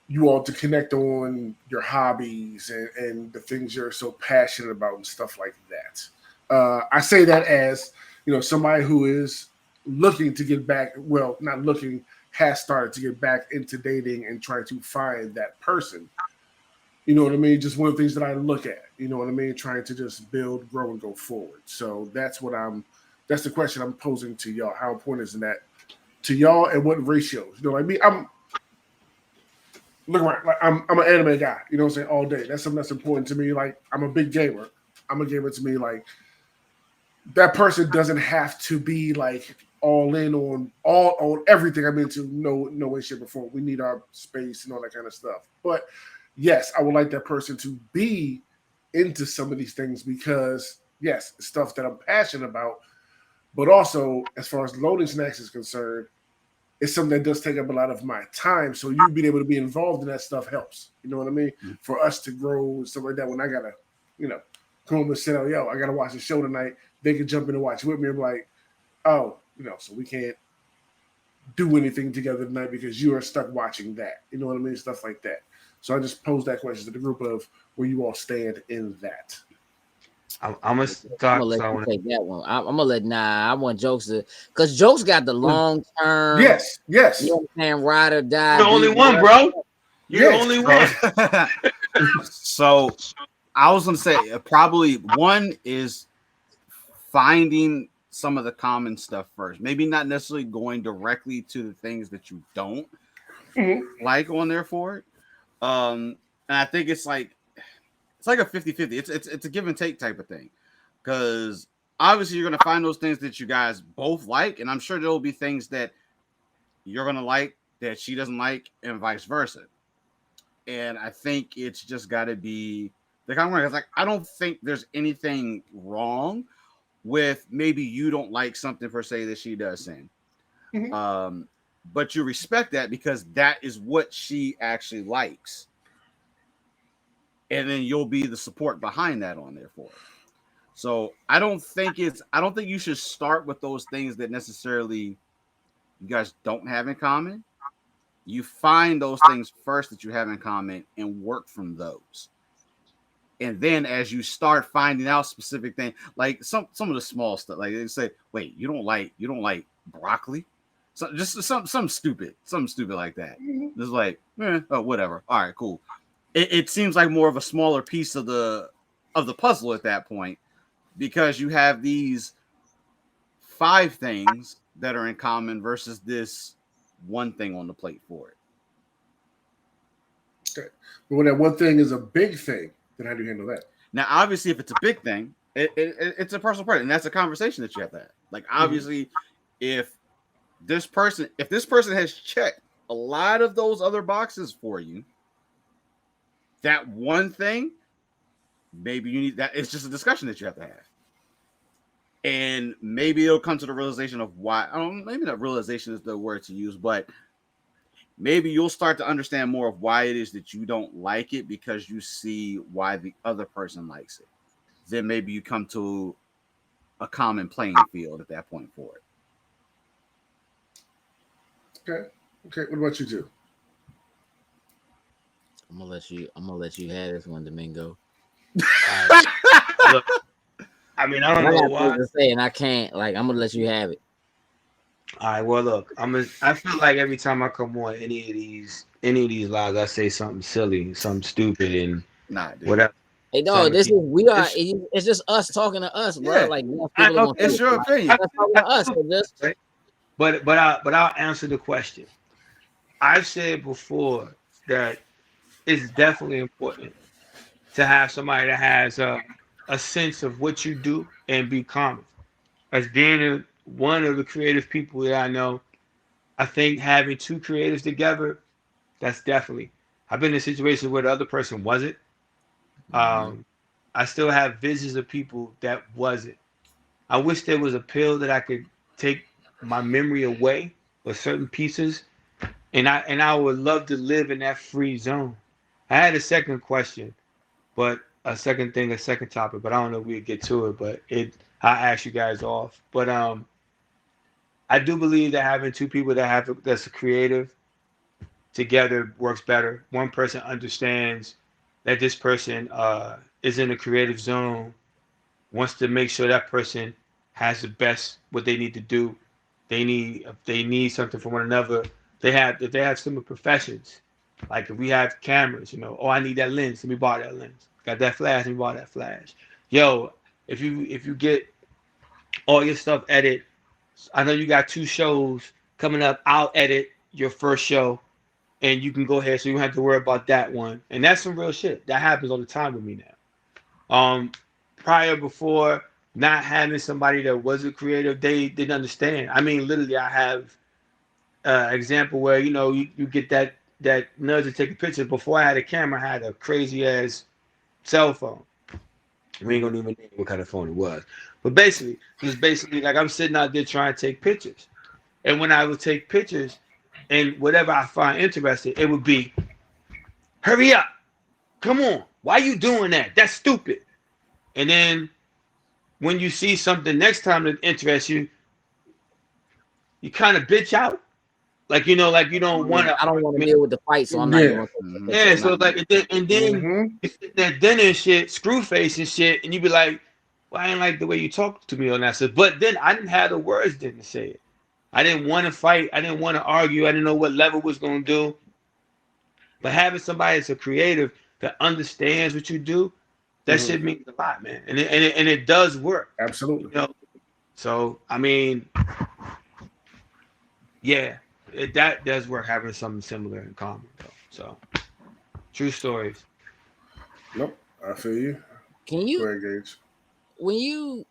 you all to connect on your hobbies and the things you're so passionate about and stuff like that? I say that as, you know, somebody who is looking to get back, well, not looking, has started to get back into dating and trying to find that person. You know what I mean? Just one of the things that I look at, you know what I mean? Trying to just build, grow, and go forward. So that's the question I'm posing to y'all. How important is that to y'all, and what ratios? You know, like me, look around, like I'm an anime guy, you know what I'm saying, all day. That's something that's important to me. Like, I'm a big gamer. I'm a gamer. To me, like, that person doesn't have to be like all in on everything I'm into. No way, shape, or form. We need our space and all that kind of stuff. But yes, I would like that person to be into some of these things because, yes, it's stuff that I'm passionate about. But also, as far as loading snacks is concerned, it's something that does take up a lot of my time. So you being able to be involved in that stuff helps. You know what I mean? Mm-hmm. For us to grow and stuff like that. When I gotta, you know, come home and say, oh, yo, I gotta watch the show tonight. They could jump in and watch with me. I'm like, oh, you know, so we can't do anything together tonight because you are stuck watching that. You know what I mean? Stuff like that. So I just posed that question to the group of where you all stand in that. I'm gonna let you take that one. I'm gonna let I want Jokes to, because Jokes got the long term. Yes. You know what I'm saying? Ride or die. You're the only one, bro. You're the only one. So I was gonna say probably one is finding some of the common stuff first. Maybe not necessarily going directly to the things that you don't like on there for it. And I think it's like a 50-50. It's a give and take type of thing. Because obviously you're gonna find those things that you guys both like, and I'm sure there will be things that you're gonna like that she doesn't like, and vice versa. And I think it's just gotta be the kind of way. Like, I don't think there's anything wrong with maybe you don't like something per se that she does sing. But you respect that because that is what she actually likes. And then you'll be the support behind that on there for it. So I don't think you should start with those things that necessarily you guys don't have in common. You find those things first that you have in common and work from those. And then as you start finding out specific things, like some of the small stuff, like they say, wait, you don't like broccoli? So just something stupid like that. Just like, whatever. All right, cool. It seems like more of a smaller piece of the puzzle at that point, because you have these 5 things that are in common versus this one thing on the plate for it. Okay. But when that one thing is a big thing, then how do you handle that? Now, obviously, if it's a big thing, it's a personal part, and that's a conversation that you have to have. Like, obviously, if this person has checked a lot of those other boxes for you, that one thing, maybe you need that. It's just a discussion that you have to have. And maybe it'll come to the realization of why. Maybe not realization is the word to use, but maybe you'll start to understand more of why it is that you don't like it because you see why the other person likes it. Then maybe you come to a common playing field at that point for it. Okay. What about you two? I'm gonna let you have this one, Domingo. Look, I mean, I don't know why. To say, and I can't. Like, I'm gonna let you have it. All right. Well, look, I feel like every time I come on any of these lives, I say something silly, something stupid, and whatever. Hey, dog, it's just us talking to us, bro. Yeah. Like, it's your opinion. That's talking to us. Right? But I'll answer the question. I've said before that it's definitely important to have somebody that has a sense of what you do and be common. As being one of the creative people that I know, I think having two creatives together, that's definitely. I've been in a situation where the other person wasn't. I still have visions of people that wasn't. I wish there was a pill that I could take my memory away with certain pieces, and I would love to live in that free zone. I had a second question, but a second topic, but I don't know if we'd get to it, but I'll ask you guys off. But I do believe that having two people that's creative together works better. One person understands that this person is in a creative zone, wants to make sure that person has the best what they need to do. If they need something from one another. If they have similar professions. Like if we have cameras, oh, I need that lens, let me borrow that lens. Got that flash, let me borrow that flash. Yo, if you get all your stuff edited, I know you got 2 shows coming up. I'll edit your first show, and you can go ahead, so you don't have to worry about that one. And that's some real shit. That happens all the time with me now. Before not having somebody that wasn't creative, they didn't understand. I mean, literally, I have example where you get that nudge to take a picture. Before I had a camera, I had a crazy ass cell phone. We ain't gonna even name what kind of phone it was, but basically, it was basically like I'm sitting out there trying to take pictures, and when I would take pictures, and whatever I find interesting, it would be, hurry up, come on, why you doing that? That's stupid. And then when you see something next time that interests you, you kind of bitch out. Like you don't want to. I don't want to deal with the fight, so I'm not going to. Yeah, so like, and then you sit there dinner and shit, screw face and shit, and you be like, "Well, I ain't like the way you talked to me on that." So, but then I didn't have the words then to say it. I didn't want to fight. I didn't want to argue. I didn't know what level was going to do. But having somebody that's a creative that understands what you do, that shit means a lot, man. And it does work. Absolutely. So I mean, yeah. That does work, having something similar in common, though. So, true stories. Nope, I feel you. Can you? Go ahead, Gage. When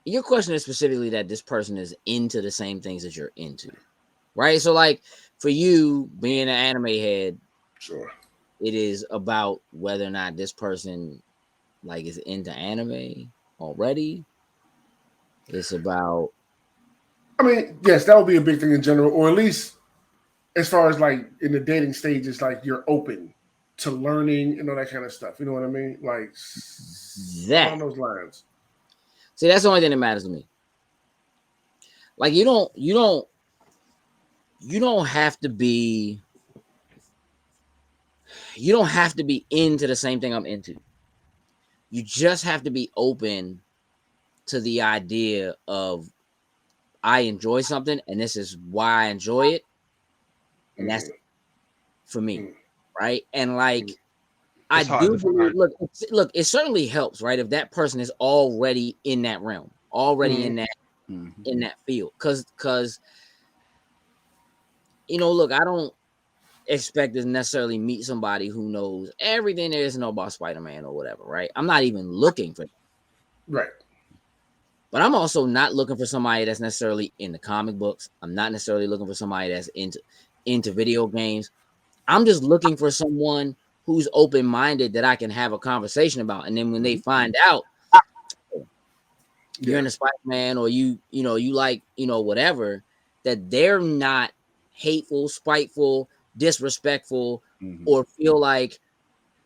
your question is specifically that this person is into the same things that you're into, right? So, like for you being an anime head, sure, it is about whether or not this person like is into anime already. It's about. I mean, yes, that would be a big thing in general, or at least as far as like in the dating stages, like you're open to learning and all that kind of stuff. You know what I mean? Like that along those lines. See, that's the only thing that matters to me. Like you don't have to be. You don't have to be into the same thing I'm into. You just have to be open to the idea of I enjoy something, and this is why I enjoy it, and that's for me, right? And like, I do believe, look, it certainly helps, right? If that person is already in that realm, already in that field, because look, I don't expect to necessarily meet somebody who knows everything there is to know about Spider-Man or whatever, right? I'm not even looking for that. Right. But I'm also not looking for somebody that's necessarily in the comic books. I'm not necessarily looking for somebody that's into video games. I'm just looking for someone who's open-minded that I can have a conversation about. And then when they find out you're in a Spider-Man or you like, whatever, that they're not hateful, spiteful, disrespectful, or feel like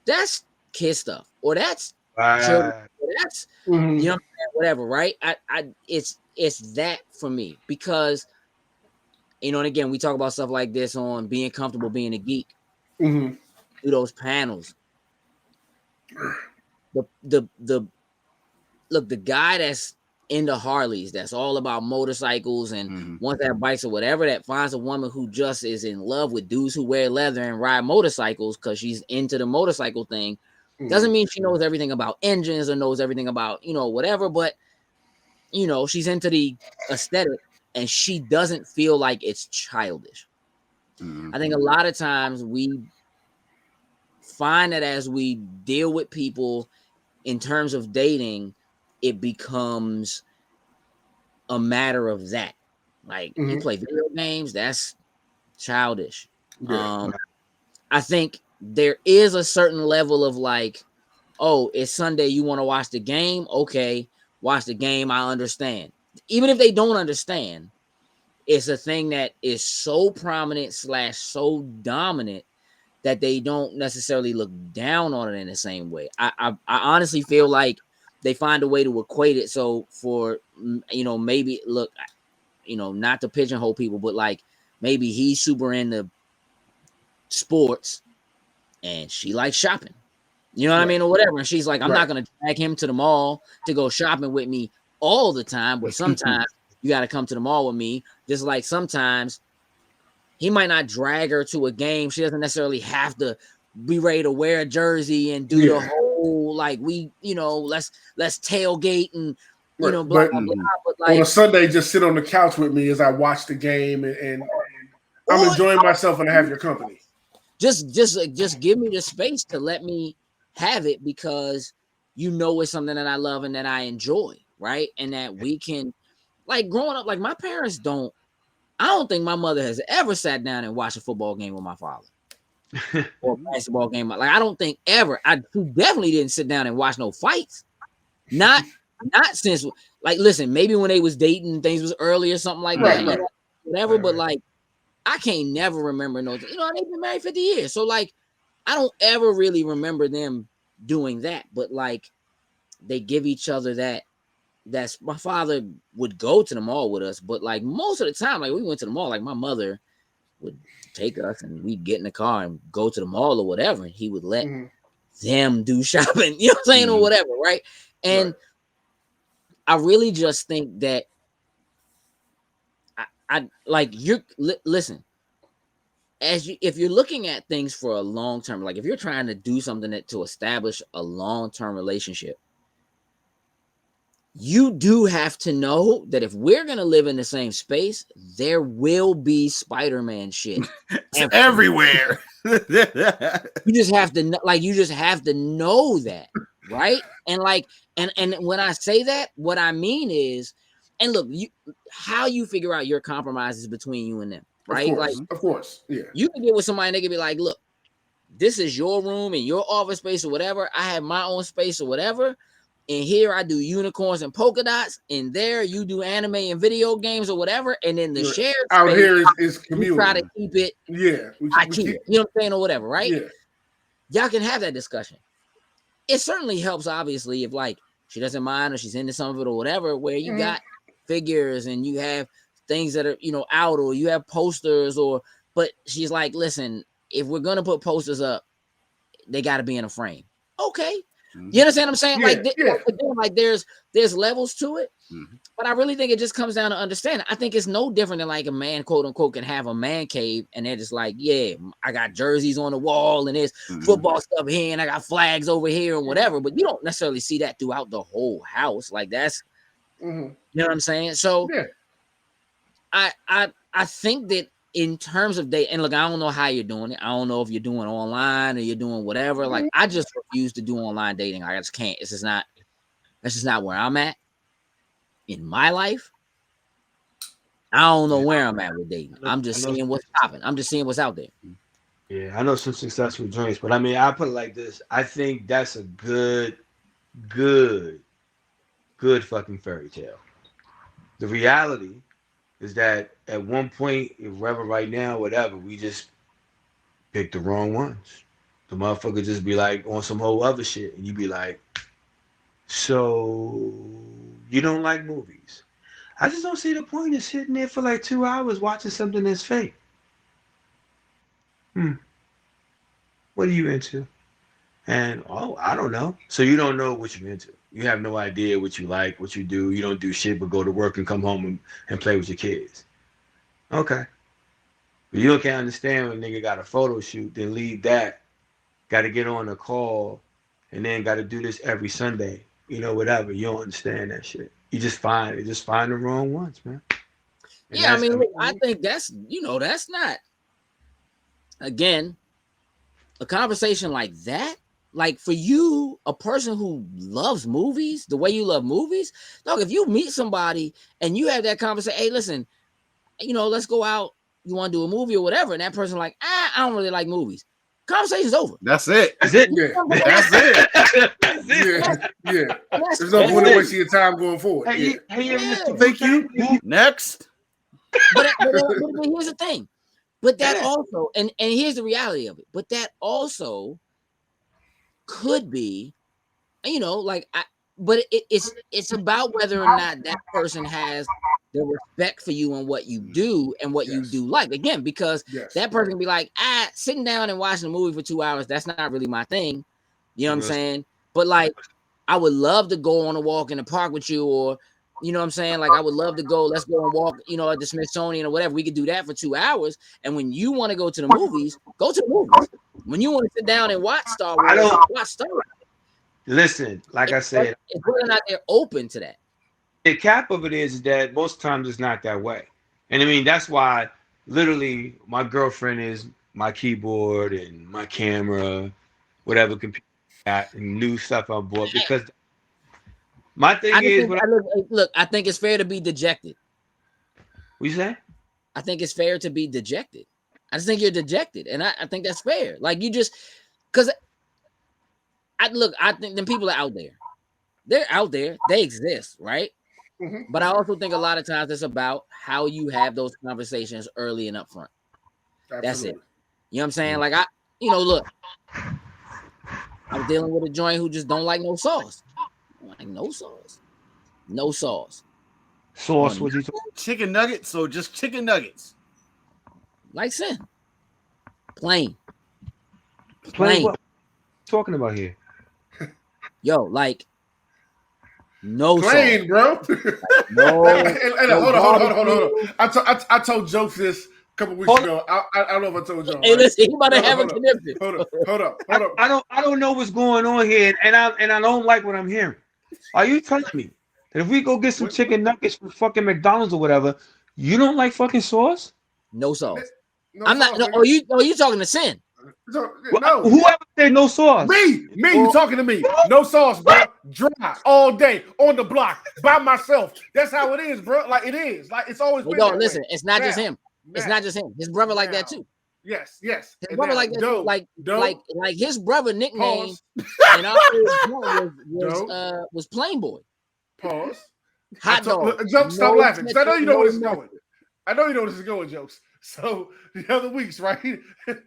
that's kid stuff or that's children, or that's whatever, right? It's that for me, because and again, we talk about stuff like this on being comfortable being a geek. Do those panels. the look, the guy that's into Harleys, that's all about motorcycles and wants that bikes or whatever, that finds a woman who just is in love with dudes who wear leather and ride motorcycles because she's into the motorcycle thing. Doesn't mean she knows everything about engines or knows everything about, whatever, but she's into the aesthetic and she doesn't feel like it's childish. I think a lot of times we find that as we deal with people in terms of dating, it becomes a matter of that. Like, you play video games, that's childish. I think there is a certain level of like, oh, it's Sunday, you want to watch the game? Okay, watch the game, I understand. Even if they don't understand, it's a thing that is so prominent / so dominant that they don't necessarily look down on it in the same way. I honestly feel like they find a way to equate it. So for, maybe look, not to pigeonhole people, but like maybe he's super into sports and she likes shopping. You know what I mean? Or whatever. And she's like, I'm not going to drag him to the mall to go shopping with me all the time, but sometimes you got to come to the mall with me. Just like sometimes he might not drag her to a game. She doesn't necessarily have to be ready to wear a jersey and do the whole, like, let's tailgate and, blah, blah, blah. But like, on a Sunday, just sit on the couch with me as I watch the game and I'm enjoying myself and I have your company. Just give me the space to let me have it because it's something that I love and that I enjoy, right? And that we can, like, growing up, like my parents I don't think my mother has ever sat down and watched a football game with my father or a basketball game. Like, I don't think ever. I definitely didn't sit down and watch no fights. Not since, like, listen, maybe when they was dating, things was early or something like that, whatever. But like, I can't never remember they've been married 50 years. So like, I don't ever really remember them doing that. But like, they give each other that. That's my father would go to the mall with us, but like most of the time, like we went to the mall, like my mother would take us and we'd get in the car and go to the mall or whatever, and he would let them do shopping, you know what I'm saying, or whatever, right? And I really just think that I like listen, if you're looking at things for a long term, like if you're trying to do something to establish a long-term relationship, you do have to know that if we're going to live in the same space, there will be Spider-Man shit everywhere. You just have to know that, right? And like, and when I say that, what I mean is, and look, how you figure out your compromises between you and them, right? Of course, yeah. You can get with somebody and they can be like, look, this is your room and your office space or whatever. I have my own space or whatever. And here I do unicorns and polka dots, and there you do anime and video games or whatever. And then the shared out space, here is communal. We try to keep it. Yeah, I keep it. You know what I'm saying, or whatever, right? Yeah, y'all can have that discussion. It certainly helps, obviously, if like she doesn't mind or she's into some of it or whatever. Where you got figures and you have things that are out, or you have posters, but she's like, listen, if we're gonna put posters up, they got to be in a frame. Okay. You understand what I'm saying? Like there's levels to it, but I really think it just comes down to understanding. I think it's no different than like a man, quote unquote, can have a man cave and they're just like, yeah, I got jerseys on the wall and there's football stuff here and I got flags over here and whatever. But you don't necessarily see that throughout the whole house. Like that's, you know what I'm saying? So I think that in terms of date, and look, I don't know how you're doing it. I don't know if you're doing online or you're doing whatever. Like, I just refuse to do online dating. I just can't. That's just not where I'm at in my life. I don't know where I'm at with dating. I'm just seeing what's popping. I'm just seeing what's out there. Yeah, I know some successful joints, but I mean, I put it like this. I think that's a good fucking fairy tale. The reality is that at one point, wherever right now, whatever, we just pick the wrong ones. The motherfucker just be like on some whole other shit, and you be like, so you don't like movies? I just don't see the point of sitting there for like 2 hours watching something that's fake. What are you into? And I don't know. So you don't know what you're into. You have no idea what you like, what you do. You don't do shit but go to work and come home and play with your kids. Okay. But you can't understand when a nigga got a photo shoot, then leave that, got to get on a call, and then got to do this every Sunday. You know, whatever. You don't understand that shit. You just find the wrong ones, man. And yeah, I mean, look, I think that's not, again, a conversation like that. Like for you, a person who loves movies, the way you love movies, dog, if you meet somebody and you have that conversation, hey, listen, let's go out. You want to do a movie or whatever. And that person like, I don't really like movies. Conversation's over. That's it. That's it. Yeah. That's it. Yeah. There's no point in wasting your time going forward. Thank you. Next. But here's the thing. But that also, and here's the reality of it. But that also could be, but it's about whether or not that person has the respect for you and what you do and what you do like. Again, because that person can be like, sitting down and watching a movie for 2 hours, that's not really my thing. You know what I'm saying? But like, I would love to go on a walk in the park with you, or you know what I'm saying? Like, I would love to let's go and walk, at the Smithsonian or whatever. We could do that for 2 hours. And when you want to go to the movies, go to the movies. When you want to sit down and watch Star Wars, watch Star Wars. Listen, like I said, it's whether or not they're open to that. The cap of it is that most times it's not that way. And I mean, that's why literally my girlfriend is my keyboard and my camera, whatever computer got, and new stuff I bought, because my thing look, I think it's fair to be dejected. What you say? I think it's fair to be dejected. I just think you're dejected, and I think that's fair. Like, you just, because I think the people are out there. They're out there. They exist, right? Mm-hmm. But I also think a lot of times it's about how you have those conversations early and upfront. Absolutely. That's it. You know what I'm saying? Like, look, I'm dealing with a joint who just don't like no sauce. Like, no sauce. No sauce. Sauce, what you talking? Chicken nuggets, so just chicken nuggets. Like sin. Plain. Plain. What talking about here? Yo, like, no plain, sauce. Bro. No. Hold on. I told jokes this a couple weeks ago. I don't know if I told y'all. Hey, listen, he might have a connection. Hold up. I don't know what's going on here, and I don't like what I'm hearing. Are you telling me that if we go get some chicken nuggets from fucking McDonald's or whatever, you don't like fucking sauce? No sauce. I'm not. No, you talking to Sin? No. Whoever said no sauce? Me. You talking to me? No sauce, bro. Dry all day on the block by myself. That's how it is, bro. Like, it is. Like, it's always been. Listen, it's not just him. It's not just him. His brother like that too. Yes. His brother like that too. Like his brother nickname and our was Plain Boy. Pause. Hot dog. Jokes, stop laughing. I know you know where this is going. I know you know where this is going, Jokes. So the other weeks, right? The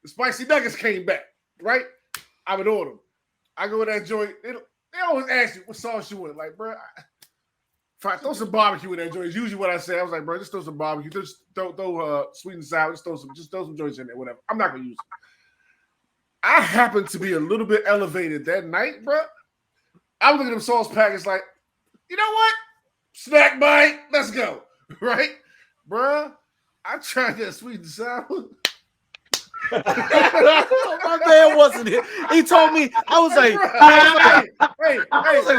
spicy nuggets came back, right? I would order them. I go to that joint. They always ask you what sauce you want. Like, bro, if I throw some barbecue in that joint, it's usually what I say. I was like, bro, just throw some barbecue. Just throw sweet and sour. Just throw some joints in there, whatever. I'm not gonna use it. I happened to be a little bit elevated that night, bro. I was looking at them sauce packets like, you know what? Snack bite. Let's go. Right? Bruh, I tried that sweet and sour. My man wasn't here. He told me, I was like,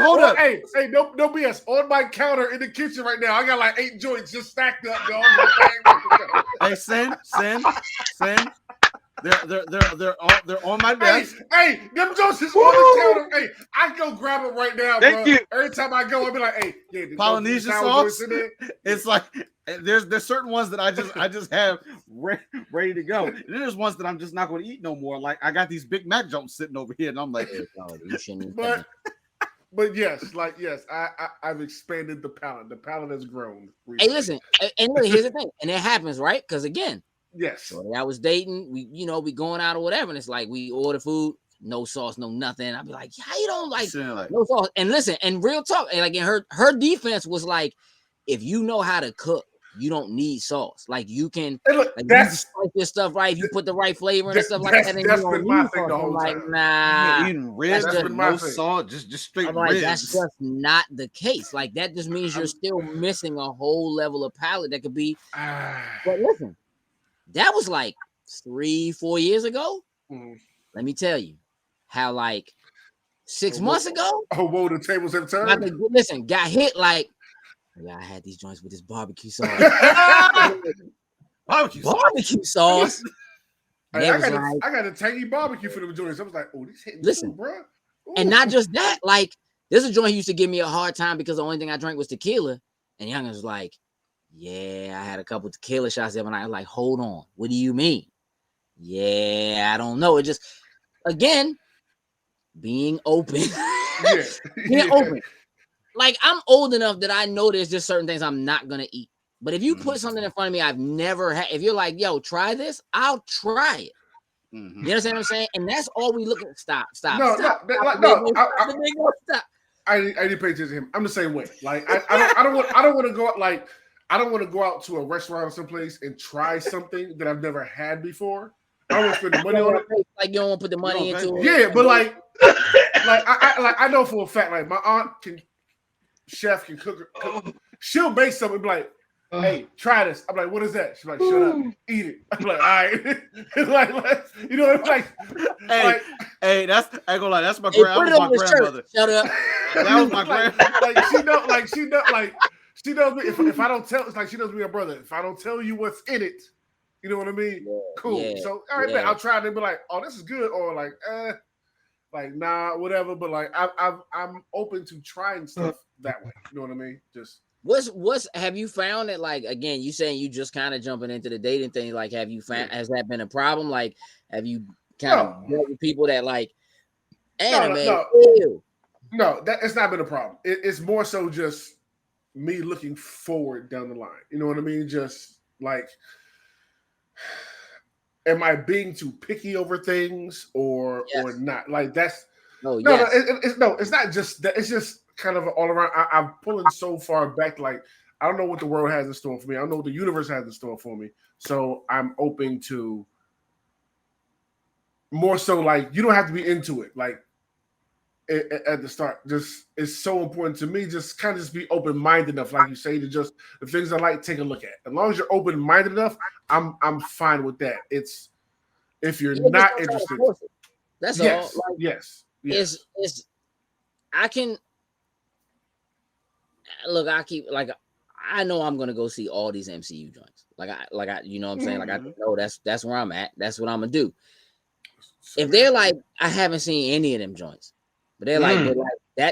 hold up. Hey, no BS. On my counter in the kitchen right now, I got like 8 joints just stacked up, dog. Hey, Sin. They're on my desk. Hey, them joints is on the counter. Hey, I go grab them right now, bro. Every time I go, I'll be like, hey, yeah, Polynesian sauce. It's like there's certain ones that I just have ready to go. And then there's ones that I'm just not going to eat no more. Like, I got these Big Mac jumps sitting over here, and I'm like, but yes, I've expanded the palate. The palate has grown. Hey, listen, and look, here's the thing, and it happens, right? Because again, yes, so I was dating, we going out or whatever, and it's like we order food, no sauce, no nothing. I'd be like, how you don't like no sauce? And listen, and real talk, and like in her defense was like, if you know how to cook, you don't need sauce. Like, you can, hey, look, like, that's cook your stuff right, if you put the right flavor and stuff like that, then that's you been don't my need thing sauce. the I'm whole like, time. nah. Eating ribs with no salt, just straight I'm like, ribs. that's just not the case. Like that just means you're still missing a whole level of palate that could be. But listen, that was like 3-4 years ago. Let me tell you how like 6 months ago. Oh, whoa, the tables have turned. Listen, got hit like, yeah, I had these joints with this barbecue sauce. barbecue sauce. I got a tangy barbecue for them joints. I was like, oh, this hitting too, bro. Ooh. And not just that, like there's a joint he used to give me a hard time because the only thing I drank was tequila. And Young was like, yeah, I had a couple tequila shots the other night. I was like, hold on, what do you mean? Yeah, I don't know. It just, again, being open. Being open. Like I'm old enough that I know there's just certain things I'm not gonna eat. But if you put something in front of me I've never had, if you're like, yo, try this, I'll try it. You understand what I'm saying? And that's all we look at. Stop. No. I didn't pay attention to him. I'm the same way. Like I don't want to go out like I don't want to go out to a restaurant or someplace and try something that I've never had before. I don't want to spend the money on it. Like you don't want to put the money into it. Yeah, but like I know for a fact, like my aunt can cook. She'll make something and be like, hey, try this. I'm like, what is that? She's like, shut up, eat it. I'm like, all right. like, you know what I'm like? Hey, that's I ain't gonna lie, that's my grandmother. Shut up. That was my grandmother. She knows me. If I don't tell, it's like she knows me, a brother. If I don't tell you what's in it, you know what I mean? Yeah, cool. Yeah, so all right, man, I'll try it and be like, oh, this is good, or like nah, whatever. But like I'm open to trying stuff that way. You know what I mean? Just what's have you found that, like, again, you saying you just kind of jumping into the dating thing, like have you found has that been a problem? Like have you kind of dealt with people that like anime? No, it's not been a problem. It's more so just me looking forward down the line. You know what I mean? Just like, am I being too picky over things or not? Like that's it's not just that. It's just kind of all around. I'm pulling so far back. Like I don't know what the world has in store for me. I don't know what the universe has in store for me. So I'm open to more so like you don't have to be into it. Like at the start, just it's so important to me. Just kind of just be open-minded enough, like you say, to just the things I like, take a look at. As long as you're open-minded enough, I'm fine with that. It's if you're not interested, that's all. Like, yes. It's I can look. I keep like I know I'm gonna go see all these MCU joints. Like I you know what I'm saying. Like I know that's where I'm at. That's what I'm gonna do. If they're like I haven't seen any of them joints. But they're like,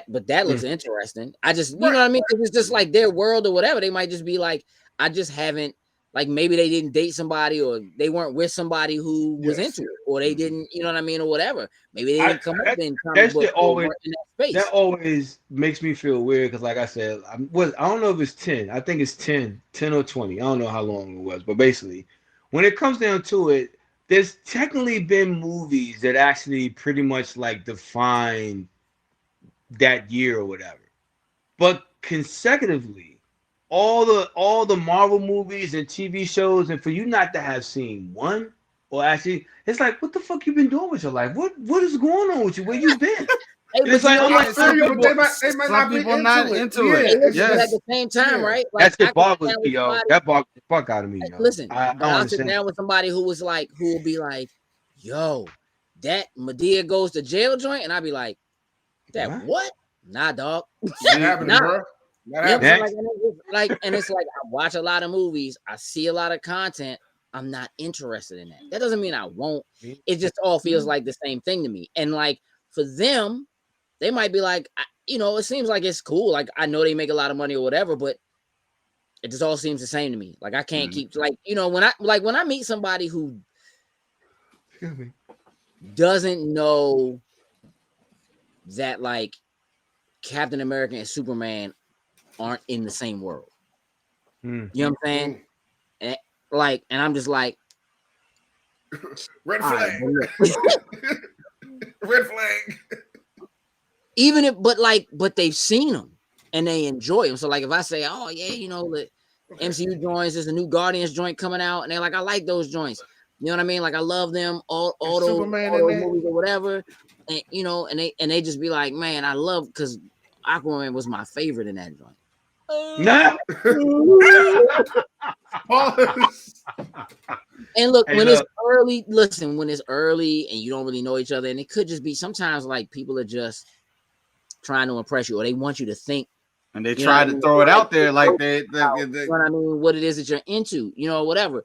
but that looks interesting. I just, you know what I mean? Because it's just like their world or whatever. They might just be like, I just haven't, like maybe they didn't date somebody or they weren't with somebody who was into it, or they didn't, you know what I mean, or whatever. Maybe they didn't come up in comic book in that space. That always makes me feel weird because, like I said, I don't know if it's 10. I think it's 10 or 20. I don't know how long it was, but basically, when it comes down to it, there's technically been movies that actually pretty much like define that year or whatever, but consecutively all the Marvel movies and TV shows, and for you not to have seen one, or actually it's like, what the fuck you been doing with your life? What is going on with you? Where you been? It's like, I'm like, some people not into it. Yes. At the same time, right? Like, that's boggles me, yo. That boggles the fuck out of me, yo. Listen, I'll sit down with somebody who will be like, yo, that Madea goes to jail joint, and I'll be like, that what? Nah, dog. That happened, bro. And it's like I watch a lot of movies, I see a lot of content. I'm not interested in that. That doesn't mean I won't. It just all feels like the same thing to me. And like for them, they might be like, it seems like it's cool. Like I know they make a lot of money or whatever, but it just all seems the same to me. Like I can't keep when I meet somebody who doesn't know that like Captain America and Superman aren't in the same world. You know what I'm saying? And I'm just like, red flag. Red flag. Even if, but they've seen them and they enjoy them. So like if I say, oh yeah, the MCU joints, there's a new Guardians joint coming out, and they're like, I like those joints. You know what I mean? Like I love them all those movies or whatever, and you know, and they just be like, man, I love because Aquaman was my favorite in that joint. And look, when it's early, listen, when it's early and you don't really know each other, and it could just be sometimes like people are just trying to impress you, or they want you to think, and they try to throw it out there like they you know what I mean, what it is that you're into, you know, whatever.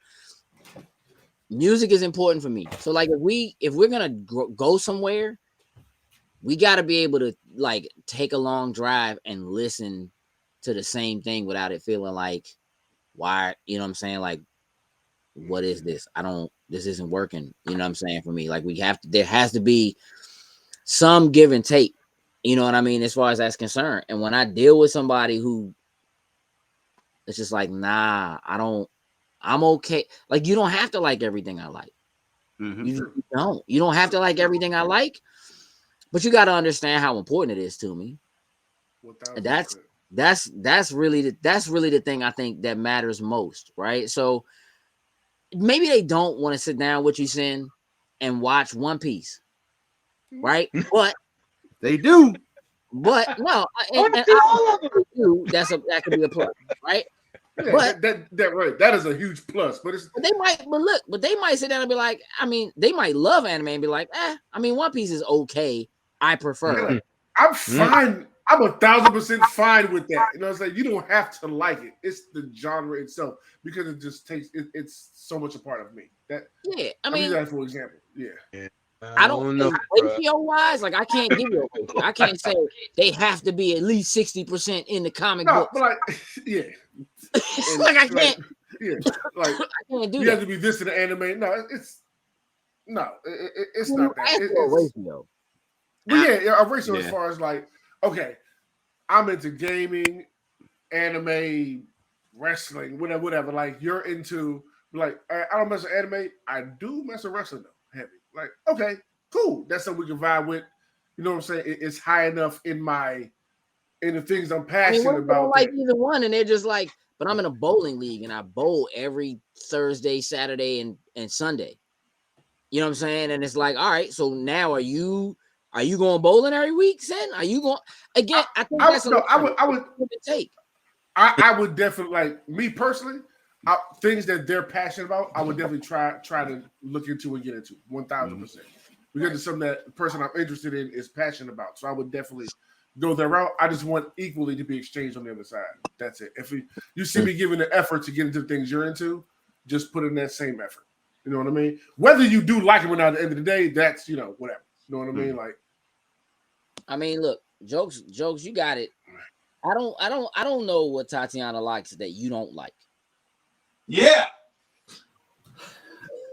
Music is important for me. So like if we're gonna go somewhere, we got to be able to like take a long drive and listen to the same thing without it feeling like, why, you know what I'm saying? Like, what is this? This isn't working. You know what I'm saying? For me, like there has to be some give and take. You know what I mean? As far as that's concerned. And when I deal with somebody who it's just like, nah, I'm okay. Like, you don't have to like everything I like. Mm-hmm. You don't have to like everything I like. But you got to understand how important it is to me. And that's really the thing I think that matters most, right? So maybe they don't want to sit down with you, Sin, and watch One Piece, right? But they do. But no, that could be a plus, right? Yeah, but that is a huge plus. But they might sit down and be like, I mean, they might love anime and be like, I mean, One Piece is okay. I prefer. I'm fine. I'm 1,000% fine with that. You know what I'm saying? You don't have to like it. It's the genre itself because it just takes it's so much a part of me. I mean that for example. Yeah. I don't know ratio wise, like I can't give you a ratio. I can't say they have to be at least 60% in the comic book. But like, yeah. Like I can't. Yeah, like I can't do you that. have to be this in the anime. No, it's not that. It's a ratio. But yeah, a ratio as far as like, okay, I'm into gaming, anime, wrestling, whatever. Like you're into, like I don't mess with anime. I do mess with wrestling though, heavy. Like, okay, cool. That's something we can vibe with. You know what I'm saying? It's high enough in the things I'm passionate about. Don't like either one, and they're just like, but I'm in a bowling league and I bowl every Thursday, Saturday, and Sunday. You know what I'm saying? And it's like, all right, so now are you going bowling every week, Sen? Are you going again? I think that's I would take. I would definitely, like me personally, things that they're passionate about, I would definitely try to look into and get into 1,000%. Because it's something that the person I'm interested in is passionate about. So I would definitely go that route. I just want equally to be exchanged on the other side. That's it. If you see me giving the effort to get into things you're into, just put in that same effort. You know what I mean? Whether you do like it or not, at the end of the day, that's, whatever. You know what I mean? Like, I mean, look, jokes, you got it. I don't know what Tatiana likes that you don't like. Yeah.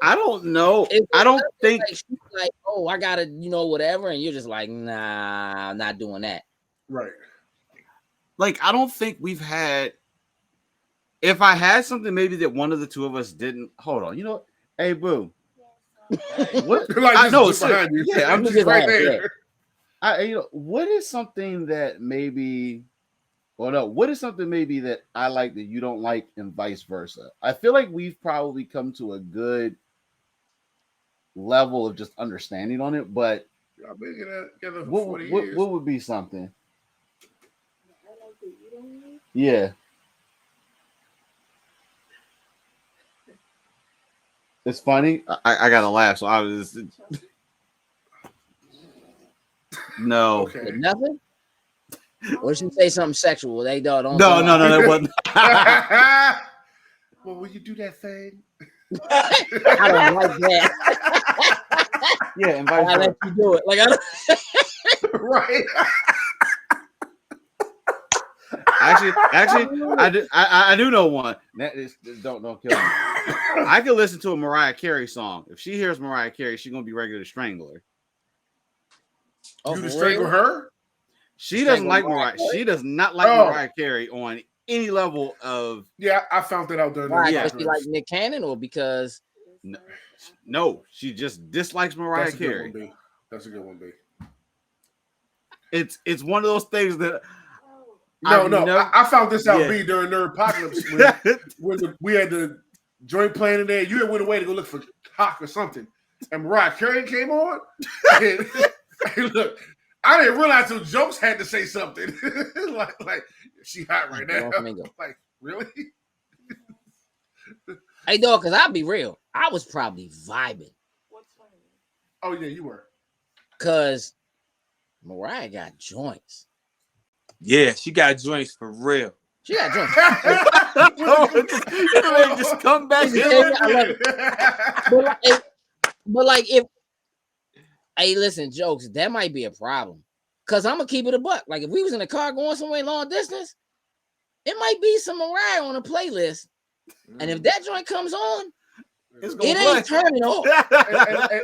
I don't know. I don't think she's like, oh, I gotta, whatever, and you're just like, nah, I'm not doing that. Right. Like, I don't think we've had. If I had something maybe that one of the two of us didn't, hold on. You know what? Hey, boo. What? Like, I know. Yeah, I'm just right there. What is something that maybe? Well, no. What is something maybe that I like that you don't like, and vice versa? I feel like we've probably come to a good level of just understanding on it, but I've been together for 40 years. What would be something? Yeah. It's funny. I gotta laugh, so I was no. Okay. Nothing. Or she say something sexual? They don't. No, that wasn't. Well, will you do that thing? I don't like that. Yeah, and I let you do it. Like I don't. Right. Actually, I do know one. That is, don't kill me. I can listen to a Mariah Carey song. If she hears Mariah Carey, she's gonna be ready to strangle her. You to strangle her? She doesn't like Mariah. She does not like Mariah Carey on any level of. Yeah, I found that out there. Why? Because she like Nick Cannon, or because? No, she just dislikes Mariah Carey. That's a good one, B. It's one of those things that. I found this out B during Nerd Apocalypse when we had the joint playing in there. You had went away to go look for Hawk or something, and Mariah Carey came on. And, hey, look, I didn't realize till Jokes had to say something. like she hot right now. Like, really? Hey, dog, because I'll be real. I was probably vibing. Oh, yeah, you were. Because Mariah got joints. Yeah, she got joints for real. She got joints. Just come back. I love it. But like if, hey, listen, Jokes, that might be a problem. Because I'm going to keep it a buck. Like, if we was in a car going somewhere long distance, it might be some Mariah on a playlist. And if that joint comes on, it ain't turning off.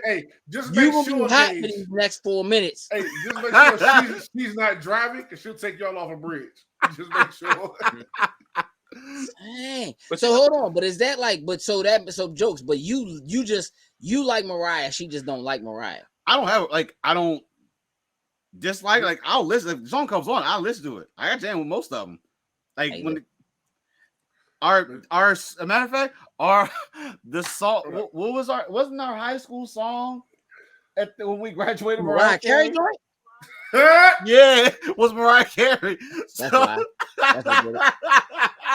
Hey, just make you sure be hot for these next 4 minutes. Hey, just make sure she's not driving because she'll take y'all off a bridge. Just make sure. Dang. So hold on, but is that like? But so Jokes. But you like Mariah. She just don't like Mariah. I don't dislike. Like, I'll listen if the song comes on. I'll listen to it. I got jam with most of them. Like, hey, when as a matter of fact, the song what was wasn't our high school song when we graduated? Mariah Carey joint? Yeah, it was Mariah Carey. That's why.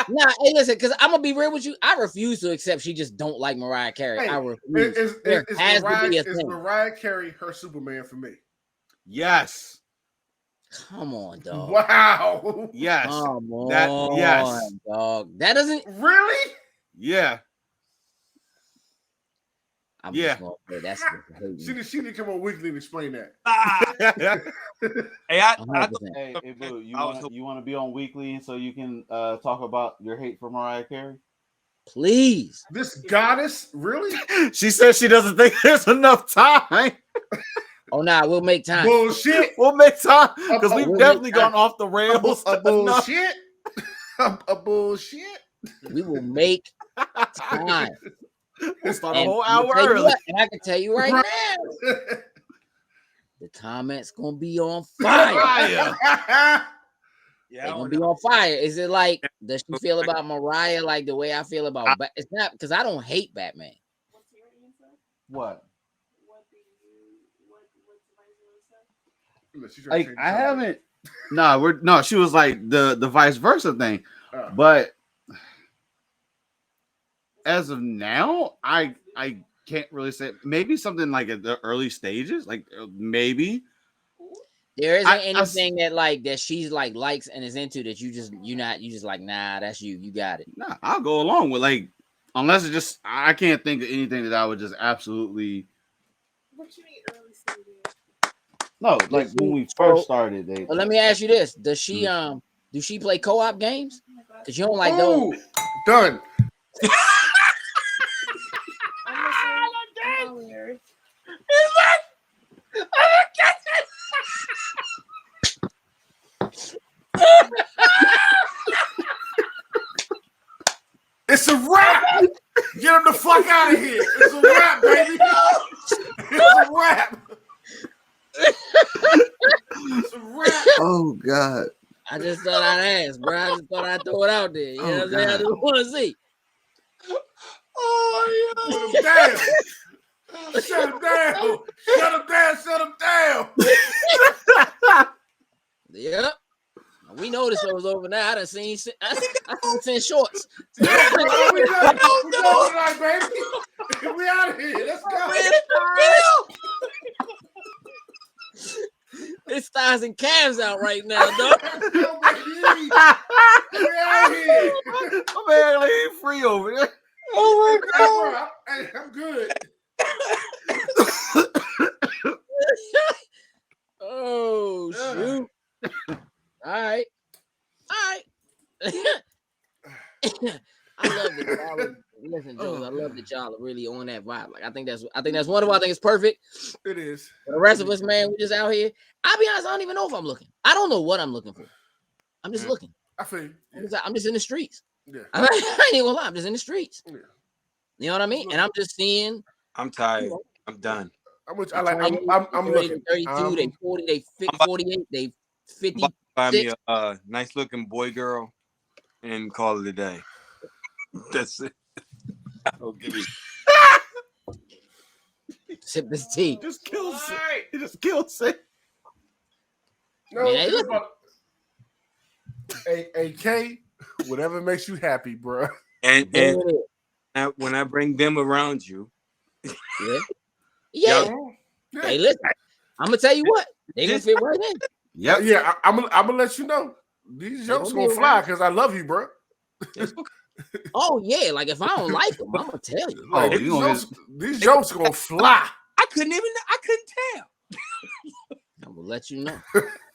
Nah, hey, listen, because I'm gonna be real with you. I refuse to accept she just don't like Mariah Carey. Hey, I refuse. Is Mariah Carey her Superman for me? Yes. Come on, dog. Wow. Yes. Come on, yes, dog. That doesn't really. Yeah. I'm just gonna say that's she didn't come on Weekly and explain that. Hey, Boo, you want to be on Weekly so you can talk about your hate for Mariah Carey? Please. This goddess, really? She says she doesn't think there's enough time. Oh, nah, we'll make time. Bullshit. We'll make time because we've definitely gone off the rails. A bullshit. A bullshit. We will make time. We'll start a whole hour early. And I can tell you right now, the comments gonna be on fire. They're gonna be on fire. Is it like, does she feel about Mariah like the way I feel about it's not because I don't hate Batman. What's your answer? What? What's the vice versa? Like, I haven't. No, she was like the vice versa thing, but as of now, I can't really say. Maybe something like at the early stages, like maybe. There isn't anything that she's like likes and is into that you just like, nah, that's you got it. Nah, I'll go along with, like, unless it just, I can't think of anything that I would just absolutely. What you mean early stages? No, like when we first started. Well, let me ask you this: does she do she play co-op games? Because you don't like those. Done. It's a wrap. Get him the fuck out of here. It's a wrap, baby. It's a wrap. It's a wrap. Oh God. I just thought I'd ask, bro. I just thought I'd throw it out there. You know what I'm saying? I just want to see. Oh, yeah. Put him down. Shut him down. Shut him down. Shut him down. Yep. We know the show's over now. I done seen shorts. We done tonight, baby. We out of here. Let's go. It's thighs and calves out right now, dog. We out here. My man, like, he free over there. Oh my God. Hey, I'm good. Oh shoot. All right. I love that y'all. Listen, Joe, I love that y'all are really on that vibe. Like, I think that's wonderful. I think it's perfect. It is. For the rest of us, man, we just out here. I'll be honest, I don't even know if I'm looking. I don't know what I'm looking for. I'm just looking. I feel you. I'm just in the streets. Yeah. I ain't even gonna lie. I'm just in the streets. Yeah. You know what I mean? And I'm just seeing. I'm tired. I'm done. I'm looking. 32, they 40, they 48, they 50. Find me a nice looking boy girl and call it a day. That's it. I'll give you. Sip this tea. Just kills it. It just kills it. No, Man, hey, hey, K, whatever makes you happy, bro. And when I bring them around you, yeah. Hey, listen, I'm gonna tell you what, they gonna fit right in. Yeah. I'm gonna let you know. These jokes gonna fly because I love you, bro. Oh yeah, like if I don't like them, I'm gonna tell you. Like, these jokes gonna fly. I couldn't tell. I'm gonna let you know.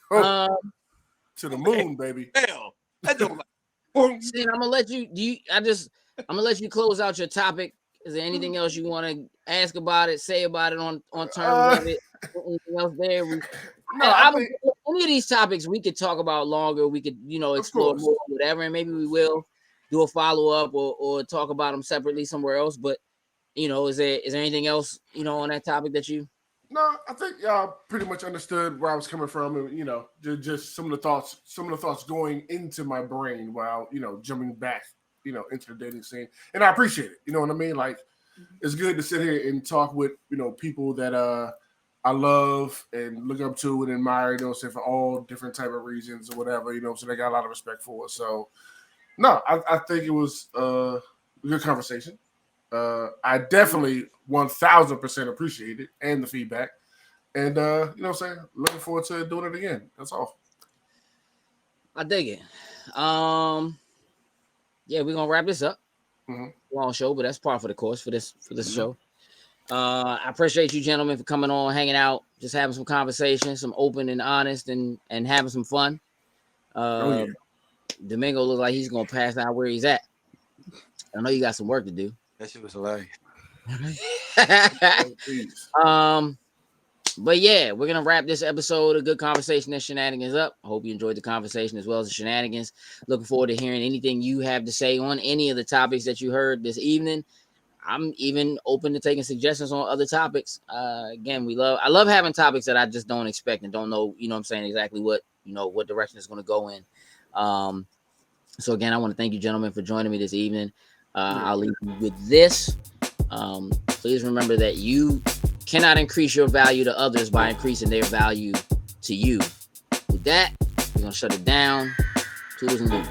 To the moon, baby. Hell, See, I'm gonna let you. I'm gonna let you close out your topic. Is there anything else you want to ask about it? Say about it on terms of it? Anything else there? Any of these topics we could talk about longer. We could, explore more, whatever, and maybe we will do a follow up or talk about them separately somewhere else. But is there anything else on that topic that you? No, I think y'all pretty much understood where I was coming from, and just some of the thoughts going into my brain while jumping back, into the dating scene, and I appreciate it. You know what I mean? Like, it's good to sit here and talk with people that I love and look up to and admire. For all different type of reasons or whatever. So they got a lot of respect for us. So, no, I think it was a good conversation. I definitely 1000% appreciate it and the feedback, and looking forward to doing it again. That's all. I dig it. Yeah, we're gonna wrap this up. Long show, but that's part for the course for this show. I appreciate you gentlemen for coming on, hanging out, just having some conversation, some open and honest, and having some fun. Domingo looks like he's gonna pass out where he's at. I know you got some work to do. That shit was hilarious. But yeah, we're gonna wrap this episode of Good Conversation and Shenanigans up. I hope you enjoyed the conversation as well as the shenanigans. Looking forward to hearing anything you have to say on any of the topics that you heard this evening. I'm even open to taking suggestions on other topics. Again, I love having topics that I just don't expect and don't know, exactly what direction it's going to go in. So again, I want to thank you gentlemen for joining me this evening. I'll leave you with this. Please remember that you cannot increase your value to others by increasing their value to you. With that, we're going to shut it down. Toodles and doodles.